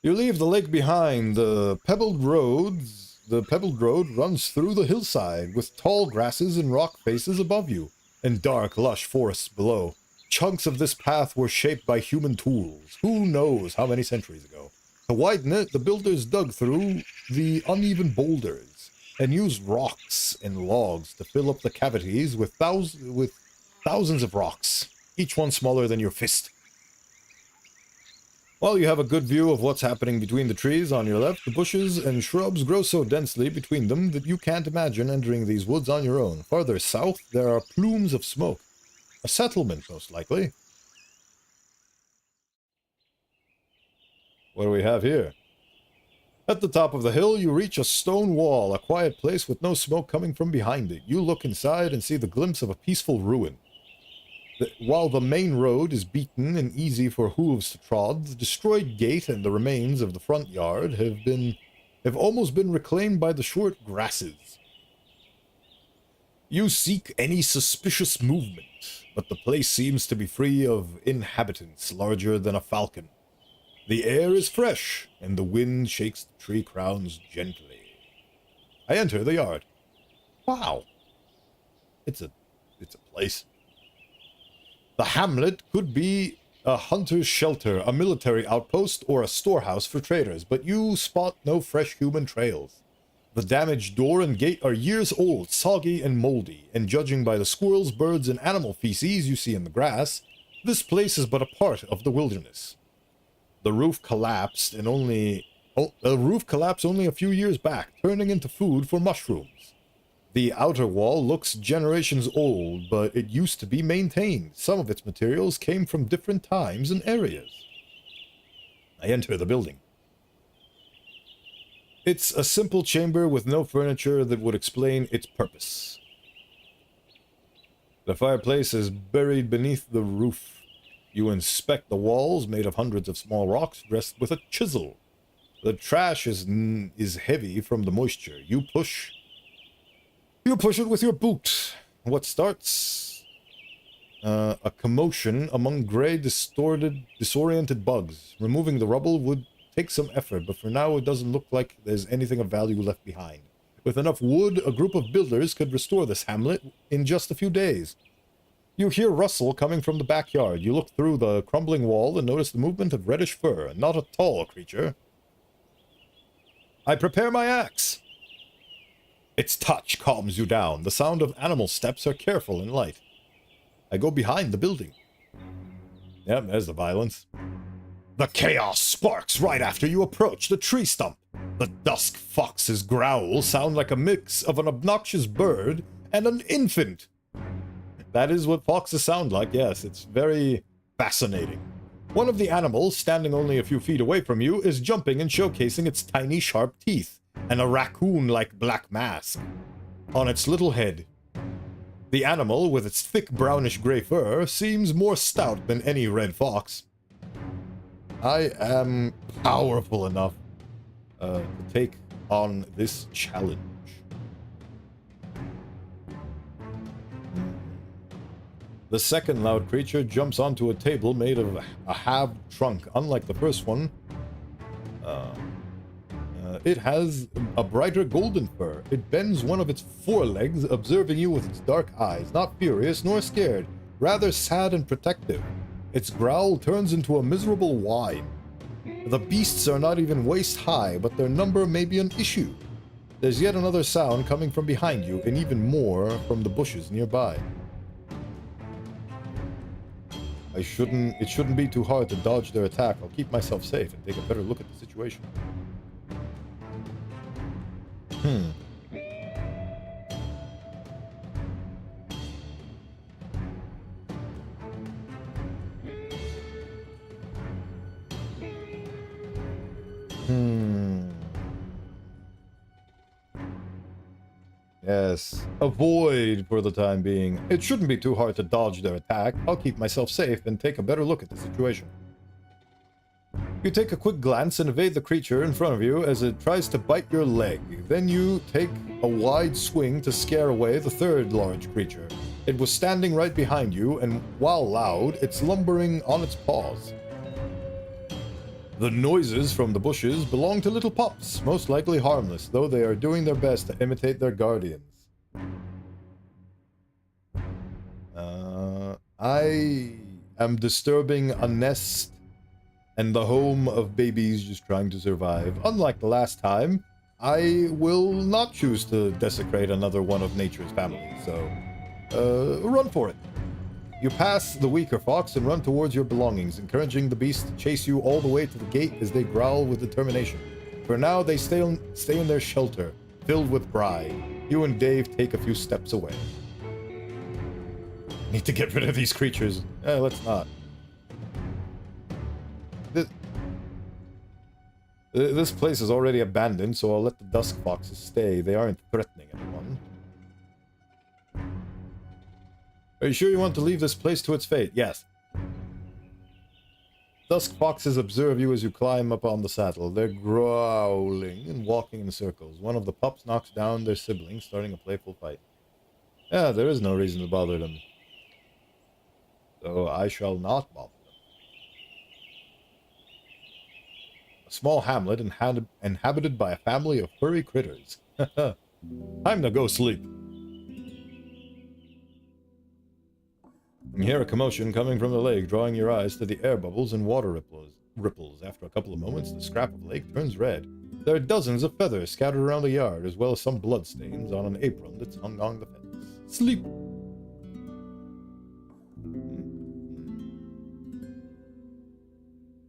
You leave the lake behind. The pebbled road runs through the hillside with tall grasses and rock faces above you and dark, lush forests below. Chunks of this path were shaped by human tools. Who knows how many centuries ago? To widen it, the builders dug through the uneven boulders and used rocks and logs to fill up the cavities with thousands of rocks, each one smaller than your fist. While you have a good view of what's happening between the trees on your left, the bushes and shrubs grow so densely between them that you can't imagine entering these woods on your own. Farther south, there are plumes of smoke. A settlement, most likely. What do we have here? At the top of the hill, you reach a stone wall, a quiet place with no smoke coming from behind it. You look inside and see the glimpse of a peaceful ruin. While the main road is beaten and easy for hooves to trod, the destroyed gate and the remains of the front yard have almost been reclaimed by the short grasses. You seek any suspicious movement, but the place seems to be free of inhabitants larger than a falcon. The air is fresh, and the wind shakes the tree crowns gently. I enter the yard. Wow. It's a place. The hamlet could be a hunter's shelter, a military outpost, or a storehouse for traders, but you spot no fresh human trails. The damaged door and gate are years old, soggy and moldy, and judging by the squirrels, birds, and animal feces you see in the grass, this place is but a part of the wilderness. The roof collapsed only a few years back, turning into food for mushrooms. The outer wall looks generations old, but it used to be maintained. Some of its materials came from different times and areas. I enter the building. It's a simple chamber with no furniture that would explain its purpose. The fireplace is buried beneath the roof. You inspect the walls, made of hundreds of small rocks, dressed with a chisel. The trash is heavy from the moisture. You push it with your boot. What starts? A commotion among gray, disoriented bugs. Removing the rubble would take some effort, but for now it doesn't look like there's anything of value left behind. With enough wood, a group of builders could restore this hamlet in just a few days. You hear rustle coming from the backyard. You look through the crumbling wall and notice the movement of reddish fur, not a tall creature. I prepare my axe. Its touch calms you down. The sound of animal steps are careful and light. I go behind the building. Yep, there's the violence. The chaos sparks right after you approach the tree stump. The dusk fox's growl sound like a mix of an obnoxious bird and an infant. That is what foxes sound like, yes. It's very fascinating. One of the animals, standing only a few feet away from you, is jumping and showcasing its tiny sharp teeth and a raccoon-like black mask on its little head. The animal, with its thick brownish-gray fur, seems more stout than any red fox. I am powerful enough to take on this challenge. The second loud creature jumps onto a table made of a halved trunk. Unlike the first one, it has a brighter golden fur. It bends one of its forelegs, observing you with its dark eyes, not furious nor scared, rather sad and protective. Its growl turns into a miserable whine. The beasts are not even waist high, but their number may be an issue. There's yet another sound coming from behind you, and even more from the bushes nearby. It shouldn't be too hard to dodge their attack. I'll keep myself safe and take a better look at the situation. Yes. Avoid for the time being. It shouldn't be too hard to dodge their attack. I'll keep myself safe and take a better look at the situation. You take a quick glance and evade the creature in front of you as it tries to bite your leg. Then you take a wide swing to scare away the third large creature. It was standing right behind you, and while loud, it's lumbering on its paws. The noises from the bushes belong to little pups, most likely harmless, though they are doing their best to imitate their guardians. I am disturbing a nest and the home of babies just trying to survive. Unlike the last time, I will not choose to desecrate another one of nature's families, so run for it. You pass the weaker fox and run towards your belongings, encouraging the beast to chase you all the way to the gate as they growl with determination. For now, they stay in their shelter, filled with bride. You and Dave take a few steps away. Need to get rid of these creatures. Let's not. This place is already abandoned, so I'll let the dusk foxes stay. They aren't threatening anyone. Are you sure you want to leave this place to its fate? Yes. Dusk foxes observe you as you climb up on the saddle. They're growling and walking in circles. One of the pups knocks down their sibling, starting a playful fight. Yeah, there is no reason to bother them. So I shall not bother them. A small hamlet inhabited by a family of furry critters. Time to go sleep. You hear a commotion coming from the lake, drawing your eyes to the air bubbles and water ripples. After a couple of moments, the scrap of lake turns red. There are dozens of feathers scattered around the yard, as well as some bloodstains on an apron that's hung on the fence. Sleep!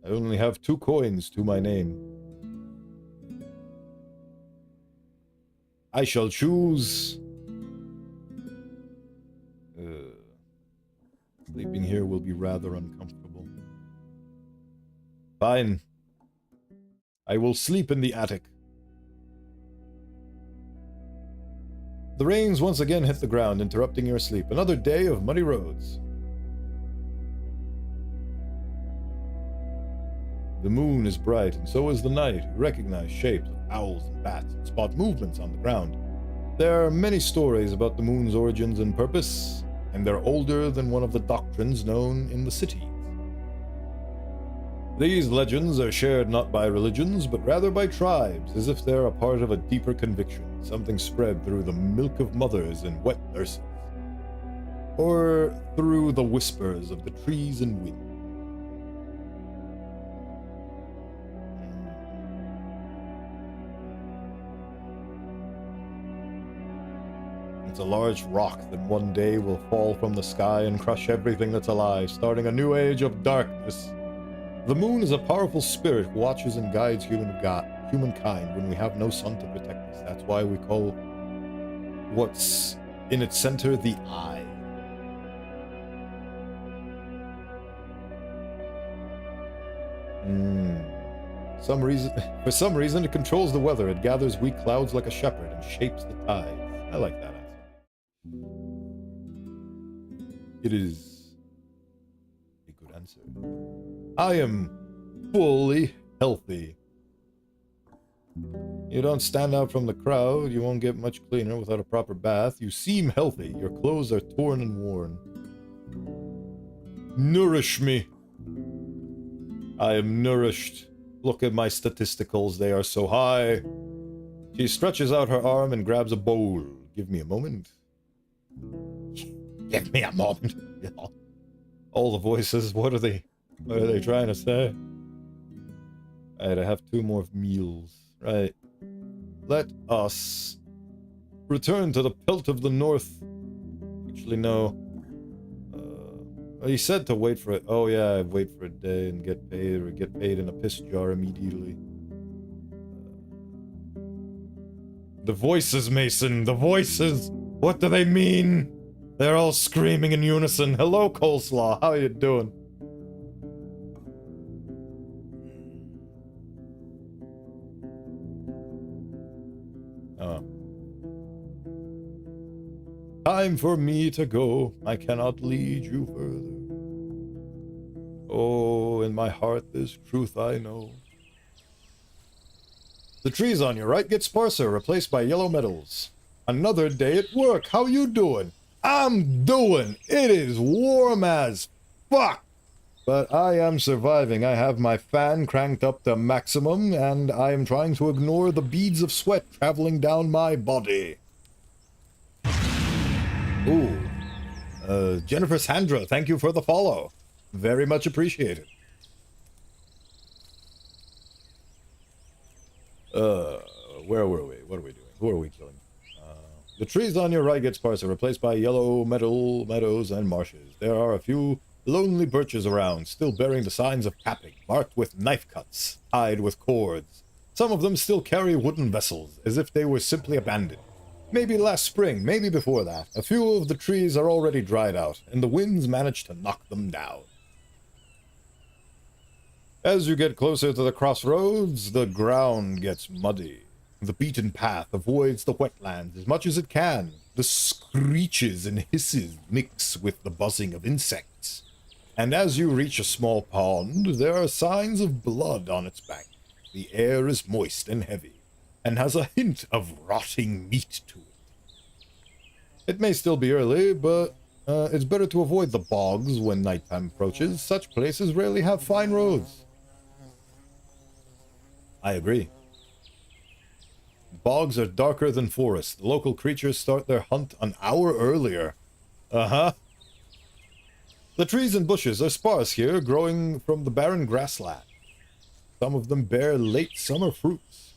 I only have 2 coins to my name. I shall choose... Sleeping here will be rather uncomfortable. Fine. I will sleep in the attic. The rains once again hit the ground, interrupting your sleep. Another day of muddy roads. The moon is bright, and so is the night. You recognize shapes of owls and bats, and spot movements on the ground. There are many stories about the moon's origins and purpose, and they're older than one of the doctrines known in the cities. These legends are shared not by religions, but rather by tribes, as if they're a part of a deeper conviction, something spread through the milk of mothers and wet nurses, or through the whispers of the trees and wind. It's a large rock that one day will fall from the sky and crush everything that's alive, starting a new age of darkness. The moon is a powerful spirit who watches and guides humankind when we have no sun to protect us. That's why we call what's in its center the eye. For some reason, it controls the weather. It gathers weak clouds like a shepherd and shapes the tides. I like that answer. It is a good answer. I am fully healthy. You don't stand out from the crowd. You won't get much cleaner without a proper bath. You seem healthy. Your clothes are torn and worn. Nourish me. I am nourished. Look at my statisticals. They are so high. She stretches out her arm and grabs a bowl. Give me a moment. Give me a moment. All the voices, what are they trying to say? Right, I have 2 more meals. Right. Let us return to the pelt of the north. Actually, no. He said to wait for it. Oh yeah, wait for a day and get paid, or get paid in a piss jar immediately. The voices, Mason, the voices! What do they mean? They're all screaming in unison. Hello, Coleslaw, how you doing? Oh. Time for me to go. I cannot lead you further. Oh, in my heart this truth I know. The trees on your right get sparser, replaced by yellow meadows. Another day at work. How you doing? I'm doing. It is warm as fuck. But I am surviving. I have my fan cranked up to maximum, and I am trying to ignore the beads of sweat traveling down my body. Ooh. Jennifer Sandra, thank you for the follow. Very much appreciated. Where were we? What are we doing? Who are we killing? The trees on your right get sparser, replaced by yellow meadows and marshes. There are a few lonely birches around, still bearing the signs of capping, marked with knife cuts, tied with cords. Some of them still carry wooden vessels, as if they were simply abandoned. Maybe last spring, maybe before that. A few of the trees are already dried out, and the winds managed to knock them down. As you get closer to the crossroads, the ground gets muddy. The beaten path avoids the wetlands as much as it can. The screeches and hisses mix with the buzzing of insects. And as you reach a small pond, there are signs of blood on its bank. The air is moist and heavy, and has a hint of rotting meat to it. It may still be early, but it's better to avoid the bogs when nighttime approaches. Such places rarely have fine roads. I agree. Bogs are darker than forests. The local creatures start their hunt an hour earlier. Uh-huh. The trees and bushes are sparse here, growing from the barren grassland. Some of them bear late summer fruits.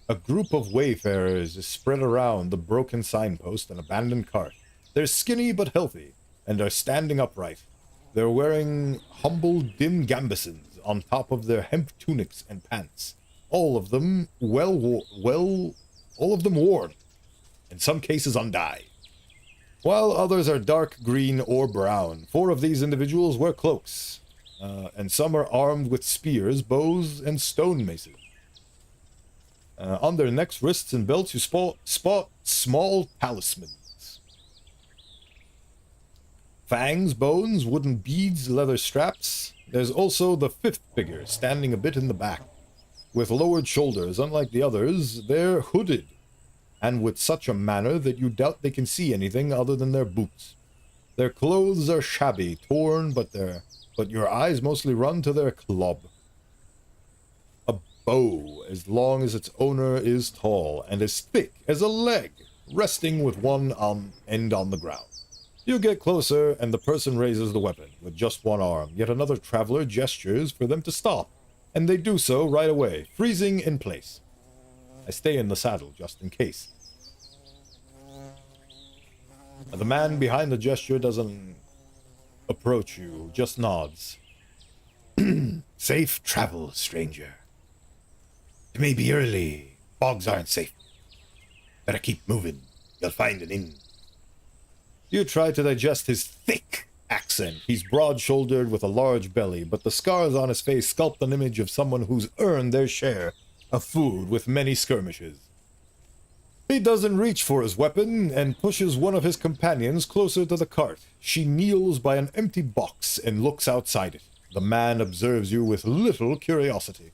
A group of wayfarers is spread around the broken signpost and abandoned cart. They're skinny but healthy, and are standing upright. They're wearing humble dim gambesons on top of their hemp tunics and pants. All of them all of them worn, in some cases undyed, while others are dark green or brown. 4 of these individuals wear cloaks, and some are armed with spears, bows, and stone maces. On their necks, wrists, and belts, you spot small talismans. Fangs, bones, wooden beads, leather straps. There's also the 5th figure, standing a bit in the back. With lowered shoulders, unlike the others, they're hooded, and with such a manner that you doubt they can see anything other than their boots. Their clothes are shabby, torn, but your eyes mostly run to their club. A bow, as long as its owner is tall, and as thick as a leg, resting with one end on the ground. You get closer, and the person raises the weapon, with just one arm. Yet another traveler gestures for them to stop, and they do so right away, freezing in place. I stay in the saddle, just in case. The man behind the gesture doesn't approach you, just nods. Safe travel, stranger. It may be early. Bogs aren't safe. Better keep moving. You'll find an inn. You try to digest his thick accent. He's broad-shouldered with a large belly, but the scars on his face sculpt an image of someone who's earned their share of food with many skirmishes. He doesn't reach for his weapon and pushes one of his companions closer to the cart. She kneels by an empty box and looks outside it. The man observes you with little curiosity.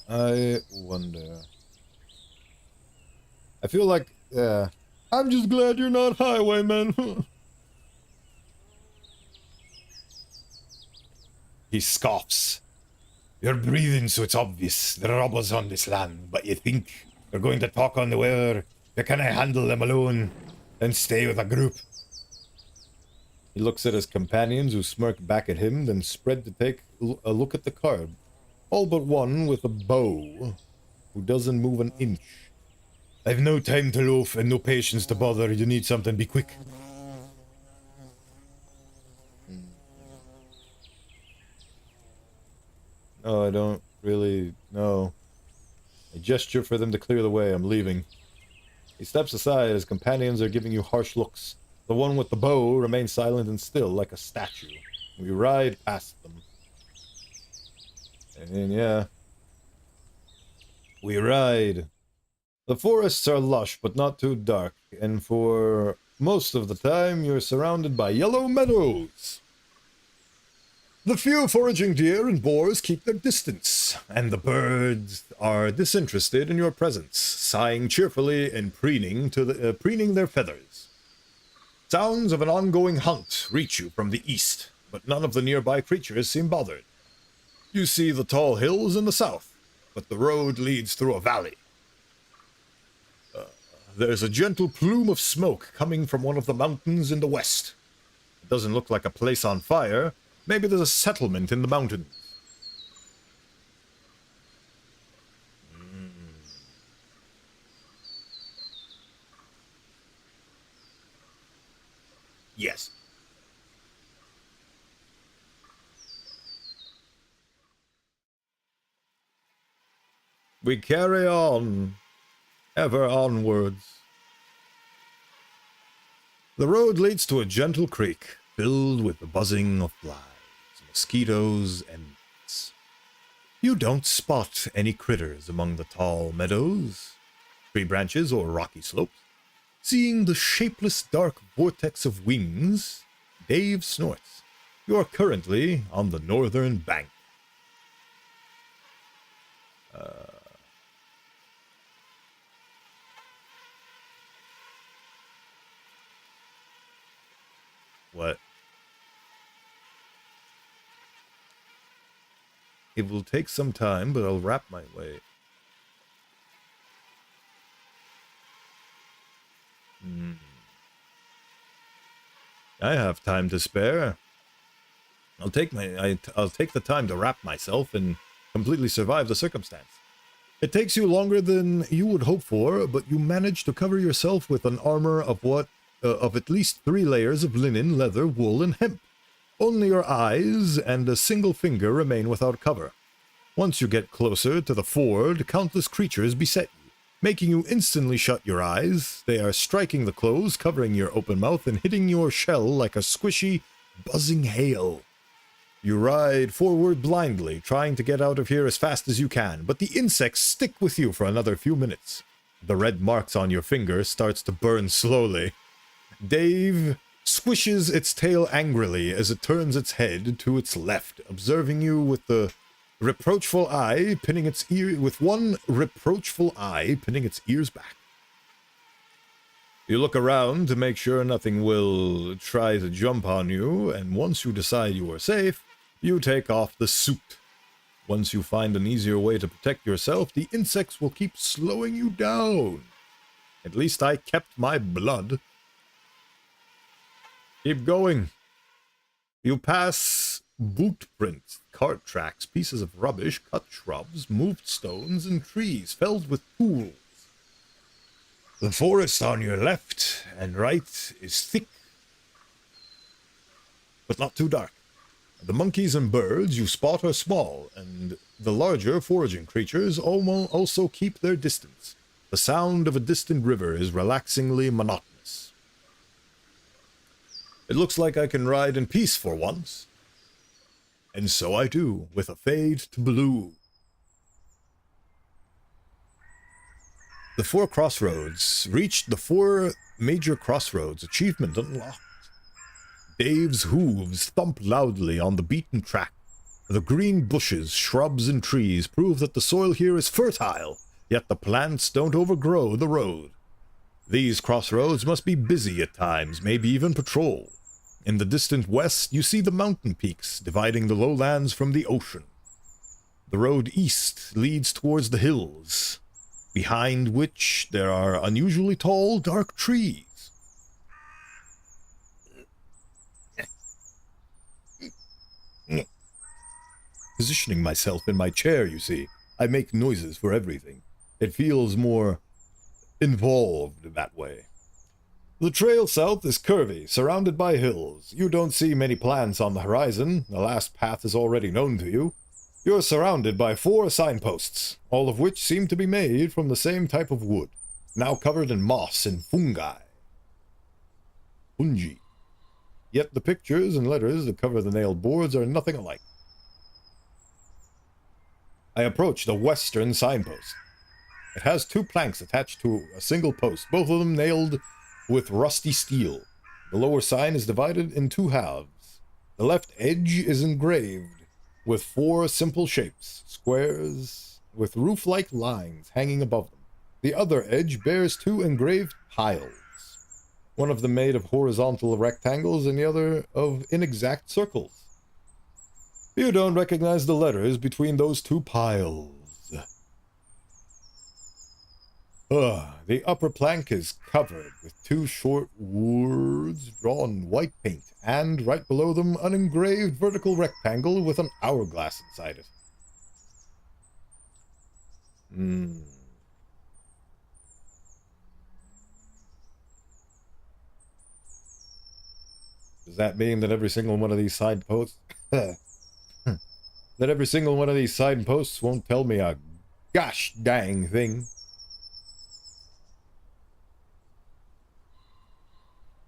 I wonder. I feel like, I'm just glad you're not highwayman. He scoffs. You're breathing, so it's obvious. There are robbers on this land, but you think you're going to talk on the weather? You can't handle them alone and stay with a group. He looks at his companions, who smirk back at him, then spread to take a look at the card. All but one with a bow, who doesn't move an inch. I've no time to loaf and no patience to bother. You need something, be quick. No, I don't really know. I gesture for them to clear the way. I'm leaving. He steps aside. His companions are giving you harsh looks. The one with the bow remains silent and still, like a statue. We ride past them. And yeah, we ride. The forests are lush, but not too dark, and for most of the time, you're surrounded by yellow meadows. The few foraging deer and boars keep their distance, and the birds are disinterested in your presence, sighing cheerfully and preening their feathers. Sounds of an ongoing hunt reach you from the east, but none of the nearby creatures seem bothered. You see the tall hills in the south, but the road leads through a valley. There's a gentle plume of smoke coming from one of the mountains in the west. It doesn't look like a place on fire. Maybe there's a settlement in the mountains. Yes. We carry on, ever onwards. The road leads to a gentle creek filled with the buzzing of flies, mosquitoes, and gnats. You don't spot any critters among the tall meadows, tree branches, or rocky slopes. Seeing the shapeless dark vortex of wings, Dave snorts. You are currently on the northern bank. What? It will take some time, but I'll wrap my way. I have time to spare. I'll take the time to wrap myself and completely survive the circumstance. It takes you longer than you would hope for, but you manage to cover yourself with an armor of at least 3 layers of linen, leather, wool, and hemp. Only your eyes and a single finger remain without cover. Once you get closer to the ford, countless creatures beset you, making you instantly shut your eyes. They are striking the clothes, covering your open mouth, and hitting your shell like a squishy, buzzing hail. You ride forward blindly, trying to get out of here as fast as you can, but the insects stick with you for another few minutes. The red marks on your finger starts to burn slowly. Dave squishes its tail angrily as it turns its head to its left, observing you with the reproachful eye pinning its ear with one reproachful eye pinning its ears back. You look around to make sure nothing will try to jump on you, and once you decide you are safe, you take off the suit. Once you find an easier way to protect yourself, the insects will keep slowing you down. At least I kept my blood. Keep going. You pass boot prints, cart tracks, pieces of rubbish, cut shrubs, moved stones, and trees felled with tools. The forest on your left and right is thick, but not too dark. The monkeys and birds you spot are small, and the larger foraging creatures also keep their distance. The sound of a distant river is relaxingly monotonous. It looks like I can ride in peace for once. And so I do, with a fade to blue. The 4 crossroads reached the 4 major crossroads. Achievement unlocked. Dave's hooves thump loudly on the beaten track. The green bushes, shrubs, and trees prove that the soil here is fertile, yet the plants don't overgrow the road. These crossroads must be busy at times, maybe even patrolled. In the distant west, you see the mountain peaks dividing the lowlands from the ocean. The road east leads towards the hills, behind which there are unusually tall, dark trees. Positioning myself in my chair, you see, I make noises for everything. It feels more involved that way. The trail south is curvy, surrounded by hills. You don't see many plants on the horizon. The last path is already known to you. You're surrounded by 4 signposts, all of which seem to be made from the same type of wood, now covered in moss and fungi. Fungi. Yet the pictures and letters that cover the nailed boards are nothing alike. I approach the western signpost. It has 2 planks attached to a single post, both of them nailed with rusty steel. The lower sign is divided in 2 halves. The left edge is engraved with 4 simple shapes, squares with roof-like lines hanging above them. The other edge bears 2 engraved piles, one of them made of horizontal rectangles and the other of inexact circles. You don't recognize the letters between those two piles. The upper plank is covered with two short words drawn in white paint, and right below them an engraved vertical rectangle with an hourglass inside it. Does that mean that every single one of these signposts that every single one of these signposts won't tell me a gosh dang thing?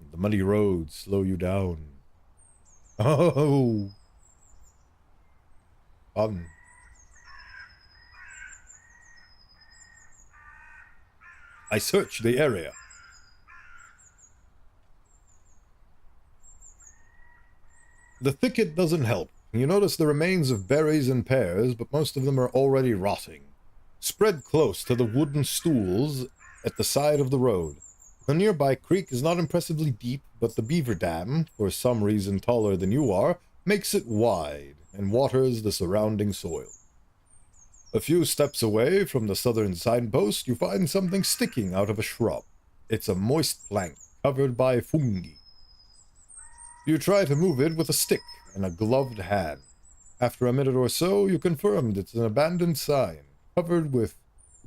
The muddy roads slow you down. Oh, fun. I search the area. The thicket doesn't help. You notice the remains of berries and pears, but most of them are already rotting. Spread close to the wooden stools at the side of the road. The nearby creek is not impressively deep, but the beaver dam, for some reason taller than you are, makes it wide and waters the surrounding soil. A few steps away from the southern signpost, you find something sticking out of a shrub. It's a moist plank covered by fungi. You try to move it with a stick and a gloved hand. After a minute or so, you confirmed it's an abandoned sign, covered with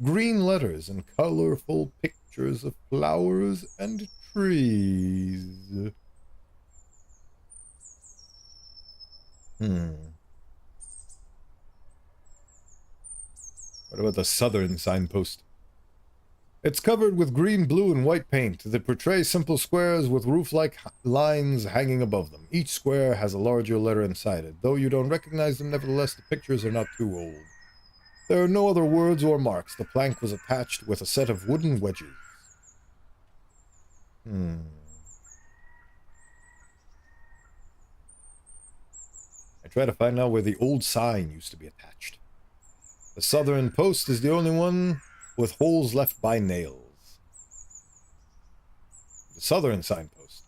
green letters and colorful pictures of flowers and trees. What about the southern signpost? It's covered with green, blue, and white paint that portray simple squares with roof-like lines hanging above them. Each square has a larger letter inside it. Though you don't recognize them, nevertheless, the pictures are not too old. There are no other words or marks. The plank was attached with a set of wooden wedges. I try to find out where the old sign used to be attached. The southern post is the only one with holes left by nails. The southern signpost.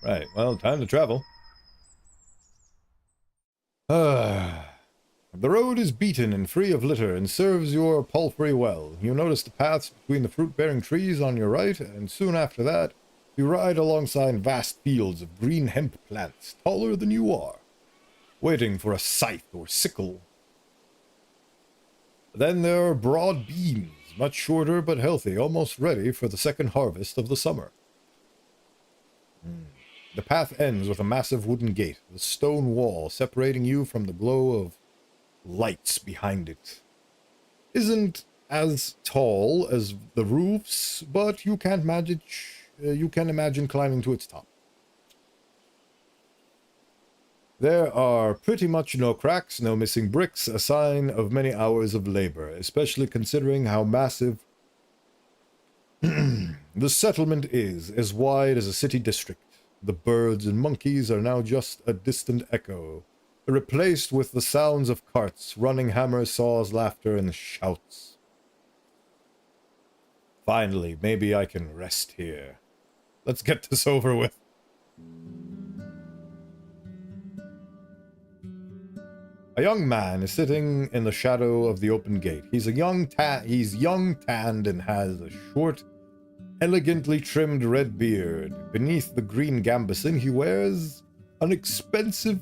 Right, well, time to travel. The road is beaten and free of litter and serves your palfrey well. You notice the paths between the fruit-bearing trees on your right, and soon after that, you ride alongside vast fields of green hemp plants, taller than you are, waiting for a scythe or sickle. Then there are broad beans, much shorter but healthy, almost ready for the second harvest of the summer. The path ends with a massive wooden gate, with a stone wall separating you from the glow of lights behind it. Isn't as tall as the roofs, but you can imagine climbing to its top. There are pretty much no cracks, no missing bricks, a sign of many hours of labor, especially considering how massive the settlement is, as wide as a city district. The birds and monkeys are now just a distant echo, replaced with the sounds of carts, running hammers, saws, laughter, and shouts. Finally, maybe I can rest here. Let's get this over with. A young man is sitting in the shadow of the open gate. He's young, tanned, and has a short, elegantly trimmed red beard. Beneath the green gambeson, he wears an expensive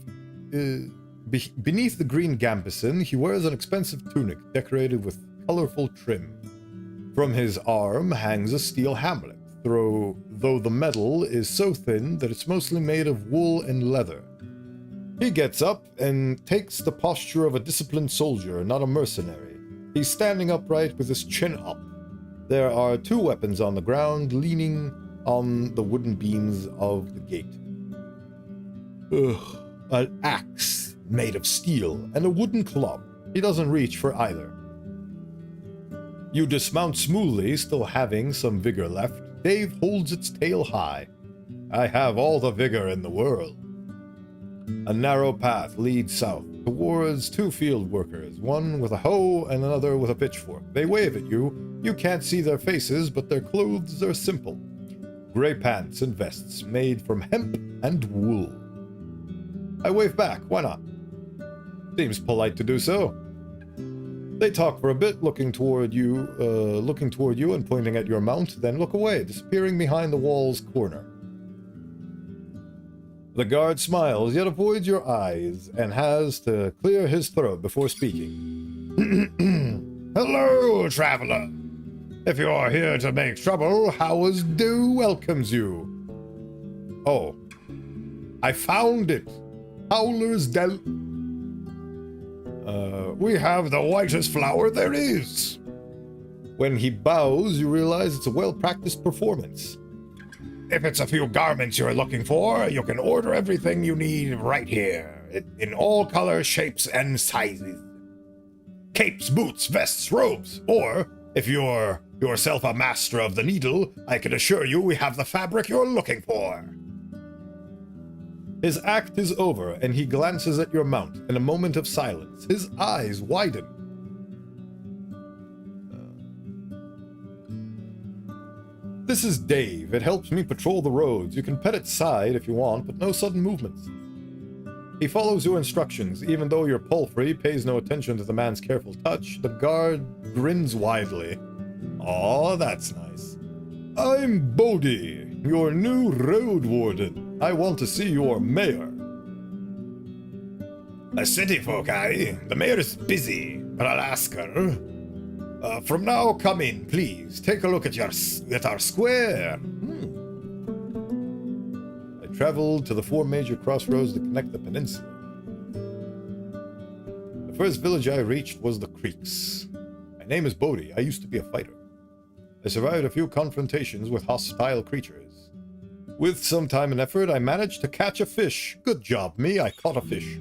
tunic decorated with colorful trim. From his arm hangs a steel hamlet, though the metal is so thin that it's mostly made of wool and leather. He gets up and takes the posture of a disciplined soldier, not a mercenary. He's standing upright with his chin up. There are two weapons on the ground, leaning on the wooden beams of the gate. An axe made of steel and a wooden club. He doesn't reach for either. You dismount smoothly, still having some vigor left. Dave holds its tail high. I have all the vigor in the world. A narrow path leads south. towards two field workers, one with a hoe and another with a pitchfork. They wave at you. You can't see their faces, but their clothes are simple. Gray pants and vests made from hemp and wool. I wave back. Why not? Seems polite to do so. They talk for a bit, looking toward you and pointing at your mount, then look away, disappearing behind the wall's corner. The guard smiles, yet avoids your eyes, and has to clear his throat before speaking. Hello, traveler. If you are here to make trouble, Howard's Dew welcomes you. Oh, I found it. Howler's Del... we have the whitest flower there is. When he bows, you realize it's a well-practiced performance. If it's a few garments you're looking for, you can order everything you need right here, in all colors, shapes, and sizes. Capes, boots, vests, robes, or, if you're yourself a master of the needle, I can assure you we have the fabric you're looking for. His act is over, and he glances at your mount. In a moment of silence, his eyes widen. This is Dave. It helps me patrol the roads. You can pet its side if you want, but no sudden movements. He follows your instructions, even though your palfrey pays no attention to the man's careful touch. The guard grins widely. Aw, that's nice. I'm Bodhi, your new road warden. I want to see your mayor. A city folk, aye? The mayor is busy, but I'll ask her. From now, come in, please. Take a look at our square. I traveled to the 4 major crossroads that connect the peninsula. The first village I reached was the Creeks. My name is Bodhi. I used to be a fighter. I survived a few confrontations with hostile creatures. With some time and effort, I managed to catch a fish. Good job, me. I caught a fish.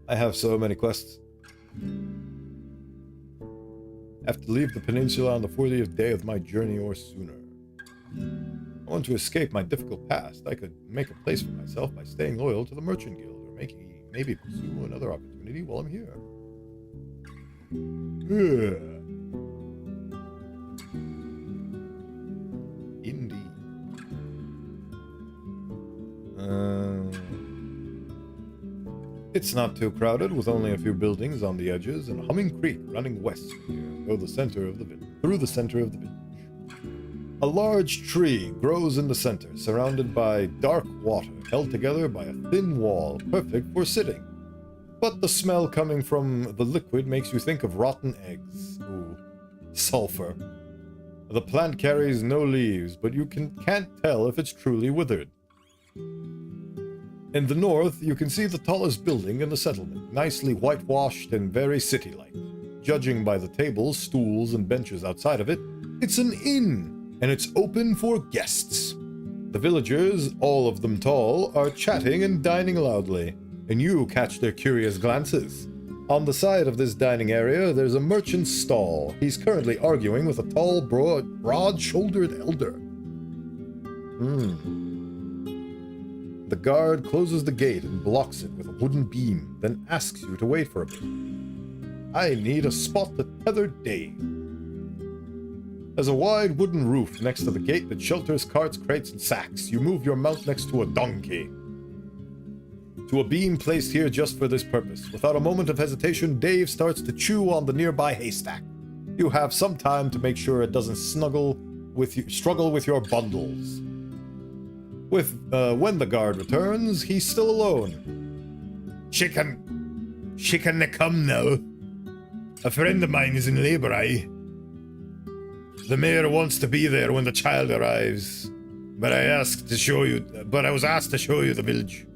I have so many quests. I have to leave the peninsula on the 40th day of my journey or sooner. I want to escape my difficult past. I could make a place for myself by staying loyal to the Merchant Guild, or maybe pursue another opportunity while I'm here. Indeed. It's not too crowded, with only a few buildings on the edges and a humming creek running west from here through the center of the village. A large tree grows in the center, surrounded by dark water, held together by a thin wall, perfect for sitting. But the smell coming from the liquid makes you think of rotten eggs. Ooh, sulfur. The plant carries no leaves, but you can't tell if it's truly withered. In the north, you can see the tallest building in the settlement, nicely whitewashed and very city-like. Judging by the tables, stools, and benches outside of it, it's an inn, and it's open for guests. The villagers, all of them tall, are chatting and dining loudly, and you catch their curious glances. On the side of this dining area, there's a merchant's stall. He's currently arguing with a tall, broad-shouldered elder. The guard closes the gate and blocks it with a wooden beam, then asks you to wait for a bit. I need a spot to tether Dave. There's a wide wooden roof next to the gate that shelters carts, crates, and sacks. You move your mount next to a donkey. To a beam placed here just for this purpose. Without a moment of hesitation, Dave starts to chew on the nearby haystack. You have some time to make sure it doesn't struggle with your bundles. When the guard returns, he's still alone. She can come now. A friend of mine is in labor, aye. The mayor wants to be there when the child arrives, but I was asked to show you the village.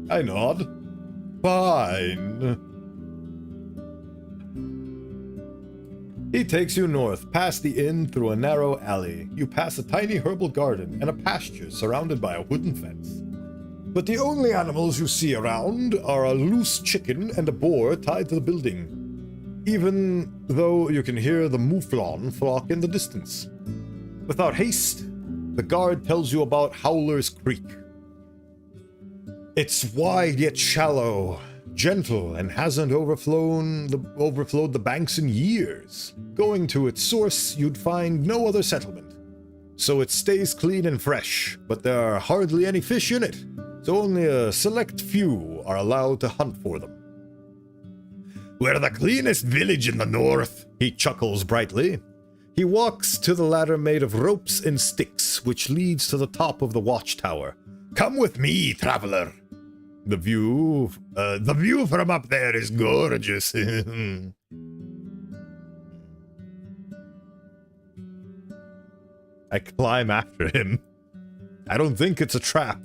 I nod. Fine. He takes you north, past the inn through a narrow alley. You pass a tiny herbal garden and a pasture surrounded by a wooden fence. But the only animals you see around are a loose chicken and a boar tied to the building, even though you can hear the mouflon flock in the distance. Without haste, the guard tells you about Howler's Creek. It's wide yet shallow, gentle, and hasn't overflowed the banks in years. Going to its source, you'd find no other settlement. So it stays clean and fresh, but there are hardly any fish in it, so only a select few are allowed to hunt for them. We're the cleanest village in the north, He chuckles brightly. He walks to the ladder made of ropes and sticks, which leads to the top of the watchtower. Come with me, traveler. The view from up there is gorgeous. I climb after him. I don't think it's a trap.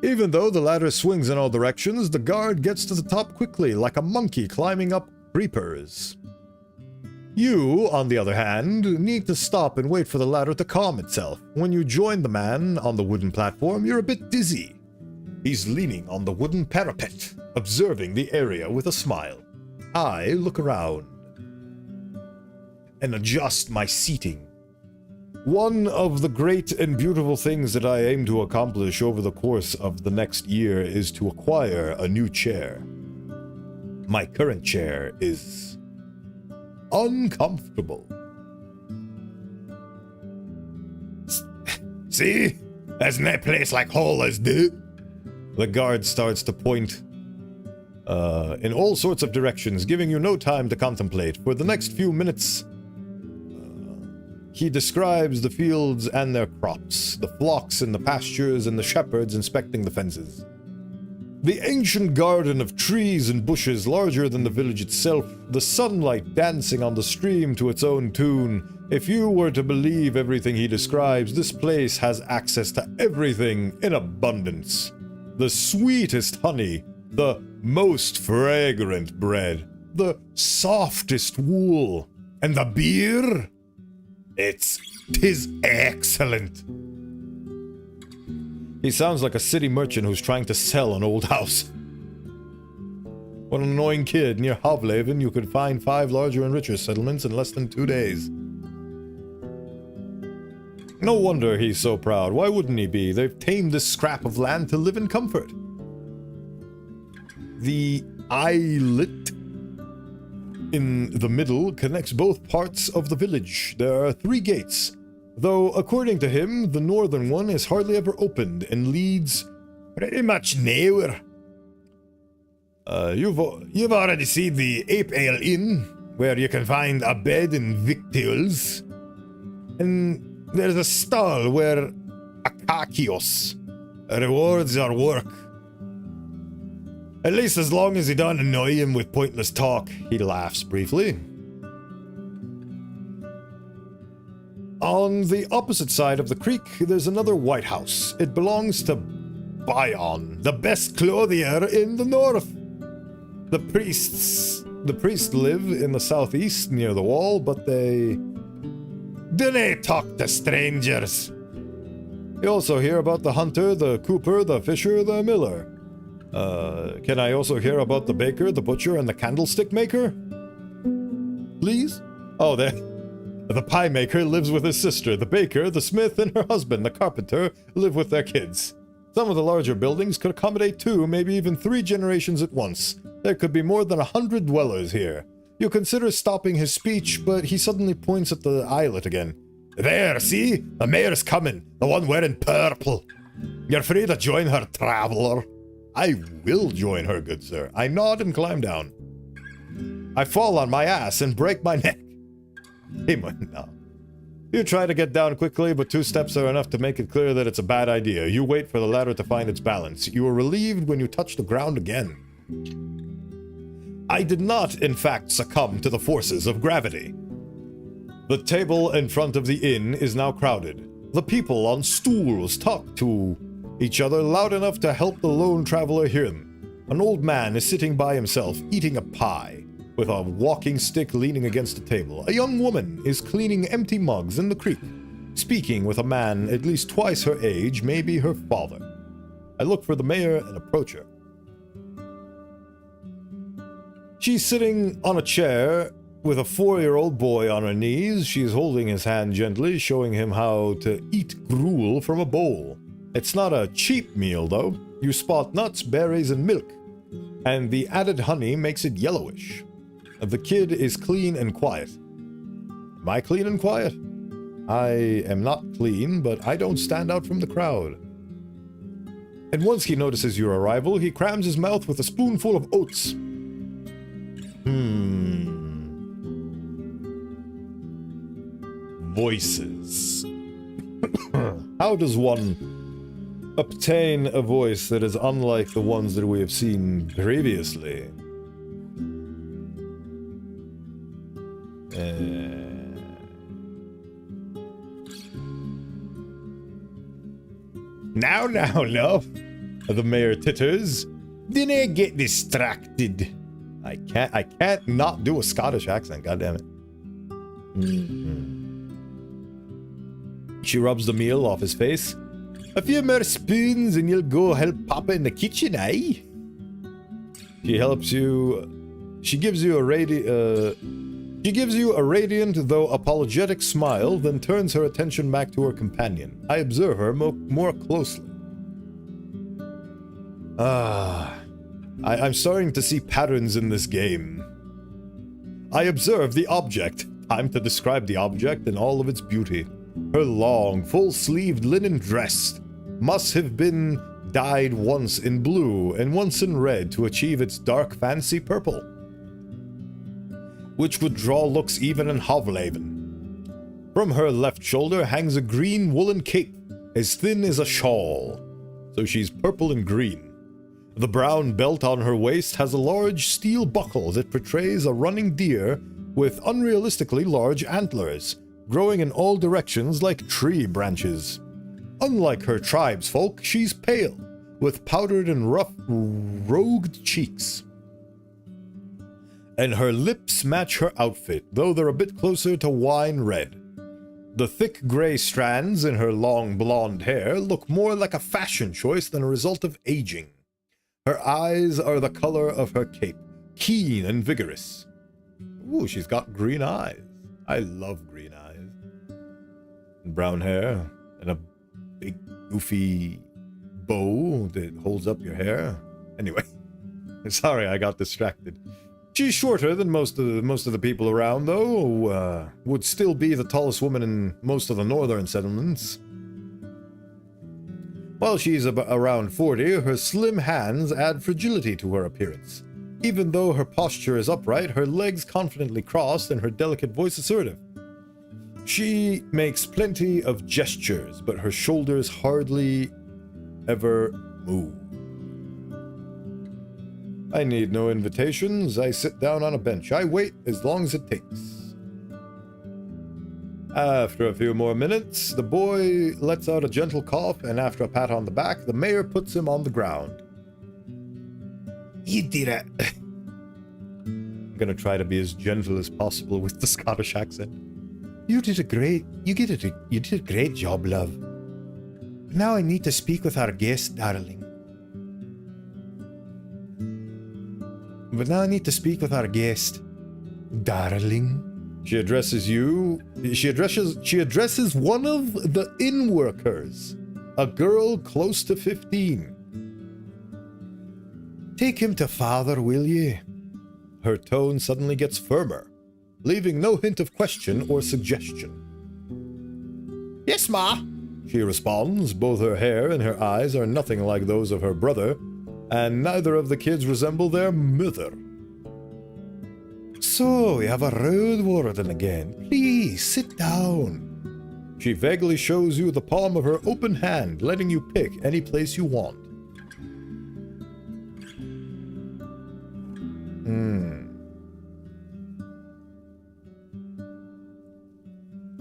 Even though the ladder swings in all directions, the guard gets to the top quickly, like a monkey climbing up creepers. You, on the other hand, need to stop and wait for the ladder to calm itself. When you join the man on the wooden platform, you're a bit dizzy. He's leaning on the wooden parapet, observing the area with a smile. I look around and adjust my seating. One of the great and beautiful things that I aim to accomplish over the course of the next year is to acquire a new chair. My current chair is uncomfortable. See? There's no place like Howler's, dude. The guard starts to point in all sorts of directions, giving you no time to contemplate. For the next few minutes, he describes the fields and their crops, the flocks in the pastures, and the shepherds inspecting the fences. The ancient garden of trees and bushes larger than the village itself, the sunlight dancing on the stream to its own tune. If you were to believe everything he describes, this place has access to everything in abundance. The sweetest honey, the most fragrant bread, the softest wool, and the beer? Tis excellent. He sounds like a city merchant who's trying to sell an old house. What an annoying kid. Near Havlhaven, you could find 5 larger and richer settlements in less than 2 days. No wonder he's so proud. Why wouldn't he be? They've tamed this scrap of land to live in comfort. The islet in the middle connects both parts of the village. There are 3 gates, though according to him, the northern one is hardly ever opened and leads pretty much nowhere. You've already seen the Ape Ale Inn, where you can find a bed and victuals. And there's a stall where Akakios rewards your work. At least as long as you don't annoy him with pointless talk. He laughs briefly. On the opposite side of the creek, there's another White House. It belongs to Bion, the best clothier in the north. The priests live in the southeast near the wall, but they don't talk to strangers. You also hear about the hunter, the cooper, the fisher, the miller. Can I also hear about the baker, the butcher, and the candlestick maker? Please? Oh, the pie maker lives with his sister. The baker, the smith, and her husband, the carpenter, live with their kids. Some of the larger buildings could accommodate 2, maybe even 3 generations at once. There could be more than 100 dwellers here. You consider stopping his speech, but he suddenly points at the islet again. There, see? The mayor's coming. The one wearing purple. You're free to join her, traveler. I will join her, good sir. I nod and climb down. I fall on my ass and break my neck. Hey, man, no. You try to get down quickly, but 2 steps are enough to make it clear that it's a bad idea. You wait for the ladder to find its balance. You are relieved when you touch the ground again. I did not, in fact, succumb to the forces of gravity. The table in front of the inn is now crowded. The people on stools talk to each other loud enough to help the lone traveler hear them. An old man is sitting by himself, eating a pie, with a walking stick leaning against a table. A young woman is cleaning empty mugs in the creek, speaking with a man at least twice her age, maybe her father. I look for the mayor and approach her. She's sitting on a chair With a 4-year-old boy on her knees, she's holding his hand gently, showing him how to eat gruel from a bowl. It's not a cheap meal, though. You spot nuts, berries, and milk, and the added honey makes it yellowish. The kid is clean and quiet. Am I clean and quiet? I am not clean, but I don't stand out from the crowd. And once he notices your arrival, he crams his mouth with a spoonful of oats. Voices. How does one obtain a voice that is unlike the ones that we have seen previously? Now, love. The mayor titters. Dinna get distracted. I can't not do a Scottish accent, goddammit. She rubs the meal off his face. A few more spoons and you'll go help Papa in the kitchen, eh? She helps you. She gives you a radiant though apologetic smile, then turns her attention back to her companion. I observe her more closely. I'm starting to see patterns in this game. I observe the object. Time to describe the object in all of its beauty. Her long, full-sleeved linen dress must have been dyed once in blue and once in red to achieve its dark fancy purple, which would draw looks even in Hovlaven. From her left shoulder hangs a green woolen cape, as thin as a shawl, so she's purple and green. The brown belt on her waist has a large steel buckle that portrays a running deer with unrealistically large antlers, growing in all directions like tree branches. Unlike her tribesfolk, she's pale, with powdered and rough, rogued cheeks. And her lips match her outfit, though they're a bit closer to wine red. The thick gray strands in her long blonde hair look more like a fashion choice than a result of aging. Her eyes are the color of her cape, keen and vigorous. Ooh, she's got green eyes. I love green eyes. And brown hair, and a big goofy bow that holds up your hair. Anyway, sorry I got distracted. She's shorter than most of the people around, though. Would still be the tallest woman in most of the northern settlements. While she's around 40, her slim hands add fragility to her appearance. Even though her posture is upright, her legs confidently crossed and her delicate voice assertive. She makes plenty of gestures, but her shoulders hardly ever move. I need no invitations. I sit down on a bench. I wait as long as it takes. After a few more minutes, the boy lets out a gentle cough, and after a pat on the back, the mayor puts him on the ground. You did it. I'm gonna try to be as gentle as possible with the Scottish accent. You did a great job, love. Now I need to speak with our guest, darling. But now I need to speak with our guest, darling. She addresses you. She addresses one of the inn workers, a girl close to 15. Take him to father, will ye? Her tone suddenly gets firmer, leaving no hint of question or suggestion. Yes, ma, she responds. Both her hair and her eyes are nothing like those of her brother, and neither of the kids resemble their mother. So, we have a road warden again. Please, sit down. She vaguely shows you the palm of her open hand, letting you pick any place you want.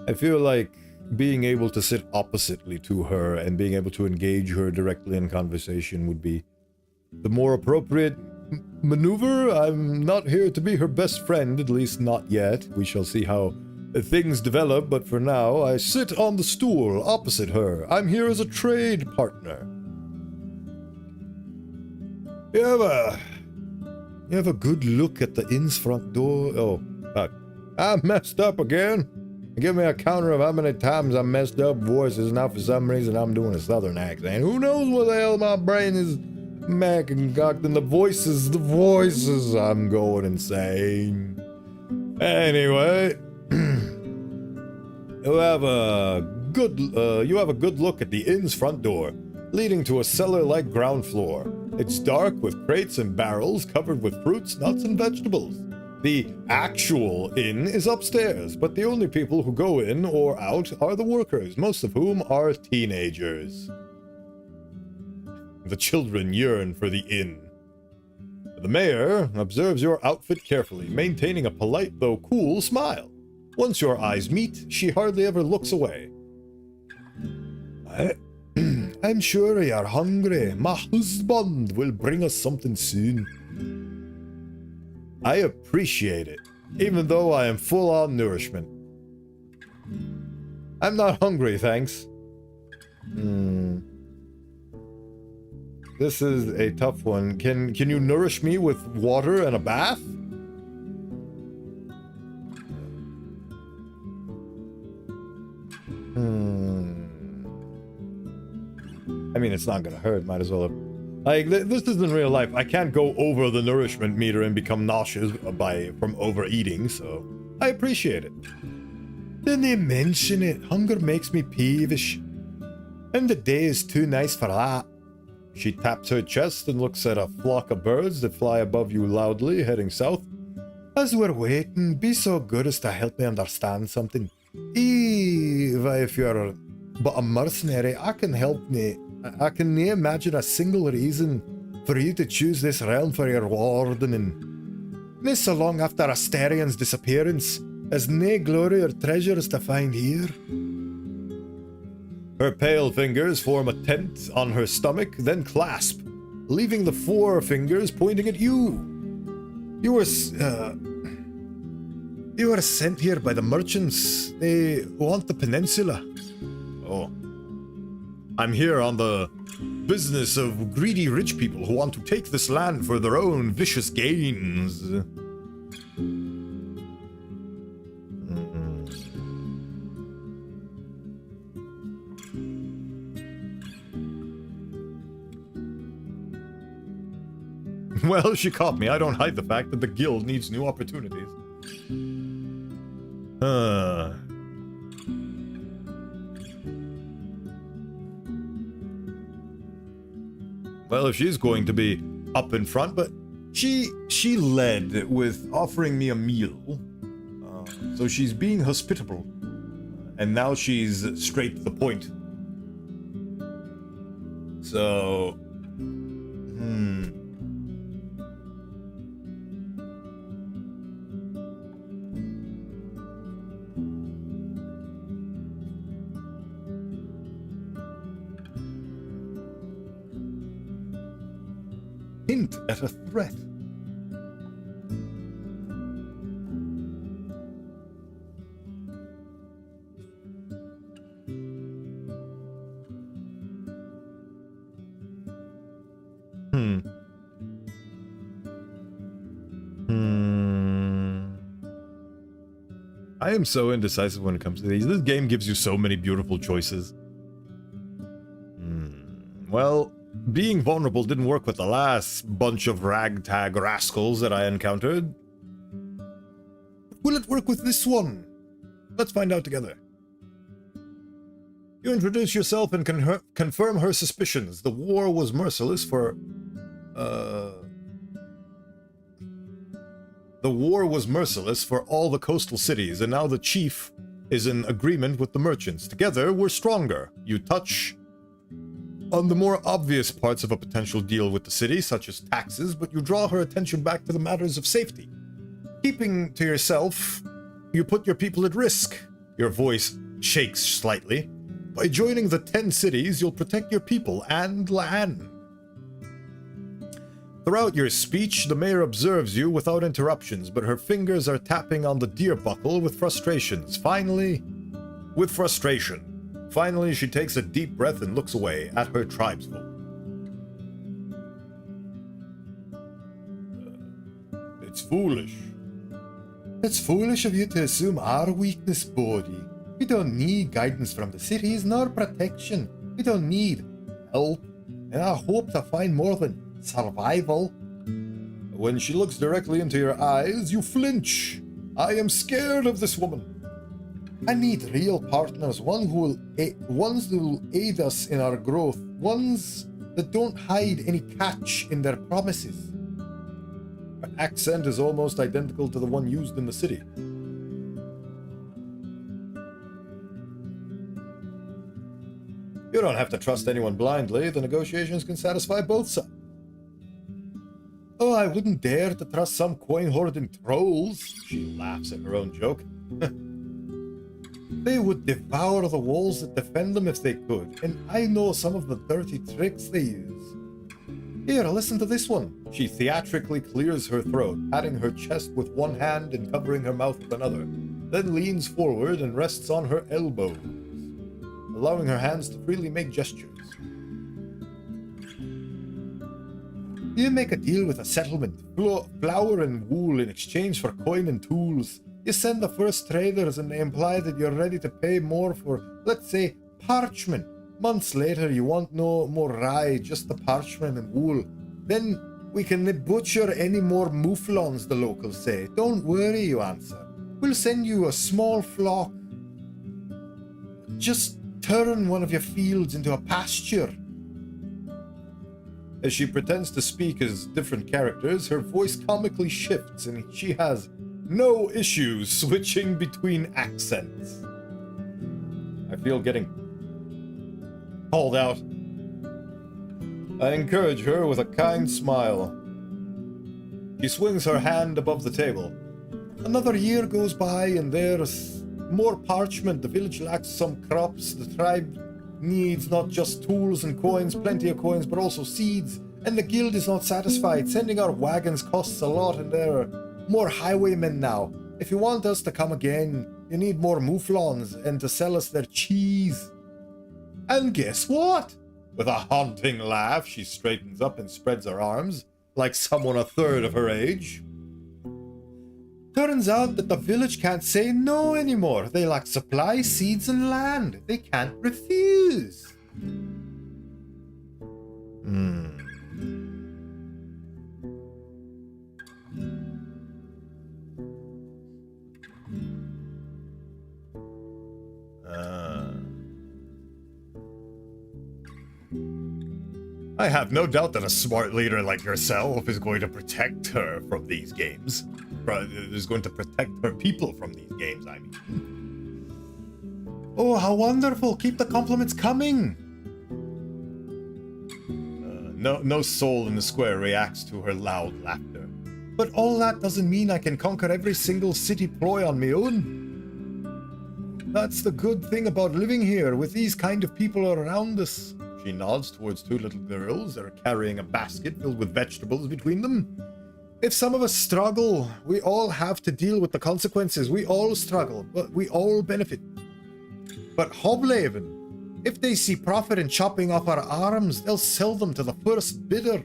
I feel like being able to sit oppositely to her and being able to engage her directly in conversation would be the more appropriate maneuver. I'm not here to be her best friend, at least not yet. We shall see how things develop, but for now, I sit on the stool opposite her. I'm here as a trade partner. You have a good look at the inn's front door. Oh, I messed up again. Give me a counter of how many times I messed up voices. Now for some reason I'm doing a southern accent. Who knows what the hell my brain is concocting. The voices. I'm going insane. Anyway, you have a good look at the inn's front door, leading to a cellar-like ground floor. It's dark with crates and barrels covered with fruits, nuts, and vegetables. The actual inn is upstairs, but the only people who go in or out are the workers, most of whom are teenagers. The children yearn for the inn. The mayor observes your outfit carefully, maintaining a polite though cool smile. Once your eyes meet, she hardly ever looks away. I'm sure you're hungry. My husband will bring us something soon. I appreciate it, even though I am full on nourishment. I'm not hungry, thanks. This is a tough one. Can you nourish me with water and a bath? I mean, it's not gonna hurt. Might as well have... Like, this isn't real life. I can't go over the nourishment meter and become nauseous from overeating, so I appreciate it. Didn't you mention it? Hunger makes me peevish. And the day is too nice for that. She taps her chest and looks at a flock of birds that fly above you loudly, heading south. As we're waiting, be so good as to help me understand something. If you're but a mercenary, I can imagine a single reason for you to choose this realm for your wardening. This so long after Asterian's disappearance, as nae glory or treasures to find here. Her pale fingers form a tent on her stomach, then clasp, leaving the four fingers pointing at you. You were sent here by the merchants. They want the peninsula. Oh. I'm here on the business of greedy rich people who want to take this land for their own vicious gains. Well, she caught me. I don't hide the fact that the guild needs new opportunities. Well, if she's going to be up in front, but she led with offering me a meal. So she's being hospitable. And now she's straight to the point. So... Hint at a threat. I am so indecisive when it comes to these. This game gives you so many beautiful choices. Well, being vulnerable didn't work with the last bunch of ragtag rascals that I encountered. Will it work with this one? Let's find out together. You introduce yourself and confirm her suspicions. The war was merciless for... The war was merciless for all the coastal cities, and now the chief is in agreement with the merchants. Together, we're stronger. You touch on the more obvious parts of a potential deal with the city, such as taxes, but you draw her attention back to the matters of safety. Keeping to yourself, you put your people at risk. Your voice shakes slightly. By joining the 10 cities, you'll protect your people and land. Throughout your speech, the mayor observes you without interruptions, but her fingers are tapping on the deer buckle with frustrations. Finally, she takes a deep breath and looks away at her tribesfolk. It's foolish. It's foolish of you to assume our weakness, Bodhi. We don't need guidance from the cities, nor protection. We don't need help, and I hope to find more than survival. When she looks directly into your eyes, you flinch. I am scared of this woman. I need real partners, ones who will aid us in our growth, ones that don't hide any catch in their promises. Her accent is almost identical to the one used in the city. You don't have to trust anyone blindly. The negotiations can satisfy both sides. Oh, I wouldn't dare to trust some coin-hoarding trolls. She laughs at her own joke. They would devour the walls that defend them if they could, and I know some of the dirty tricks they use. Here, listen to this one. She theatrically clears her throat, patting her chest with one hand and covering her mouth with another, then leans forward and rests on her elbows, allowing her hands to freely make gestures. You make a deal with a settlement, flour and wool in exchange for coin and tools. You send the first traders and they imply that you're ready to pay more for, let's say, parchment. Months later, you want no more rye, just the parchment and wool. Then we can butcher any more mouflons, the locals say. Don't worry, you answer. We'll send you a small flock. Just turn one of your fields into a pasture. As she pretends to speak as different characters, her voice comically shifts and she has no issues switching between accents. I feel getting called out. I encourage her with a kind smile. She swings her hand above the table. Another year goes by and there's more parchment. The village lacks some crops. The tribe needs not just tools and coins, plenty of coins, but also seeds. And the guild is not satisfied. Sending our wagons costs a lot, and there are more highwaymen now. If you want us to come again, you need more mouflons and to sell us their cheese. And guess what? With a haunting laugh, she straightens up and spreads her arms, like someone a third of her age. Turns out that the village can't say no anymore. They lack supply, seeds, and land. They can't refuse. I have no doubt that a smart leader like yourself is going to protect her from these games. Is going to protect her people from these games, I mean. Oh, how wonderful. Keep the compliments coming. No soul in the square reacts to her loud laughter. But all that doesn't mean I can conquer every single city ploy on my own. That's the good thing about living here, with these kind of people around us. She nods towards two little girls that are carrying a basket filled with vegetables between them. If some of us struggle, we all have to deal with the consequences. We all struggle, but we all benefit. But Hoblaven, if they see profit in chopping off our arms, they'll sell them to the first bidder.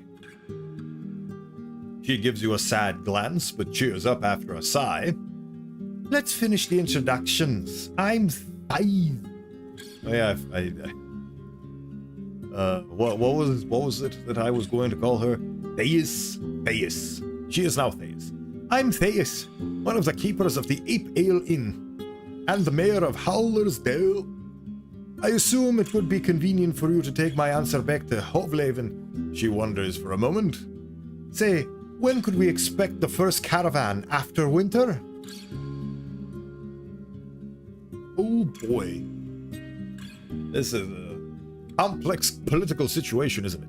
She gives you a sad glance, but cheers up after a sigh. Let's finish the introductions. I'm Thaise. Oh yeah, what was it that I was going to call her? Thaise. She is now Thaise. I'm Thaise, one of the keepers of the Ape Ale Inn, and the mayor of Howler's Dale. I assume it would be convenient for you to take my answer back to Hovleven. She wonders for a moment. Say, when could we expect the first caravan after winter? Oh boy. This is a complex political situation, isn't it?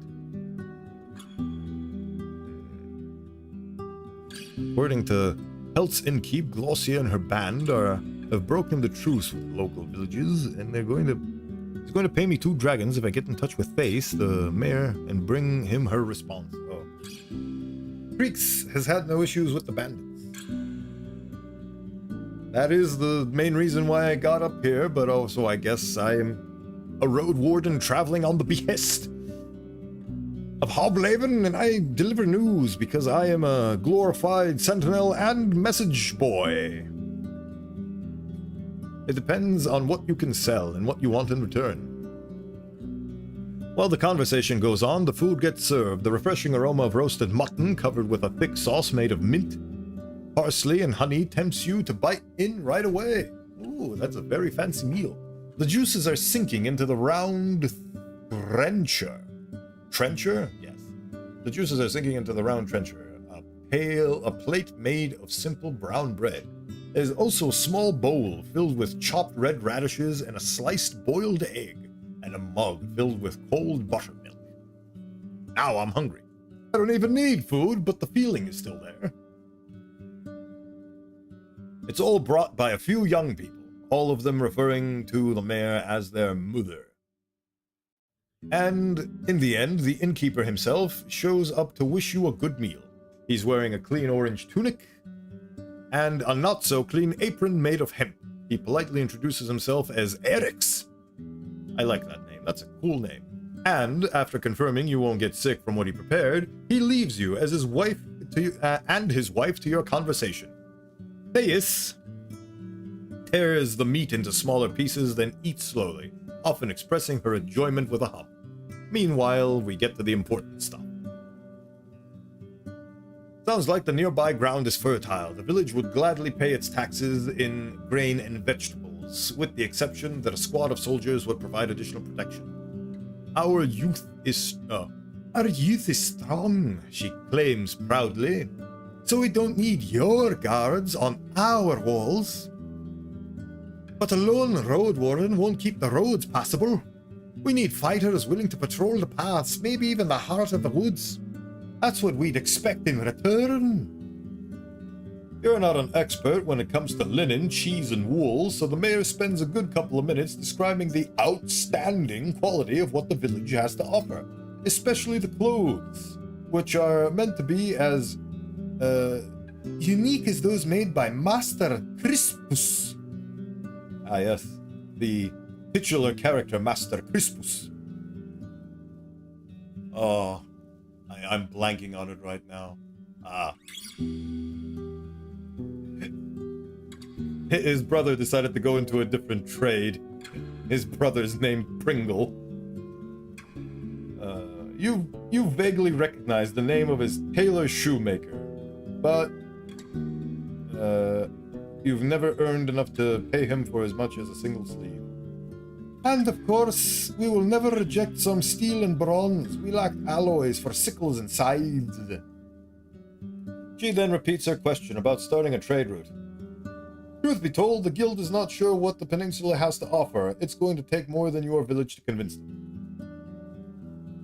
According to Helt's Innkeep, Glossia and her band have broken the truce with local villages, and he's going to pay me 2 dragons if I get in touch with Thaise, the mayor, and bring him her response. Oh. Creeks has had no issues with the bandits. That is the main reason why I got up here, but also I guess I am a road warden traveling on the behest of Hoblaven, and I deliver news because I am a glorified sentinel and message boy. It depends on what you can sell and what you want in return. While the conversation goes on, the food gets served. The refreshing aroma of roasted mutton covered with a thick sauce made of mint, parsley, and honey tempts you to bite in right away. Ooh, that's a very fancy meal. The juices are sinking into the round trencher. Trencher? Yes. The juices are sinking into the round trencher. A plate made of simple brown bread. There's also a small bowl filled with chopped red radishes and a sliced boiled egg, and a mug filled with cold buttermilk. Now I'm hungry. I don't even need food, but the feeling is still there. It's all brought by a few young people, all of them referring to the mayor as their mother. And in the end, the innkeeper himself shows up to wish you a good meal. He's wearing a clean orange tunic and a not-so-clean apron made of hemp. He politely introduces himself as Erix. I like that name. That's a cool name. And after confirming you won't get sick from what he prepared, he leaves you as his wife and his wife to your conversation. Thais tears the meat into smaller pieces, then eats slowly, often expressing her enjoyment with a hum. Meanwhile, we get to the important stuff. Sounds like the nearby ground is fertile. The village would gladly pay its taxes in grain and vegetables, with the exception that a squad of soldiers would provide additional protection. Our youth is strong, she claims proudly, so we don't need your guards on our walls. But a lone road warden won't keep the roads passable. We need fighters willing to patrol the paths, maybe even the heart of the woods. That's what we'd expect in return. You're not an expert when it comes to linen, cheese, and wool, so the mayor spends a good couple of minutes describing the outstanding quality of what the village has to offer, especially the clothes, which are meant to be as unique as those made by Master Crispus. Ah yes, the titular character Master Crispus. Oh, I'm blanking on it right now. His brother decided to go into a different trade. His brother's named Pringle. You vaguely recognize the name of his tailor shoemaker, but you've never earned enough to pay him for as much as a single sleeve. And of course, we will never reject some steel and bronze. We lack alloys for sickles and scythes. She then repeats her question about starting a trade route. Truth be told, the guild is not sure what the peninsula has to offer. It's going to take more than your village to convince them.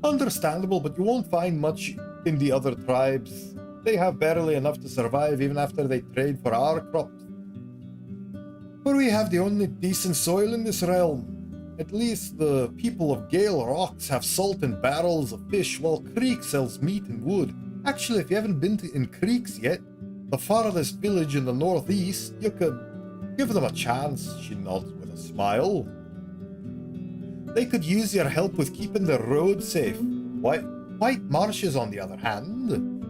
Understandable, but you won't find much in the other tribes. They have barely enough to survive even after they trade for our crops. But we have the only decent soil in this realm. At least the people of Gale Rocks have salt and barrels of fish, while Creek sells meat and wood. Actually, if you haven't been in Creeks yet, the farthest village in the northeast, you could give them a chance, she nods with a smile. They could use your help with keeping the road safe. White marshes, on the other hand,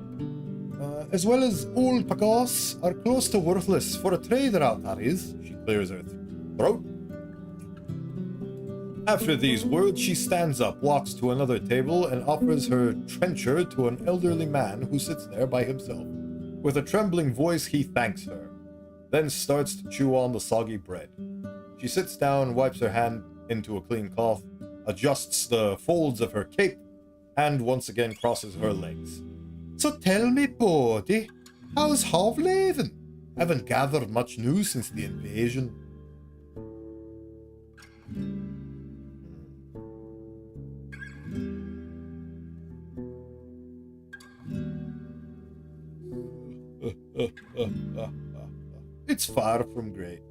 as well as Old Pagos, are close to worthless. For a trader out, that is. She clears her throat. After these words, she stands up, walks to another table, and offers her trencher to an elderly man who sits there by himself. With a trembling voice, he thanks her, then starts to chew on the soggy bread. She sits down, wipes her hand into a clean cloth, adjusts the folds of her cape, and once again crosses her legs. So tell me, Bodie, how's Hovlaven? Haven't gathered much news since the invasion. It's far from great.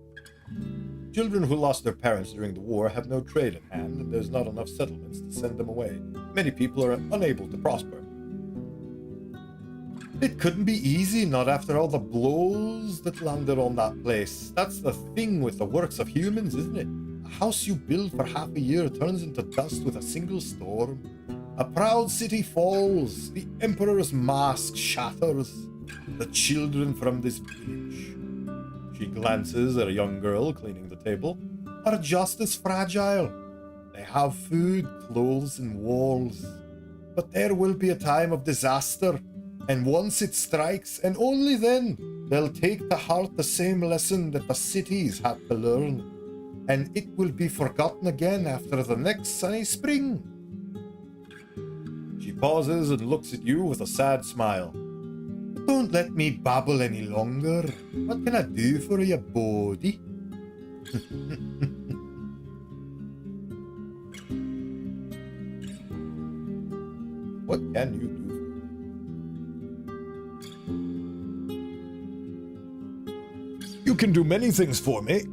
Children who lost their parents during the war have no trade in hand, and there's not enough settlements to send them away. Many people are unable to prosper. It couldn't be easy, not after all the blows that landed on that place. That's the thing with the works of humans, isn't it? A house you build for half a year turns into dust with a single storm. A proud city falls, the Emperor's mask shatters. The children from this village, she glances at a young girl cleaning the table, are just as fragile. They have food, clothes, and walls. But there will be a time of disaster, and once it strikes, and only then, they'll take to heart the same lesson that the cities had to learn, and it will be forgotten again after the next sunny spring. She pauses and looks at you with a sad smile. Don't let me babble any longer. What can I do for you, Bodhi? What can you do? You can do many things for me.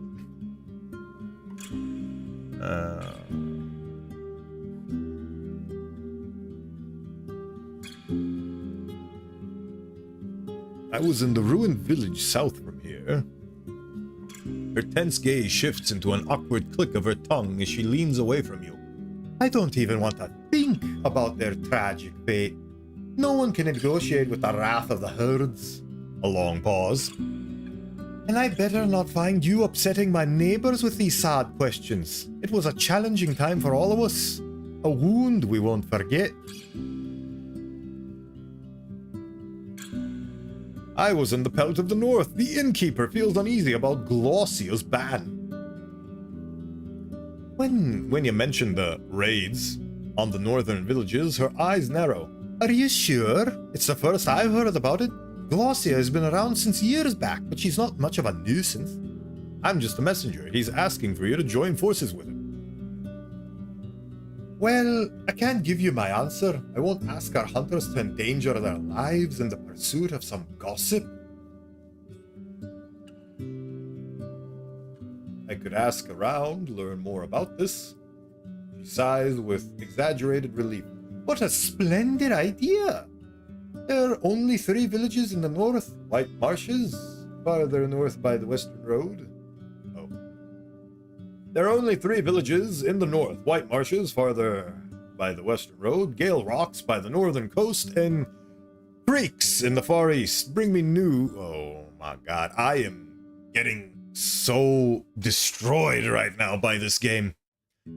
I was in the ruined village south from here. Her tense gaze shifts into an awkward click of her tongue as she leans away from you. I don't even want to think about their tragic fate. No one can negotiate with the wrath of the herds. A long pause. And I better not find you upsetting my neighbors with these sad questions. It was a challenging time for all of us. A wound we won't forget. I was in the Pelt of the North. The innkeeper feels uneasy about Glossio's ban. When you mention the raids on the northern villages, her eyes narrow. Are you sure? It's the first I've heard about it. Glossia has been around since years back, but she's not much of a nuisance. I'm just a messenger. He's asking for you to join forces with him. Well, I can't give you my answer. I won't ask our hunters to endanger their lives in the pursuit of some gossip. I could ask around, learn more about this. She sighs with exaggerated relief. What a splendid idea! There are only 3 villages in the north. White Marshes, farther north by the Western Road. Oh. There are only 3 villages in the north. White Marshes, farther by the Western Road. Gale Rocks by the northern coast. And creeks in the far east. Bring me new... Oh my god, I am getting so destroyed right now by this game.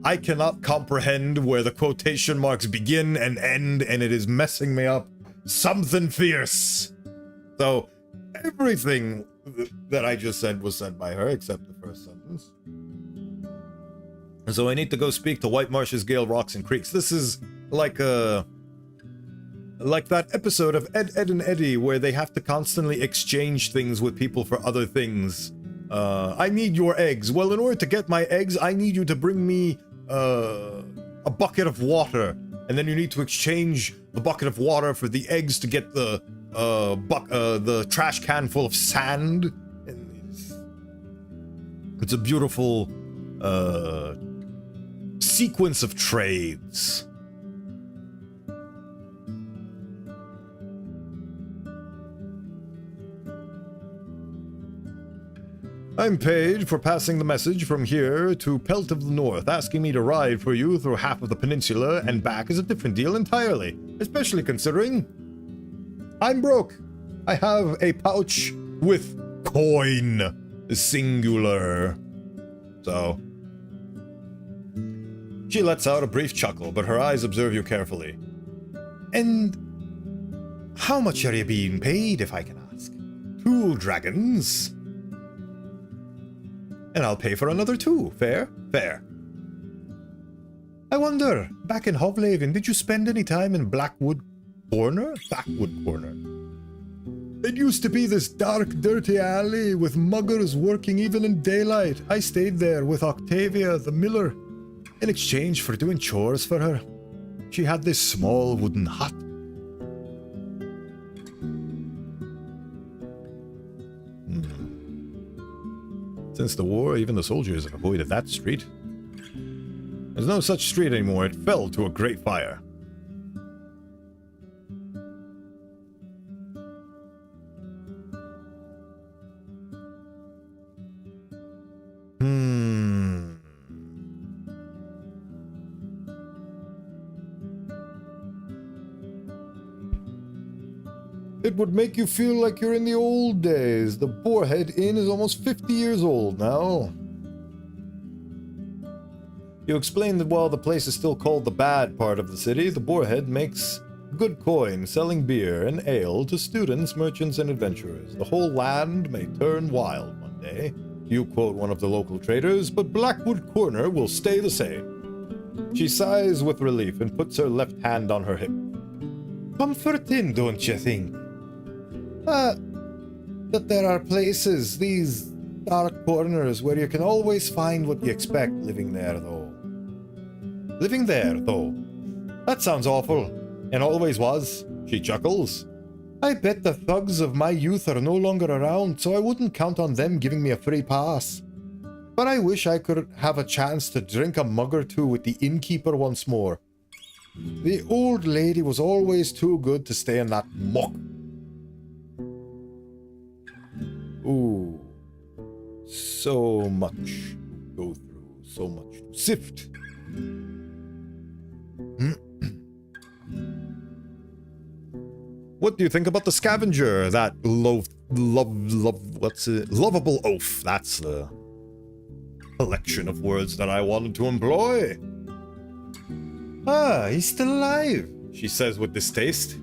I cannot comprehend where the quotation marks begin and end, and it is messing me up. Something fierce. So, everything that I just said was said by her, except the first sentence. And so I need to go speak to White Marshes, Gale Rocks, and Creeks. This is like that episode of Ed, Ed, and Eddie where they have to constantly exchange things with people for other things. I need your eggs. Well, in order to get my eggs, I need you to bring me a bucket of water. And then you need to exchange the bucket of water for the eggs to get the trash can full of sand. And it's a beautiful sequence of trades. I'm paid for passing the message from here to Pelt of the North. Asking me to ride for you through half of the peninsula and back is a different deal entirely, especially considering I'm broke. I have a pouch with coin, singular. So, she lets out a brief chuckle, but her eyes observe you carefully. And how much are you being paid, if I can ask? 2 dragons. And I'll pay for another 2. Fair? Fair. I wonder, back in Hovlaven, did you spend any time in Backwood Corner? It used to be this dark, dirty alley with muggers working even in daylight. I stayed there with Octavia, the miller, in exchange for doing chores for her. She had this small wooden hut. Since the war, even the soldiers have avoided that street. There's no such street anymore. It fell to a great fire. It would make you feel like you're in the old days. The Boarhead Inn is almost 50 years old now. You explain that while the place is still called the bad part of the city, the Boarhead makes good coin selling beer and ale to students, merchants, and adventurers. The whole land may turn wild one day. You quote one of the local traders, but Blackwood Corner will stay the same. She sighs with relief and puts her left hand on her hip. Comforting, don't you think? That there are places, these dark corners, where you can always find what you expect living there, though. Living there, though. That sounds awful, and always was. She chuckles. I bet the thugs of my youth are no longer around, so I wouldn't count on them giving me a free pass. But I wish I could have a chance to drink a mug or two with the innkeeper once more. The old lady was always too good to stay in that muck. Ooh. So much to go through, so much to sift. What do you think about the scavenger? That lovable oaf. That's the collection of words that I wanted to employ. Ah, he's still alive, she says with distaste.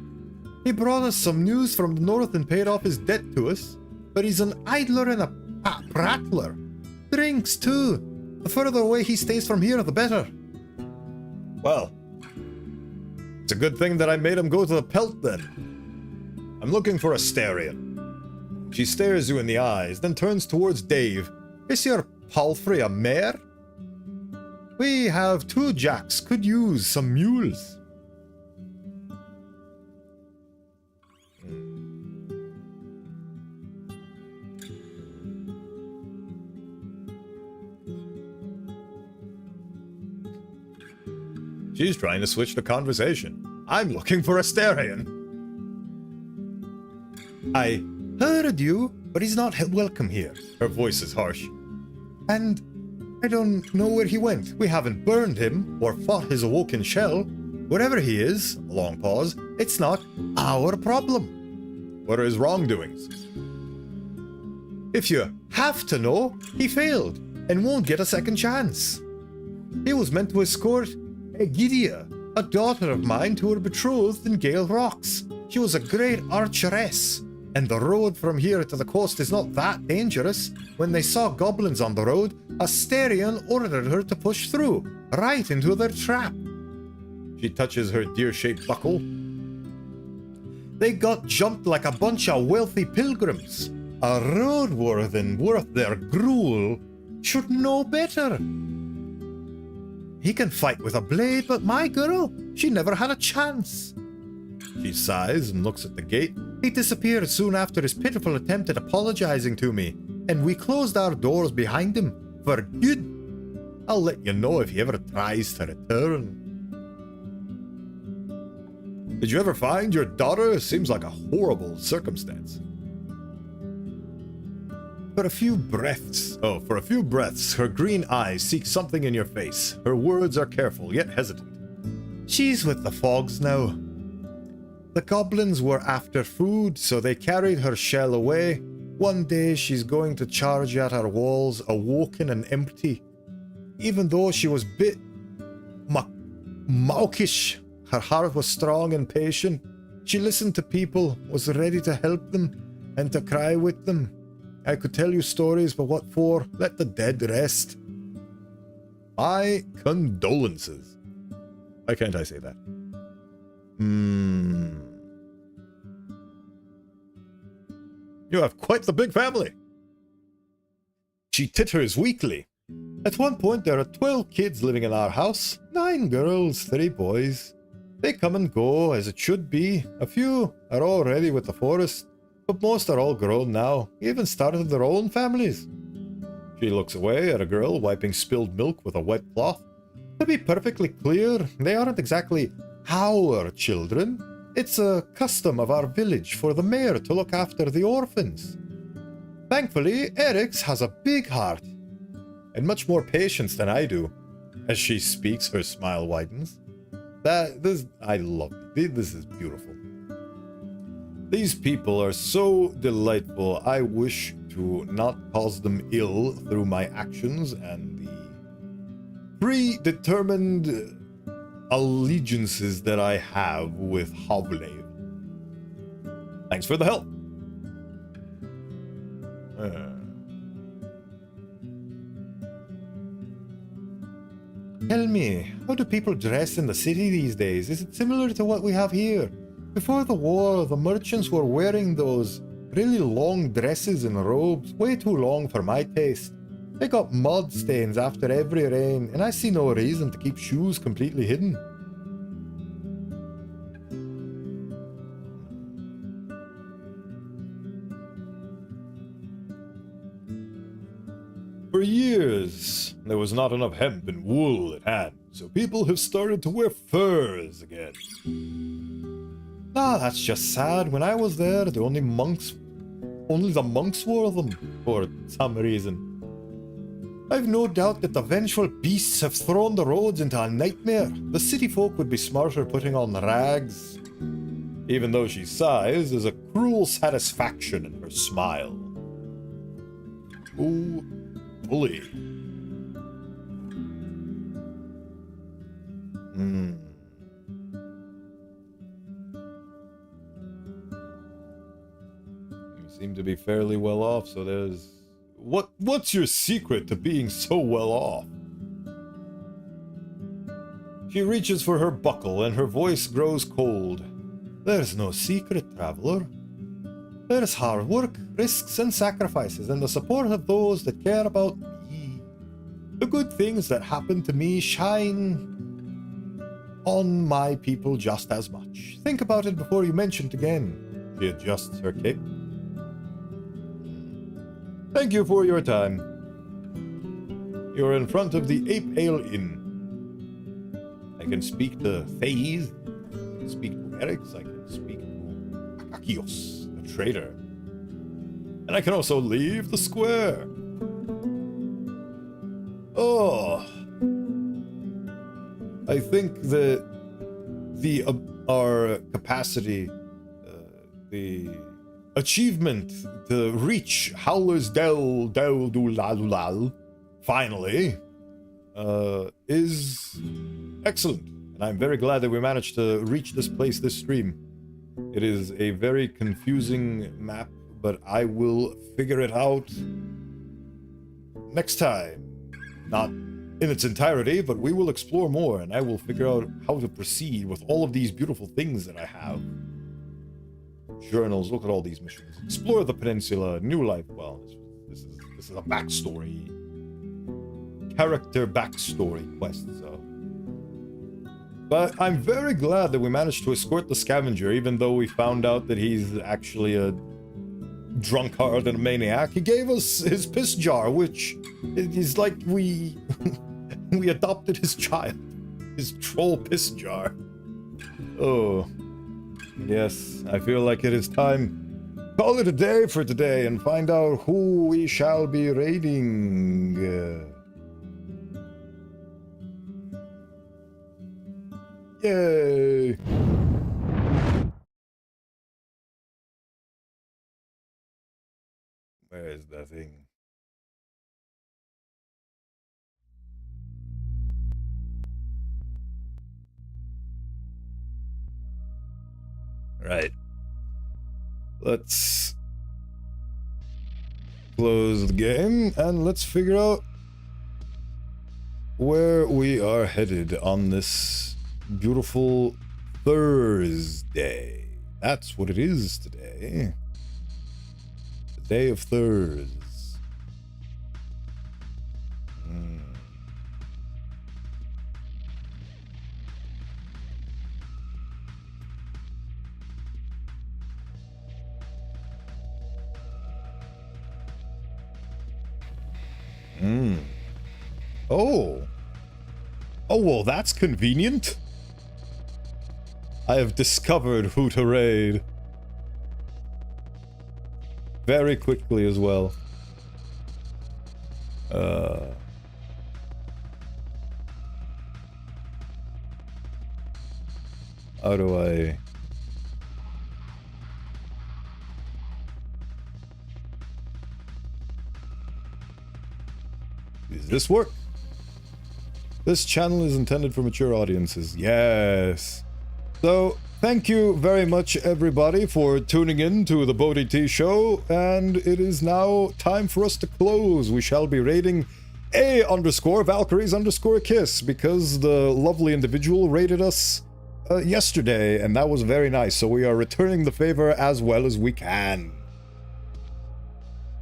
He brought us some news from the north and paid off his debt to us, but he's an idler and a prattler. Drinks, too. The further away he stays from here, the better. Well, it's a good thing that I made him go to the pelt, then. I'm looking for a Starion. She stares you in the eyes, then turns towards Dave. Is your palfrey a mare? We have 2 jacks, could use some mules. She's trying to switch the conversation. I'm looking for a Starion. I heard you, but he's not welcome here. Her voice is harsh. And I don't know where he went. We haven't burned him or fought his awoken shell. Wherever he is, a long pause, it's not our problem. What are his wrongdoings? If you have to know, he failed and won't get a second chance. He was meant to escort Egidia, a daughter of mine, to her betrothed in Gale Rocks. She was a great archeress, and the road from here to the coast is not that dangerous. When they saw goblins on the road, Asterion ordered her to push through, right into their trap. She touches her deer-shaped buckle. They got jumped like a bunch of wealthy pilgrims. A roadwarden worth their gruel should know better. He can fight with a blade, but my girl, she never had a chance. She sighs and looks at the gate. He disappeared soon after his pitiful attempt at apologizing to me, and we closed our doors behind him for good. I'll let you know if he ever tries to return. Did you ever find your daughter? Seems like a horrible circumstance. For a few breaths, her green eyes seek something in your face. Her words are careful, yet hesitant. She's with the Fogs now. The goblins were after food, so they carried her shell away. One day she's going to charge at our walls, awoken and empty. Even though she was bit mawkish, her heart was strong and patient. She listened to people, was ready to help them, and to cry with them. I could tell you stories, but what for? Let the dead rest. My condolences. Why can't I say that? You have quite the big family. She titters weakly. At one point, there are 12 kids living in our house. 9 girls, 3 boys. They come and go, as it should be. A few are already with the forest, but most are all grown now, even started their own families. She looks away at a girl wiping spilled milk with a wet cloth. To be perfectly clear, they aren't exactly our children. It's a custom of our village for the mayor to look after the orphans. Thankfully, Eric's has a big heart, and much more patience than I do. As she speaks, her smile widens. I love it. This is beautiful. These people are so delightful. I wish to not cause them ill through my actions and the predetermined allegiances that I have with Havlev. Thanks for the help. Tell me, how do people dress in the city these days? Is it similar to what we have here? Before the war, the merchants were wearing those really long dresses and robes, way too long for my taste. They got mud stains after every rain, and I see no reason to keep shoes completely hidden. For years, there was not enough hemp and wool at hand, so people have started to wear furs again. Ah, that's just sad. When I was there, only the monks wore them for some reason. I've no doubt that the vengeful beasts have thrown the roads into a nightmare. The city folk would be smarter putting on rags. Even though she sighs, there's a cruel satisfaction in her smile. Ooh, bully. You seem to be fairly well off, so there's... What's your secret to being so well off? She reaches for her buckle and her voice grows cold. There's no secret, traveler. There's hard work, risks and sacrifices, and the support of those that care about me. The good things that happen to me shine on my people just as much. Think about it before you mention it again. She adjusts her cape. Thank you for your time. You're in front of the Ape Ale Inn. I can speak to Thais, I can speak to Erix, I can speak to Akakios, the trader. And I can also leave the square. Oh. I think that our capacity, the achievement to reach Howler's Del Dulal finally is excellent, and I'm very glad that we managed to reach this place this stream. It is a very confusing map, but I will figure it out next time. Not in its entirety, but we will explore more, and I will figure out how to proceed with all of these beautiful things that I have. Journals, look at all these missions. Explore the peninsula, new life. Well, this is a backstory, character backstory quest, so. But I'm very glad that we managed to escort the scavenger, even though we found out that he's actually a drunkard and a maniac. He gave us his piss jar, which is like we adopted his child, his troll piss jar. Oh. Yes, I feel like it is time. Call it a day for today and find out who we shall be raiding. Yay! Where is the thing? Right. Let's close the game and let's figure out where we are headed on this beautiful Thursday. That's what it is today. The day of Thurs. Oh. Oh, well, that's convenient. I have discovered who to raid. Very quickly as well. How do I... Does this work? This channel is intended for mature audiences. Yes. So, thank you very much, everybody, for tuning in to the Bodhi T Show, and it is now time for us to close. We shall be rating A_Valkyries_Kiss, because the lovely individual rated us yesterday, and that was very nice, so we are returning the favor as well as we can.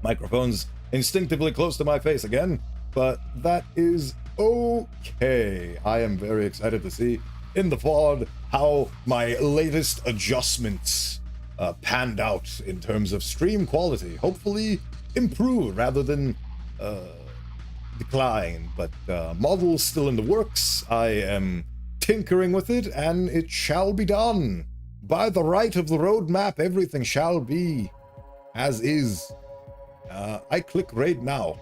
Microphone's instinctively close to my face again, but that is okay. I am very excited to see in the VOD how my latest adjustments panned out in terms of stream quality. Hopefully improved rather than decline, but model's still in the works. I am tinkering with it, and it shall be done. By the right of the roadmap, everything shall be as is. I click raid now.